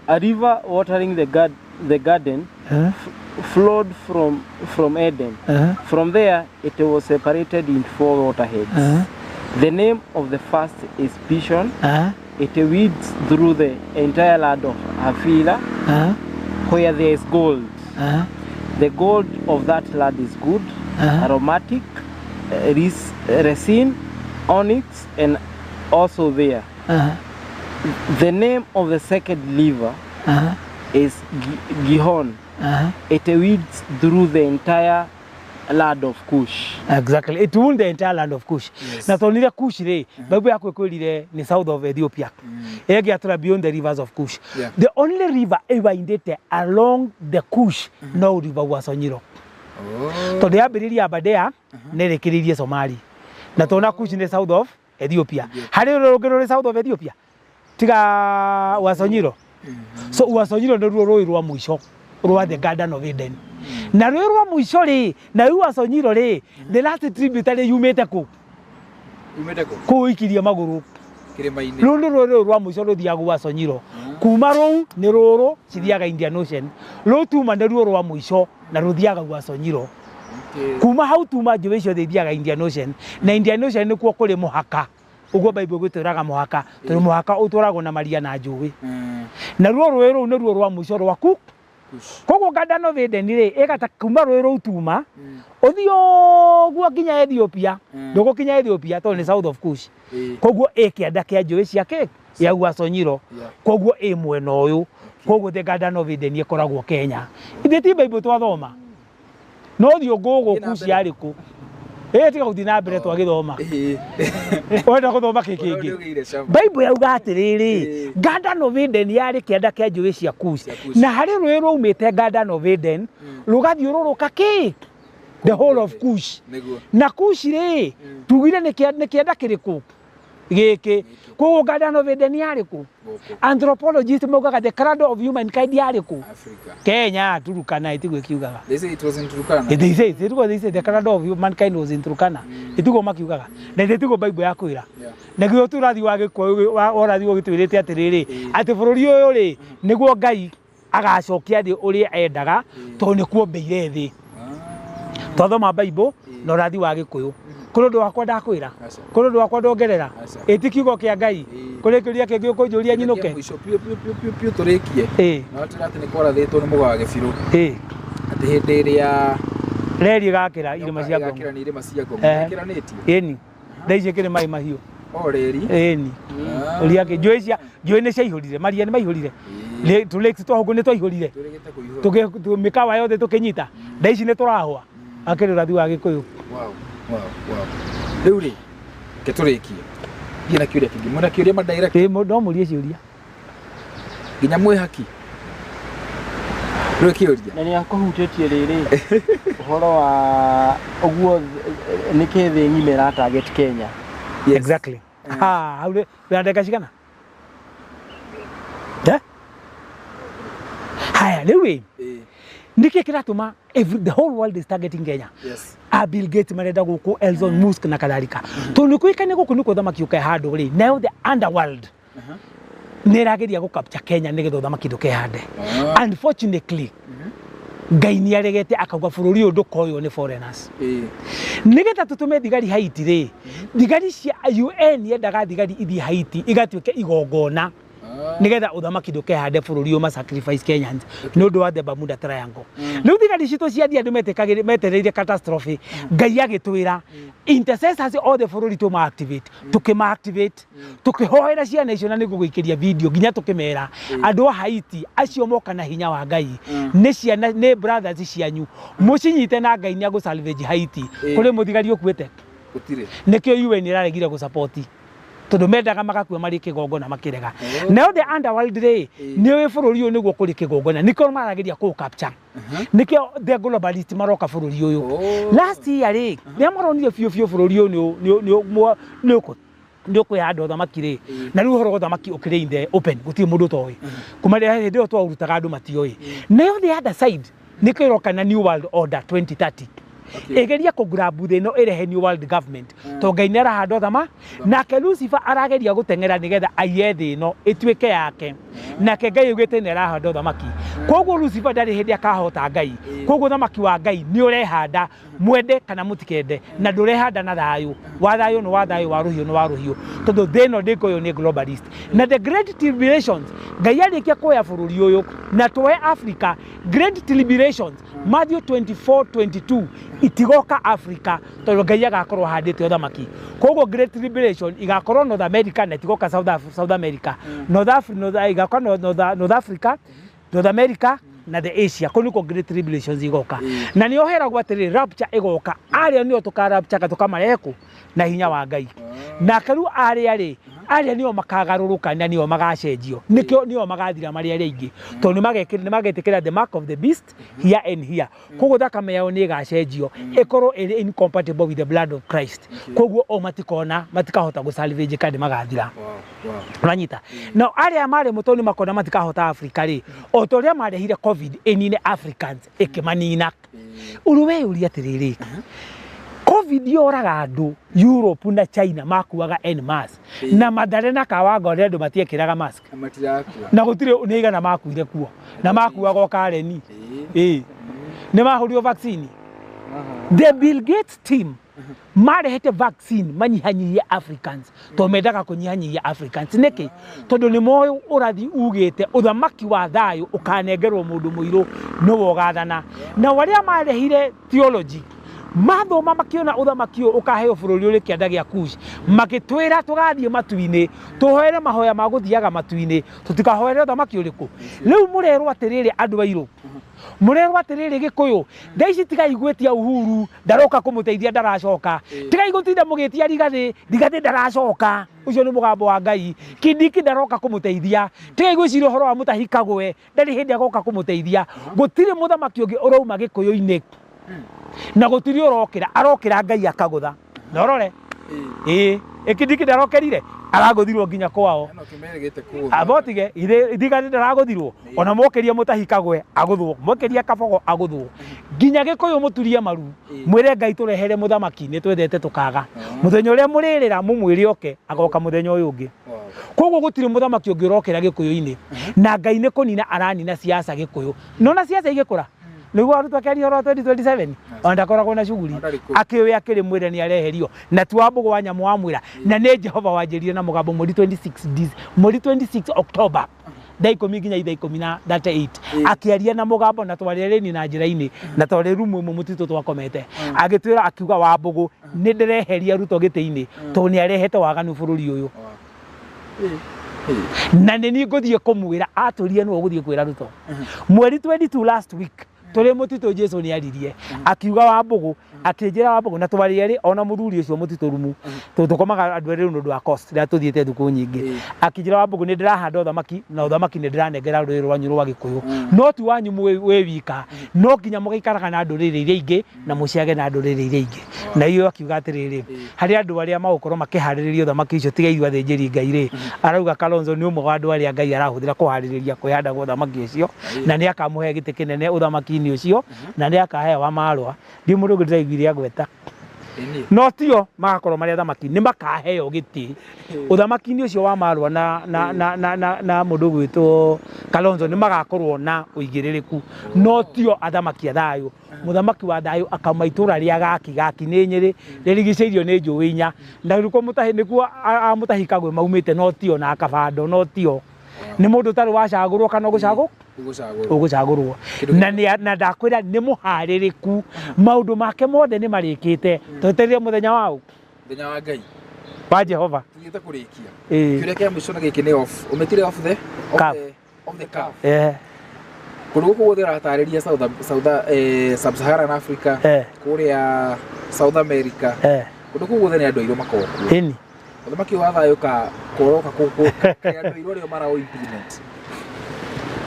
A river watering the garden flowed from Eden. From there, it was separated in 4 waterheads. The name of the first is Pishon. It weeds through the entire land of Havilah, where there is gold. The gold of that land is good, aromatic, resin, onyx, and also there. The name of the second river is Gihon. It weeds through the entire land of Kush. Exactly. It wound the entire land of Kush. Na tonire Kush re, Bible yako ikwirire ni south of Ethiopia. Ege atura beyond the rivers of Kush. The only river ever indete along the Kush no river was Onyiro. To the abiriria Abadea nerekiririe Somali. Na tona Kush ni south of Ethiopia. Hari rogero south of Ethiopia. Tiga Wasonyiro. So Wasonyiro ndo ruo rwa mwisho rwa the Garden of Eden. Na rũĩ rwa mũico rĩ, na rĩu Wasonyiro rĩ, the last tributary yumĩte kũ? Yumĩte kũ? Kũ ikirie magũrũ. Kĩrĩma-inĩ. Rũũ nĩ rũĩ rwa mũico rũthiaga Wasonyiro. Kuma rũu nĩ rũrũ cithiaga Indian Ocean. Rũu tuma nĩ ruo rwa mũico na rũthiaga Wasonyiro. Kuma hau tuma njũĩ icio ithiaga Indian Ocean. Na Indian Ocean nĩkuo kũrĩ mũhaka. Ugo Bible gwĩtũraga mũhaka. Tondũ mũhaka ũtũragwo na maria na njũĩ. Na ruo rũĩ rũu nĩ ruo rwa mũico rwa Kush. Koguo Garden of Eden rĩ ĩgata kuma rũĩ rũu tuma ũthiũ guo nginya Ethiopia ndũgũkinya Ethiopia tondũ nĩ south of Kush. Koguo ĩkĩanda kĩa njũĩ ciake ya Wasonyiro. Koguo ĩ mwena ũyũ. Koguo the Garden of Eden ĩkoragwo Kenya. Ithe ti Bible twathoma. No thiũ ngũgũ Kush yarĩ kũ? Tiga gũthiĩ na mbere twagĩthoma. Wenda gũthoma kĩngĩ. Bible yauga atĩrĩrĩ, Garden of Eden yarĩ kĩanda kĩa njũĩ cia Kush. Na harĩ rũĩ rũmĩte Garden of Eden rũgathiũrũrũka kĩ? The whole of Kush. Na Kush rĩ, tugire nĩ kĩanda kĩrĩkũ? Gĩkĩ. Koguo Garden of Eden yarĩ kũ? Anthropologists maugaga the cradle of humankind yarĩ kũ? Africa. Kenya, Turkana itigwe kiugaga. They say it was in Turkana. They say the cradle of humankind was in Turkana. Itigwo makiugaga. Na itigwo Bible yakwĩra. Na gĩo tũrathi wa gĩkũyũ orathi ũgĩtwĩrĩte atĩrĩrĩ, atĩ bũrũri ũyũ rĩ nĩguo Ngai agacokia thĩ ũrĩa endaga tondũ nĩ kuombĩire thĩ. Twathoma Bible na ũrathi wa gĩkũyũ. Kũrĩ ũndũ wakwa ndakwĩra, kũrĩ ũndũ wakwa ndongerera, ĩti kiugo kĩa Ngai, kũrĩ kĩũria kĩngĩ ũkũnjũria nyinũke. Piũ tũrĩkie. Na tũrĩ atĩ nĩ kwarathĩtwo nĩ mũgaga gĩbirũ. Atĩ hĩndĩ ĩrĩa reri gakĩra irĩma cia Ngong. Gakĩra nĩ irĩma cia Ngong. Gĩkĩranĩtie. Ĩni. Ndaici kĩrĩ maĩ mahiũ. O reri. Ĩni. Ũria kĩ njũĩ nĩ ciaihũrire, maria nĩ maihũrire. Tũlake twahũngũ nĩ twaihũrire. Mĩkawa yothe tũkĩnyita. Ndaici nĩ tũrahũa. Akĩrĩ ũrathi wa gĩkũyũ. Wow. Rĩu rĩ, ke tũrĩkie. Thiĩ na kĩũria kĩngĩ. Mwĩna kĩũria ma direct. No mũrie ciũria. Nginya mwĩ haki. Rĩu kĩũria. Na nĩ akũhutĩtie rĩrĩ. Ũhoro wa ũguo nĩkĩ thĩ ng'ima ĩratarget Kenya. Exactly. Hau ndeka cigana? Haya, rĩu nĩkĩ kĩratũma the whole world is targeting Kenya. Yes. Bill Gates marenda gũkũ Elon Musk na kadhalika. Tondũ nĩkũĩkaine gũkũ nĩkuo thamaki ũkae handũ rĩ. Now the underworld nĩ ĩrageria gũcapture Kenya nĩgetha thamaki ndũkehande. Unfortunately, Ngai nĩ aregete akauga bũrũri ũyũ ndũkoywo nĩ foreigners. Nĩgetha tũtũme thigari Haiti rĩ, thigari cia UN yendaga thigari ithiĩ Haiti igatuĩke igongona. Nĩgetha ũthamaki ndũkehande bũrũri ũyũ sacrifice Kenyans nĩ ũndũ wa the Bermuda Triangle. Rĩu thigari citũ ciathiĩ andũ metereire catastrophe, Ngai agĩtwĩra intercessors othe bũrũri tũma-activate, tũkĩma-activate, tũkĩhoera ciana icio na nĩguo gũikĩria video nginya tũkĩmera andũ a Haiti acio moka na hinya wa Ngai nĩ ciana nĩ brothers cianyu mũcinyite na Ngai nĩ agũ salvage Haiti kũrĩ mũthigari ũkuĩte. Nĩkĩo UN ĩraregire gũsupport. tondu mendaga magakua mari kigongona makirega nayo the underworld ri ni we bururi uyu niguo kuri kigongona niko marageria ku capture nikio the globalist maroka bururi uyu last year ri ni amaronire biu bururi uyu ni kwihanda uthamaki ri na riu horo uthamaki ukire in the open guti mundu toy kuma ri hindi otwa urutaga andu matioy nayo the other side niko iroka na new world order 2030 egeria ko grab theno irehe new world government to Ngai arahanda uthama nake Lucifer arageria gutengera nigetha aiye thino ituike yake nake Ngai ugite ni arahanda uthamaki koguo Lucifer ndari hindi akahota Ngai koguo uthamaki wa Ngai ni urehanda mwende kana mutikende na ndurehanda na thayu wa thayu no wa thayu wa ruhiu no wa ruhiu tondu thino ndiko yo ni globalist na the great tribulations Ngai arikia kuya bururi uyu na twe Africa great tribulations Matthew 24:22 itigoka Africa tondu Ngai agakorwo handite uthamaki koguo great tribulation igakorwo North America na itigoka South America North Africa North America na the Asia kuniko great tribulations igoka na ni oheragwo atiri rapture igoka aria nio tukarapture tukamareku na hinya wa Ngai na karu aria nio makagaruruka na nio magacenjio nikio nio magathira mari aria ingi to ni magetikira the mark of the beast here and here koguo thakame yao ni gacenjio ikorwo iri incompatible with the blood of Christ koguo o matikahota gusalvage kandi magathira uranyita na aria mari mutoni makona matikahota Africa ri o toria marehire covid enine Africans ikimanina uruwe uri atiriri COVID yoraga andu Europe na China makuaga en mass na madare na kawaga ore andu matiekiraga mask na gutire neigana makuire kuo na makuaga Kareni ni mahurio vaccine the Bill Gates team marehete vaccine manyihanyihia Africans to mendaga kunyihanyihia Africans niki tondu ni moyo urathi ugite uthamaki wa thayu ukanengerwo mundu muiru no wogathana na waria marehire theology mathoma makiona uthamaki ukaheo bururi uri kianda gia Kush magitwira tugathie matuini tuhoere mahoya maguthiaga matuini tutikahoere uthamaki uriku riu murerwa atiriri andu ba Europe murerwa atiriri Gikuyu thaici tigaigwetia Uhuru ndaroka kumuteithia ndaracoka tigaigutinda mugitia Rigathi ndaracoka ucio ni mugambo wa Ngai Kindiki ndaroka kumuteithia tigaigwicira uhoro wa Mutahi Kagwe ndari hindi agoka kumuteithia gutire muthamaki ungi urauma Gikuyu-ini na gutiri arokira Ngai akagutha norore Kindiki ndarokerire araguthirwo nginya kwao abotige ithigari ndaraguthirwo ona mokeria Mutahi Kagwe aguthwo mokeria Kabogo aguthwo nginya Gikuyu muturie maru mwire Ngai turehere muthamaki ni twethete tukaga muthenya uria muririra mumwire oke agoka muthenya uyu ungi koguo gutire muthamaki ungi urokira Gikuyu-ini na Ngai ni kunina aranina siasa Gikuyu nona siasa igikura nigo arutu akari horo 2027 onda koragwo na shughuli akiwe akiri mwire ni areherio na tuambugo wa nyamu amwira na ne Jehova wanjirire na mugambo muri 26 October dai komi ginya ithai komi na 38 akiaria na mugambo na twarereni na njira-ini na tware rumu mutito twakomete agitwira akiuga wambugo ni ndireheria ruto gite-ini to ni arehete waganu bururi uyu na ni nguthie kumwira aturie no guthie kwira ruto mweri 22 last week tore mutito Jesu ni aririe akiuga wambugu akinjira wambugu na twarieri ona muthuri ucio mutito rumu tukomaga andu eri nundu wa cost ria tuthiete thuku nyingi akinjira wambugu ni ndirahanda uthamaki na uthamaki ni ndiranengera ruri rwanyu rwa Gikuyu no tu wanyu we wika no kinya mugaikaraga na nduriri iria ingi na muciage na nduriri iria ingi na iyo akiuga atiriri hari andu aria magukorwo makihaririria uthamaki ucio tigaigwa athinjiri Ngai ri arauga Kalonzo ni umwe wa andu aria Ngai arahuthira kuhaririria kwihanda uthamaki ucio na ni akamuhe gite kinene uthamaki ni ucio na ni akahe wa marwa ndi mundu ngiraiguire agweta no tio magakorwo mari athamaki ni makaheo giti uthamaki ni ucio wa marwa na mundu gwitwo Kalonzo ni magakorwo na uigiririku no tio athamaki athayo muthamaki wa thayo akamaitura ria gaki ni Nyeri ririgiceirio ni Njuwinya na ruko Mutahi nikuo Mutahi Kagwe maumite no tio na Kabando no tio ni mundu tari wacagurwo kana ugucagurwo na ndakwira ni muhaririku maundu make mothe ni marikite twetereire muthenya wao muthenya wa Ngai wa Jehova tugite kurikia kiuria kia mwisho na giki ni off umetire off the cup kurugo kuthira atariria Sub-Saharan Africa kuria South America kurugo kuthira ni andu airu makoku Uthamaki wa thayo ka koroka kuku andu irore mara o implement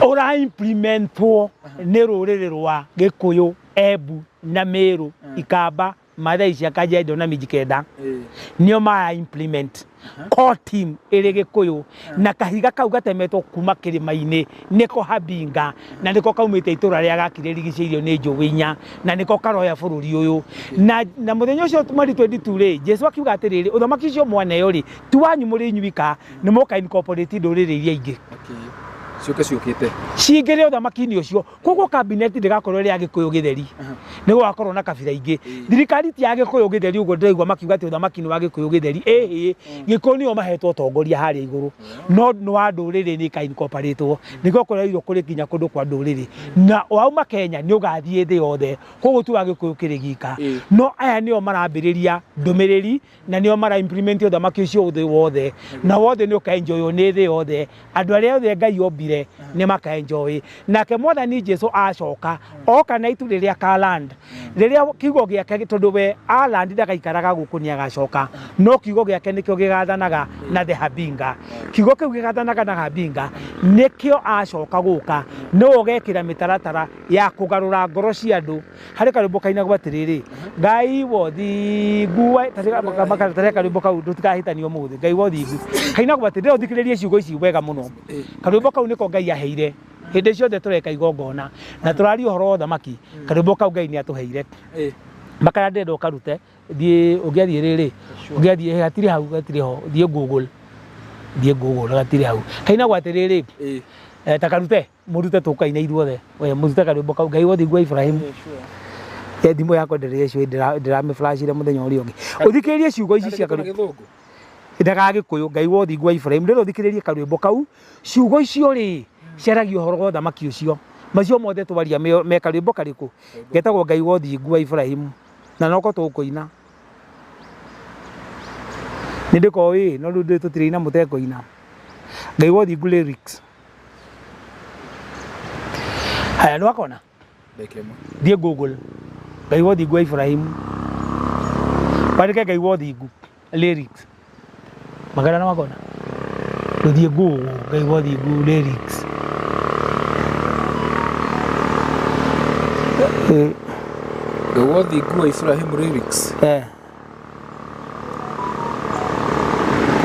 ora implementwo nä rå rä rä rwa gä kå yå Embu na Meru Ikamba Mathai cia Kajiado na Mijikenda nio mara implement core team ĩrĩ Gĩkũyũ na kahiga kau gatemetwo kuma kĩrĩma-inĩ nĩko Habinga na nĩko kaumĩte itũra rĩa Gakirĩ rigicĩirio nĩ njũgĩ inya na nĩko karoya bũrũri ũyũ na mũthenya ũcio mweri 22 rĩ Jesu akiuga atĩrĩrĩ ũthamaki ũcio mwaneyo rĩ ti wanyu mũrĩ inyuika nĩ mũka incorporate ndũrĩrĩ iria ingĩ ciũkĩte cingĩrĩ ũthamaki-inĩ ũcio koguo cabinet ndĩgakorwo ĩrĩ ya Gĩkũyũ gĩtheri nĩ gũgakorwo na kabira ingĩ thirikari ti ya Gĩkũyũ gĩtheri ũguo ndĩraigua makiuga atĩ ũthamaki nĩ wa Gĩkũyũ gĩtheri ĩhĩ Gĩkũyũ nĩo mahetwo ũtongoria harĩa igũrũ no nĩ wa ndũrĩrĩ nĩ ka incorporate nĩguo kũreirwo kũrĩ kinya kũndũ kwa ndũrĩrĩ na wauma Kenya nĩ ũgathiĩ thĩ yothe koguo tu wa Gĩkũyũ kĩrĩ gika no aya nĩo marambĩrĩria ndũmĩrĩri na nĩo mara implement ũthamaki ũcio thĩ wothe na wothe nĩ ũkaenjoywo nĩ thĩ yothe andũ arĩa othe Ngai ombire nĩ makaenjoy nake Mwathani Jesu acoka oka na itu rĩrĩa ka land rĩrĩa kiugo gĩake tondũ we a land ndagaikaraga gũkũ nĩ agacoka no kiugo gĩake nĩkĩo gĩgathanaga na the Habinga kiugo kĩu gĩgathanaga na Habinga nĩkĩo acoka gũka no ũgekĩra mĩtaratara ya kũgarũra ngoro cia andũ harĩ karũmbo kainagwo atĩrĩrĩ Ngai wothingu tareka karũmbo kau tũtikahĩtanio mũthĩ Ngai wothingu kainagwo atĩrĩrĩ ũthikĩrĩrie ciugo ici wega mũno karũmbo kau nĩko Ngai aheire hĩndĩ ciothe tũreka igongona na tũraria ũhoro wa ũthamaki karũmbo kau Ngai nĩ atũheire makaya ndenda ũkarute thiĩ ũngĩathiĩ rĩrĩ ũngĩathiĩ hatirĩ hau gatirĩ ho thiĩ Google gatirĩ hau kainagwo atĩrĩrĩ ta karute mũrute tũkaina ithuothe we mũrute karũmbo kau Ngai wothingu wa Ibrahim thimũ yakwa ndĩramĩ flashire mũthenya ũrĩa ũngĩ ũthikĩrĩrie ciugo ici cia karũmbo ndagagĩkũyũ Ngai wothingu wa Ibrahim rĩrĩ ũthikĩrĩrie karũmbo kau ciugo icio rĩ ciaragia ũhoro wa ũthamaki ũcio macio mothe twaria me karũmbo karĩkũ getagwo Ngai wothingu wa Ibrahim na noko tũkũina nĩ ndĩkoĩ no rĩu tũtirĩina mũtekũina Ngai wothingu lyrics haya nĩ wakona thiĩ Google Ngai wothingu wa Ibrahim wandĩke Ngai wothingu lyrics magana na wakona tũthiĩ Google Ngai wothingu lyrics Ngai wothingu wa Ibrahim lyrics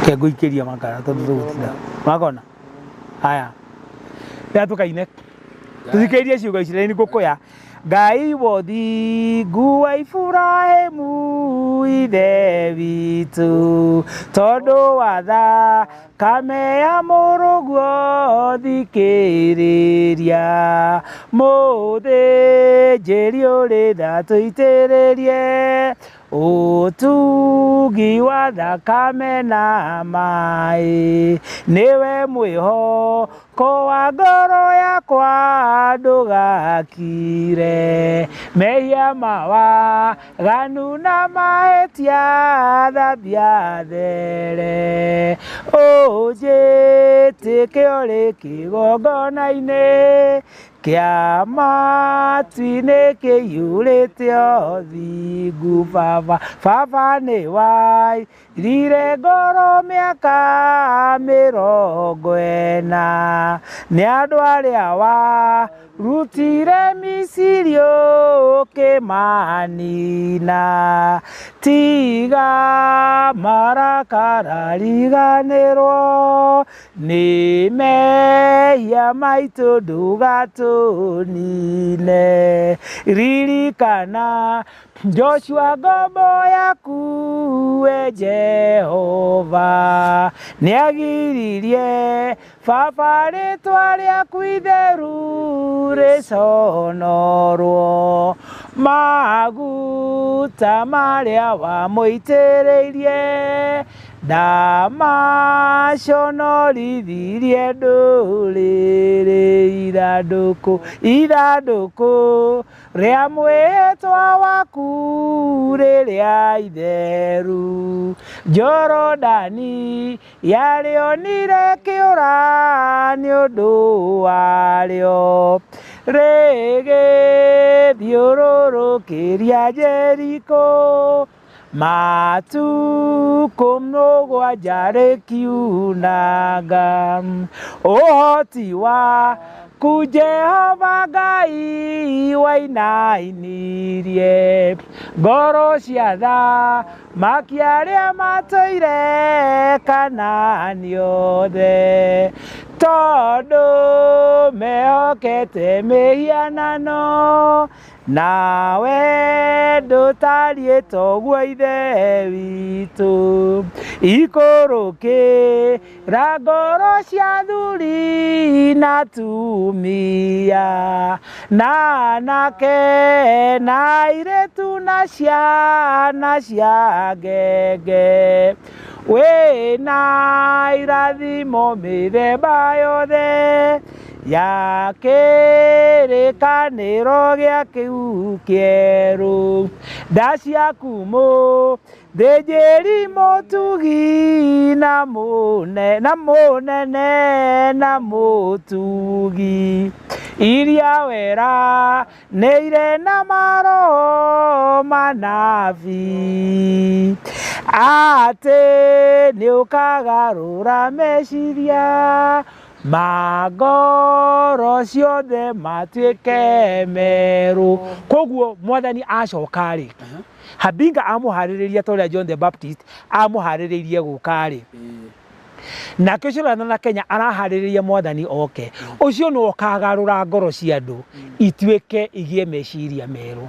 ngũikĩria makara tondũ tũgũtinda wakona haya rĩrĩa tũkaine tũthikĩrĩrie ciugo ici nĩ ngũkũya Ngai wothingu wa Ibrahimu ithe witũ tondũ wa thakame ya mũrũguo thikĩrĩria mũthĩnjĩri ũrĩ ndatũitĩrĩrie ũtugi wa thakame na maĩ nĩwe mwĩhoko wa ngoro yakwa ndũgakire mehia mawaganu na mahĩtia thambia there ũnjĩtĩke ũrĩ kĩgongona-inĩ kĩa matu-inĩ kĩiyũrĩte ũthingu baba nĩ wairire ngoro mĩaka 40 nĩ andũ arĩa warutire Misiri ũkĩmanina tiga marakara riganĩrwo nĩ mehia maitũ ndũgatũnine ririkana Joshua ngombo yaku we Jehova nĩagiririe baba rĩtwa rĩaku itheru rĩconorwo maguta marĩa wamũitĩrĩirie ndamaconorithirie ndũrĩrĩ ithandũkũ rĩa mwĩhĩtwa waku rĩrĩa itheru Jorodani yarĩonire kĩũra nĩ ũndũ warĩo rĩgĩthiũrũrũkĩria Jeriko matuko mnogo ajare kiunaga ohoti wa kujehova Ngai wainainirie ngoro cia tha makiaria matoire Kanani othe tondu mehokete mihianano nawe ndutariĩtwo guo ithe witũ ikũrũkĩra ngoro cia athuri na atumia na anake na airĩtu na ciana cia ngenge wĩna irathimo mĩthemba yothe ya kĩrĩkanĩro gĩa kĩu kĩerũ nda ciaku mũthĩnjĩri mũtugi na mũnene na mũtugi iria wera nĩire na maroho manabi atĩ nĩũkagarũra meciria magoro ciothe matuĩke merũ koguo mwathani acoka rĩ Habinga amuharĩrĩria ta ũrĩa John the Baptist amuharĩrĩirie gũka rĩ nake ũcio na Kenya araharĩrĩria mwathani oke ũcio no kagarũra ngoro cia andũ ituĩke igĩe meciria merũ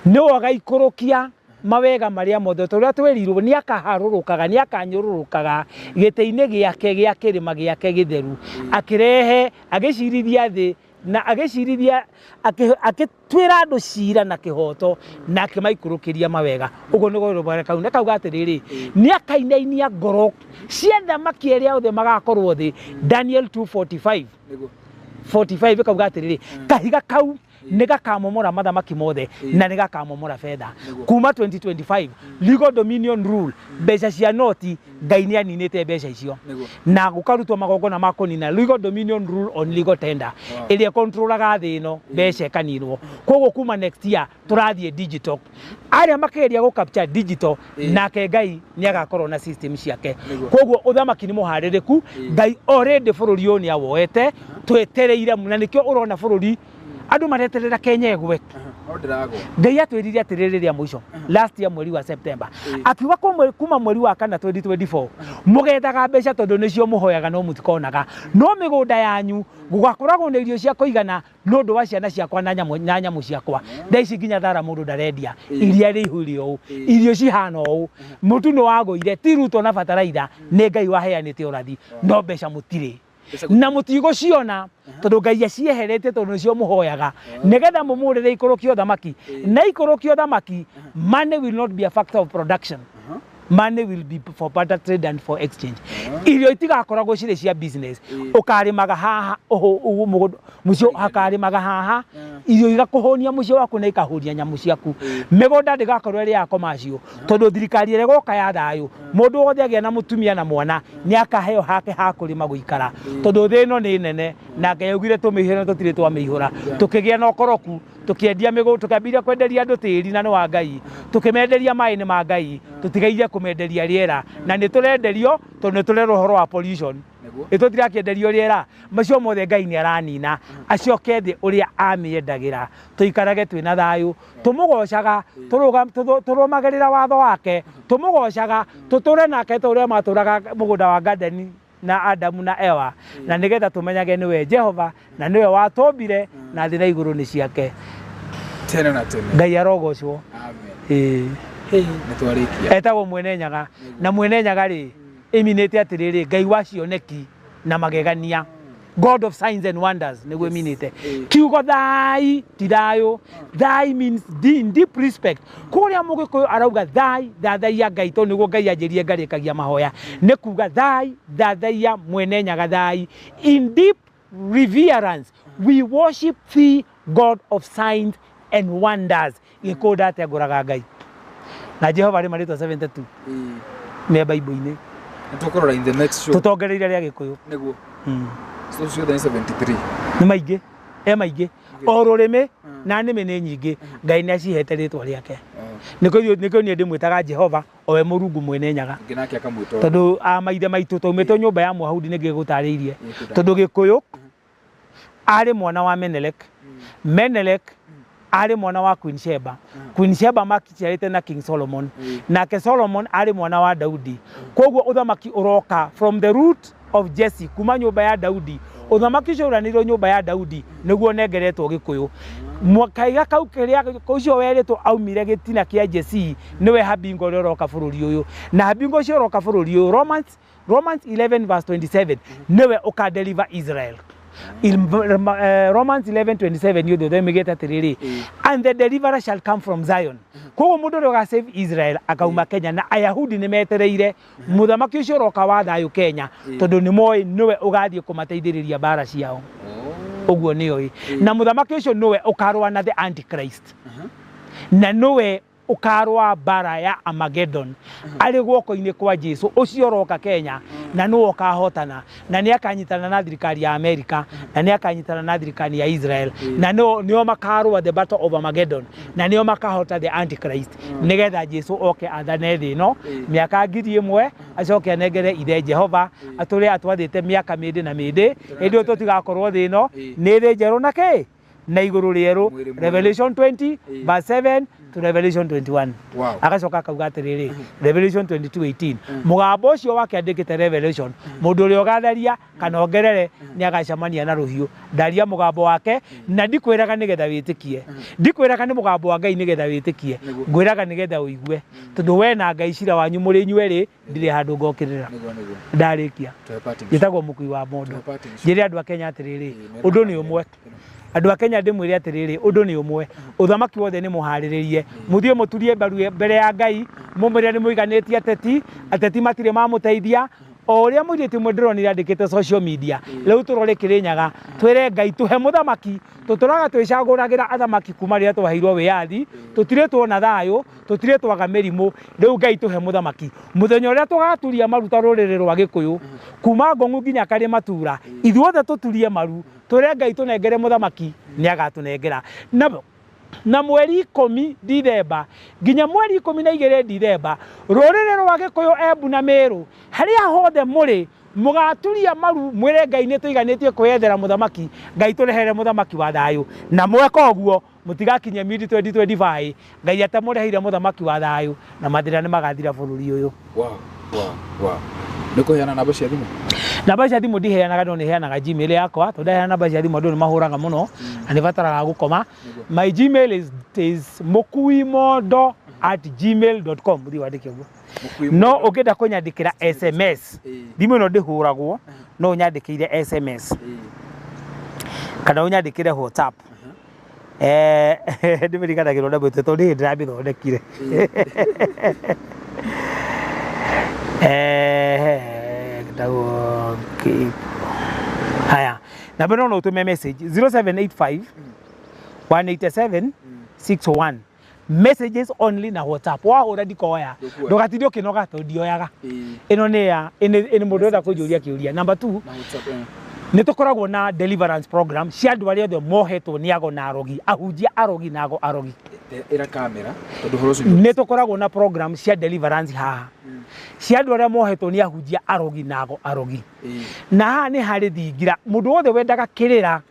nĩwe agaikũrũkia mawega maria mothe tũrĩa twerirwo nĩ akaharũrũkaga nĩ akanyũrũrũkaga gĩtĩ-inĩ gĩake gĩa kĩrĩma gĩake gĩtheru akĩrehe agĩcirithia thĩ na agĩcirithia akĩtwĩra andũ cira na kĩhoto na akĩmaikũrũkĩria mawega ũguo nĩguo rũbare kau na kauga atĩrĩrĩ nĩ akainainia ngoro cia thamaki arĩa othe magakorwo thĩ Daniel 2:45 kauga atĩrĩrĩ kahiga kau nĩgakamomora mathamaki mothe na nĩgakamomora fedha kuma 2025 legal dominion rule mbeca cia noti Ngai nĩaninĩte mbeca icio na gũkarutwo magongona ma kũnina legal dominion rule on legal tender ĩrĩa controlaga thĩ ĩno mbeca ĩkaninwo koguo kuma next year tũrathiĩ digital arĩa makĩgeria gũcapture digital nake Ngai nĩagakorwo na system ciake koguo ũthamaki nĩ mũharĩrĩku Ngai already bũrũri ũyũ nĩawoete twetereire na nĩkĩo ũrona bũrũri andũ mareterera Kenya ĩgwe Ngai atwĩrire atĩrĩrĩ rĩa mũico last year mweri wa September akiuga kuma mweri wa kana 2024 mũgethaga mbeca tondũ nĩcio mũhoyaga no mũtikonaga no mĩgũnda yanyu gũgakoragwo na irio cia kũigana no ũndũ wa ciana ciakwa na nyamũ ciakwa thaa ici nginya thara mũndũ ndarendia iria rĩihũire ũũ irio cihana ũũ mũtu nĩ wagũire ti Ruto na bataraitha nĩ Ngai waheanĩte ũrathi no mbeca mũtirĩ na mũtigũciona tondũ Ngai acieherete tondũ nĩcio mũhoyaga nĩgetha mũmũrĩre ikũrũkio thamaki na ikũrũkio thamaki money will not be a factor of production money will be for barter trade and for exchange irio itigakoragwo cirĩ cia business ũkarĩmaga haha mũcio hakarĩmaga haha irio igakũhũnia mũcio waku na ikahũnia nyamũ ciaku mĩgũnda ndĩgakorwo ĩrĩ ya commercial tondũ thirikari ĩrĩa ĩgoka ya thayũ mũndũ wothe agĩa na mũtumia na mwana nĩ akaheo hake ha kũrĩma gũikara tondũ thĩ ĩno nĩ nene na Ngai augire tũmĩihũre tũtirĩ twamĩihũra tũkĩgĩa na ũkoroku tukiendia mĩgũnda tukambĩrĩria kwenderia andũ tĩri na nĩ wa Ngai tukimenderia maĩ nĩ ma Ngai tutigeire kumenderia rĩera na nĩ tũrenderio tondũ nĩ tũrerwo ũhoro wa pollution tũtirakienderio rĩera macio mothe Ngai nĩ aranina acoke thĩ ũrĩa amĩendagĩra tũikarage twĩna thayũ tũmũgocaga tũrũmagĩrĩra watho wake tũmũgocaga tũtũre nake tũrĩa matũraga mũgũnda wa Garden na Adamu na Ewa na nĩgetha tũmenyage nĩwe Jehova na nĩwe watũmbire na thĩ na igũrũ nĩ ciake tena na tena Ngai arogocwo amen nĩtwarĩkia etagwo Mwene Nyaga na Mwene Nyaga rĩ ĩminĩte atĩrĩrĩ Ngai wa cioneki na magegania God of signs and wonders nĩguo ĩminĩte kiugo thai ti thayũ thai means in deep respect kũrĩa Mũgĩkũyũ arauga thai thathaia Ngai tondũ nĩguo Ngai anjĩrie ngarĩkagia mahoya nĩ kuga thai thathaia Mwene Nyaga thai in deep reverence we worship thee God of signs and wonders gĩkũnda atĩa ngũraga Ngai na Jehova rĩ marĩtwa 72 me Bible-inĩ nĩtũkorora in the next show tutongereire rĩa Gĩkũyũ nĩguo so show the 73 nĩ maingĩ maingĩ o rurimi na nimi ni nyingi Ngai ni acihete ritwa riake nikyo ni ndimwitaga Jehova owe Murungu mwene nyaga nginake akamwito tondu maithe maitu taumite nyumba ya Mwahudi ningigutariirie tondu Gikuyu ari mwana wa Menelik ari mwana wa Queen Sheba Queen Sheba makichiarite na King Solomon nake Solomon ari mwana wa Daudi koguo uthamaki uroka from the root of Jesse kuma nyumba ya Daudi uthamaki ucio uranirwo nyumba ya Daudi niguo nengeretwo Gikuyu mwakaiga kau kiria ucio weritwo aumire gitina kia Jesse niwe Habingo uria uroka bururi uyu na Habingo ucio uroka bururi uyu Romans 11:27 niwe ukadeliver Israel Romans 11:27 yudo themigeta tiriri and the deliverer shall come from Zion koguo mundu uria uga save Israel akauma Kenya na Ayahudi ni metereire muthamaki ucio uroka wa thayu Kenya tondu ni moi niwe ugathie kumateithiriria bara ciao uguo ni oi na muthamaki ucio niwe ukarwa na the Antichrist na niwe ukarwa bara ya Armageddon ari guoko-ini kwa Jesu ucio uroka Kenya na niwe ukahotana na ni akanyitana na thirikari ya America na ni akanyitana na thirikari ya Israel na nio makarwa the battle of Armageddon na nio makahota the Antichrist nigetha Jesu oke athane thi no miaka 1000 acoke anengere ithe Jehova aturi atwathite miaka mindi na mindi ndio tutigakorwo thi no ni thi njeru na ki na iguru rieru Revelation 20:7 to Revelation 21 agacoka kauga atiriri Revelation 22:18 mugambo ucio wake andikite Revelation mundu uri ugatheria kana ongerere ni agacamania na ruhiu ndaria mugambo wake na ndikwiraga nigetha witikie ndikwiraga ni mugambo wa Ngai nigetha witikie ngwiraga nigetha uigue tondu we na Ngai cira wanyu muri inyueri ndiri handu ngokirira ndarikia gitagwo mukui wa mundu njiri andu a Kenya atiriri undu ni umwe andu a Kenya ndimwire atiriri undu ni umwe uthamaki wothe ni muhariririe muthie muturie mbaru mbere ya Ngai mumire ni muiganitie ateti matire mamuteithia o uria mwirite mwenderonire andikite social media riu turore Kirinyaga twire Ngai tuhe muthamaki tuturaga twicaguragira athamaki kuma riria twaheirwo wiathi tutire tuona thayo tutire twaga mirimu riu Ngai tuhe muthamaki muthenya uria tugaturia maruta ruriri rwa Gikuyu kuma Ngong'u nginya Kari Matura ithuothe tuturie maru twire Ngai tunengere muthamaki ni agatunengera na mweri 10 Dithemba nginya mweri 12 Dithemba ruriri rwa Gikuyu Embu na Meru haria hothe muri mugaturia maru mwire Ngai ni tuiganitie kwethera muthamaki Ngai turehere muthamaki wa thayu na mweka uguo mutigakinye midi 2025 Ngai atamureheire muthamaki wa thayu na mathira ni magathira bururi uyu niko yana namba cia thimu namba cia thimu ndiheanaga no niheanaga Gmail yakwa tondu heana namba cia thimu andu ni mahuraga muno na ni bataraga gukoma my Gmail is mokuimondo@gmail.com muthi wandike uguo no ukenda kunyandikira SMS thimu no ndihuragwo no unyandikire SMS kana unyandikire WhatsApp ndimirikanagira nda bwete tondu ndirathondekire haya na bado no utume message 0785 187 601 messages only na WhatsApp wa already koya ndugatithi ukinoga tondioyaga ino ni ya ini mundu enda kujuria kiuria number 2 ni tukoragwo na deliverance program cia andu aria othe mohetwo ni ago na arogi ahunjia arogi na ago arogi ira kamera tondu horosu ni tukoragwo na program cia deliverance haha cia andu aria mohetwo ni ahunjia arogi na ago arogi na haha ni hari thingira mundu wothe wendaga kirira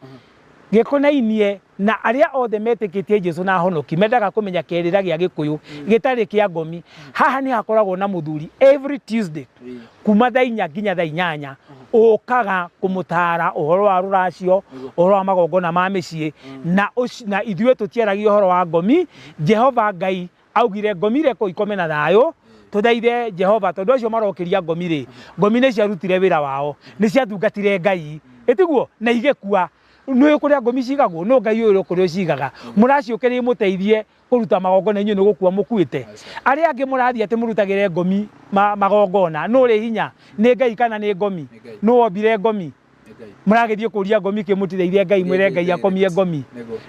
gikonainie na aria othe metikitie Jesu na honoki mendaga kumenya kirira gia Gikuyu gitari kia ngomi haha ni hakoragwo na muthuri every Tuesday kuma thaa 4 nginya thaa 8 ukaga kumutara uhoro wa ruracio uhoro wa magongona ma micii na ithuĩ tutiaragia uhoro wa ngomi Jehova Ngai augire ngomire ko ikome na thayo tuthaithe Jehova tondu acio marokiria ngomire ngomi ni ciarutire wira wao ni ciathungatire Ngai etiguo na igekua no kuria ngomi cigagwo no Ngai uyu kuria cigaga muraciukire muteithie kuruta magongona inyu nigukua mukuite ari angi murathia ati murutagire ngomi magongona no ri hinya ni Ngai kana ni ngomi no wombire ngomi muragithie kuria ngomi kimutithie Ngai mwire Ngai akomie ngomi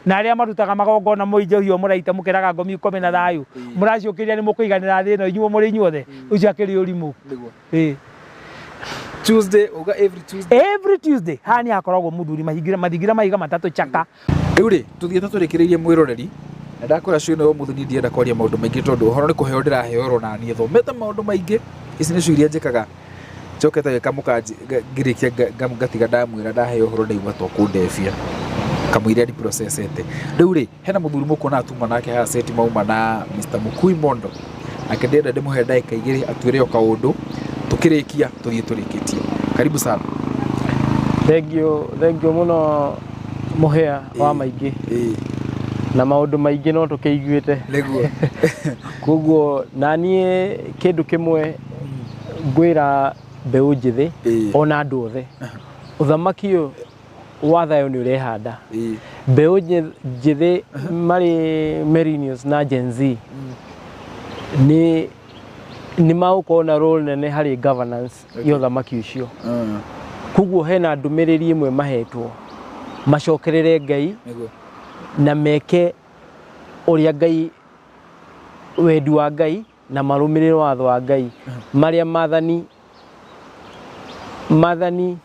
na aria marutaga magongona muinjehio muraita mukiraga ngomi ikome na thayu muraciukiria ni mukuiganira thi no inyuo muri inyuothe ucio akiri urimu Tuesday oga every Tuesday hani hakoragwo muthuri mathigira mahiga matatu chaka Riu ri tuthiete turikiririe mwiroreri na ndakora cio no muthini ndienda kwaria maundu maingi tondu uhoro ni kuheo ndiraheo na nie thomete maundu maingi ici ni cio iria njikaga njokete gikamuka ngirikia ngatiga ndamwira ndaheo uhoro ndaigua to kundefia kamwira ni processete. Riu ri hena muthuri mukuona atuma nake ha seti mauma na Mr. Mukui Mondo nake ndenda ndimuhe ndagika igiri atwire o kaundu tukirikia tuthie turikitie. Karibu sana. Thank you muno muhea wa maingi na maundu maingi no tukiiguite Niguo. Koguo nanie kindu kimwe ngwira mbeu njithi ona andu othe uthamaki uyu wa thayo ni urehanda mbeu njithi mari millennials na Gen Z ni maukona role nene hari governance yo thamaki ucio. Koguo hena ndumiriri imwe mahetwo macokerere Ngai na meke uria Ngai wendi wa Ngai na marumirire watho wa Ngai maria mathani 10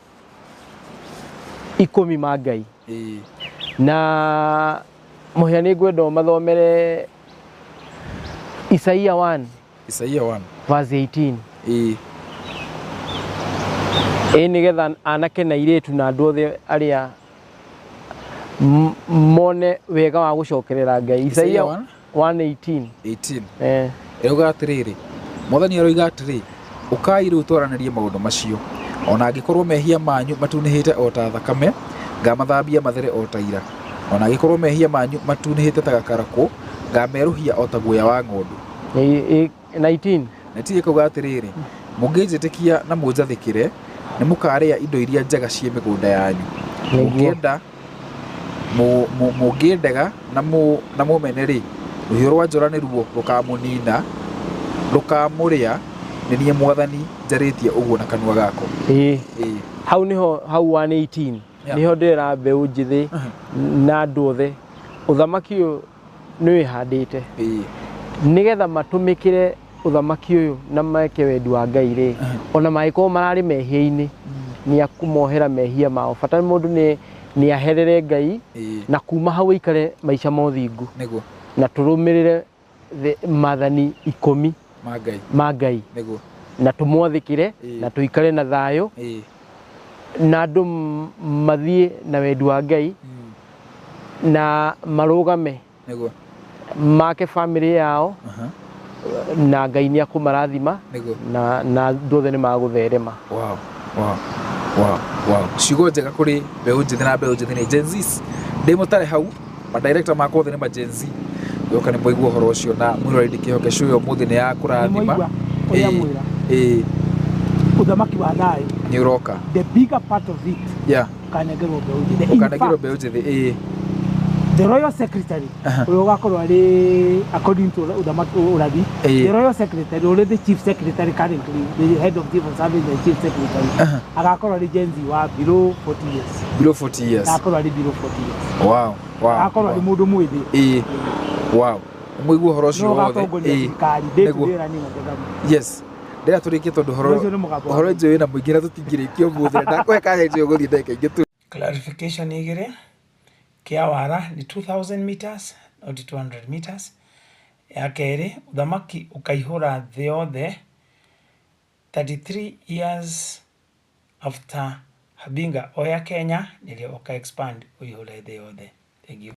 ma Ngai na muhia ni ngwenda mathomere Isaia 1 verse 18 nigetha anake na iretu na andu othe aria mone wega wa gucokerera Ngai. Isaia 1:18 euga atiriri Mwathani aroiga atiri ukai riu twaranirie maundu macio ona angikorwo mehia manyu matunihite o ta thakame ngamathambia mathere o ta ira ona angikorwo mehia manyu matunihite ta gakaraku ngameruhia o ta guoya wa ng'ondu. 19 netiye kuga atiriri munginjitikia na munjathikire ni mukaria indo iria njega cie migunda yanyu mungienda mungiendega na mumeneri ruhio rwa njora ni ruo rukamunina rukamuria ni nie Mwathani njaritie uguo na kanua gako. Hau 1:18 niho ndira mbeu njithi na andu othe uthamaki uyu ni wihandite nigetha matumikire uthamaki uyu na meke wendi wa Ngai ri ona maiko marari mehia-ini ni akumohera mehia mao bata mundu ni aherere Ngai na kuma hau ikare maisha mothingu niguo na turumirire mathani 10 ma Ngai niguo na tumwathikire na tuikare na thayo na andu mathie na wendi wa Ngai na marugame niguo make family yao na Ngai ni akumarathima na ndothe ni magutherema. Wow. Ciugo njega kuri mbeu njithi na mbeu njithi ni Gen Z. Ndimutare hau ma director makwa othe ni ma Gen Z. Yoka ni muigua horo ucio na mwirori ndikihoke cuyo muthi ni ya kurathima. Uthamaki wa thayo ni uroka. The bigger part of it. Ukanegerwo mbeu njithi. Ukanegerwo mbeu njithi. The Royal Secretary, ugakorwo ari according to uthamaki urathi. The Royal Secretary, or the Chief Secretary currently, the head of civil service, the Chief Secretary, agakorwo ari Gen Z wa below 40 years. Below 40 years. Agakorwo ari below 40 years. Wow. Agakorwo ari mundu mwithi. Wow. Muigua horo ucio wothe. Yes. Ndira turikie tondu horo njoe na muingira tutingirikio muthira ndakohe kanya njoe guthie ndeka ingi tu. Clarification igire kia wara ni 2000 meters not 200 meters. Ya keri uthamaki ukaihura the othe 33 years after Habinga oya Kenya nilio uka expand uihura the othe. Thank you.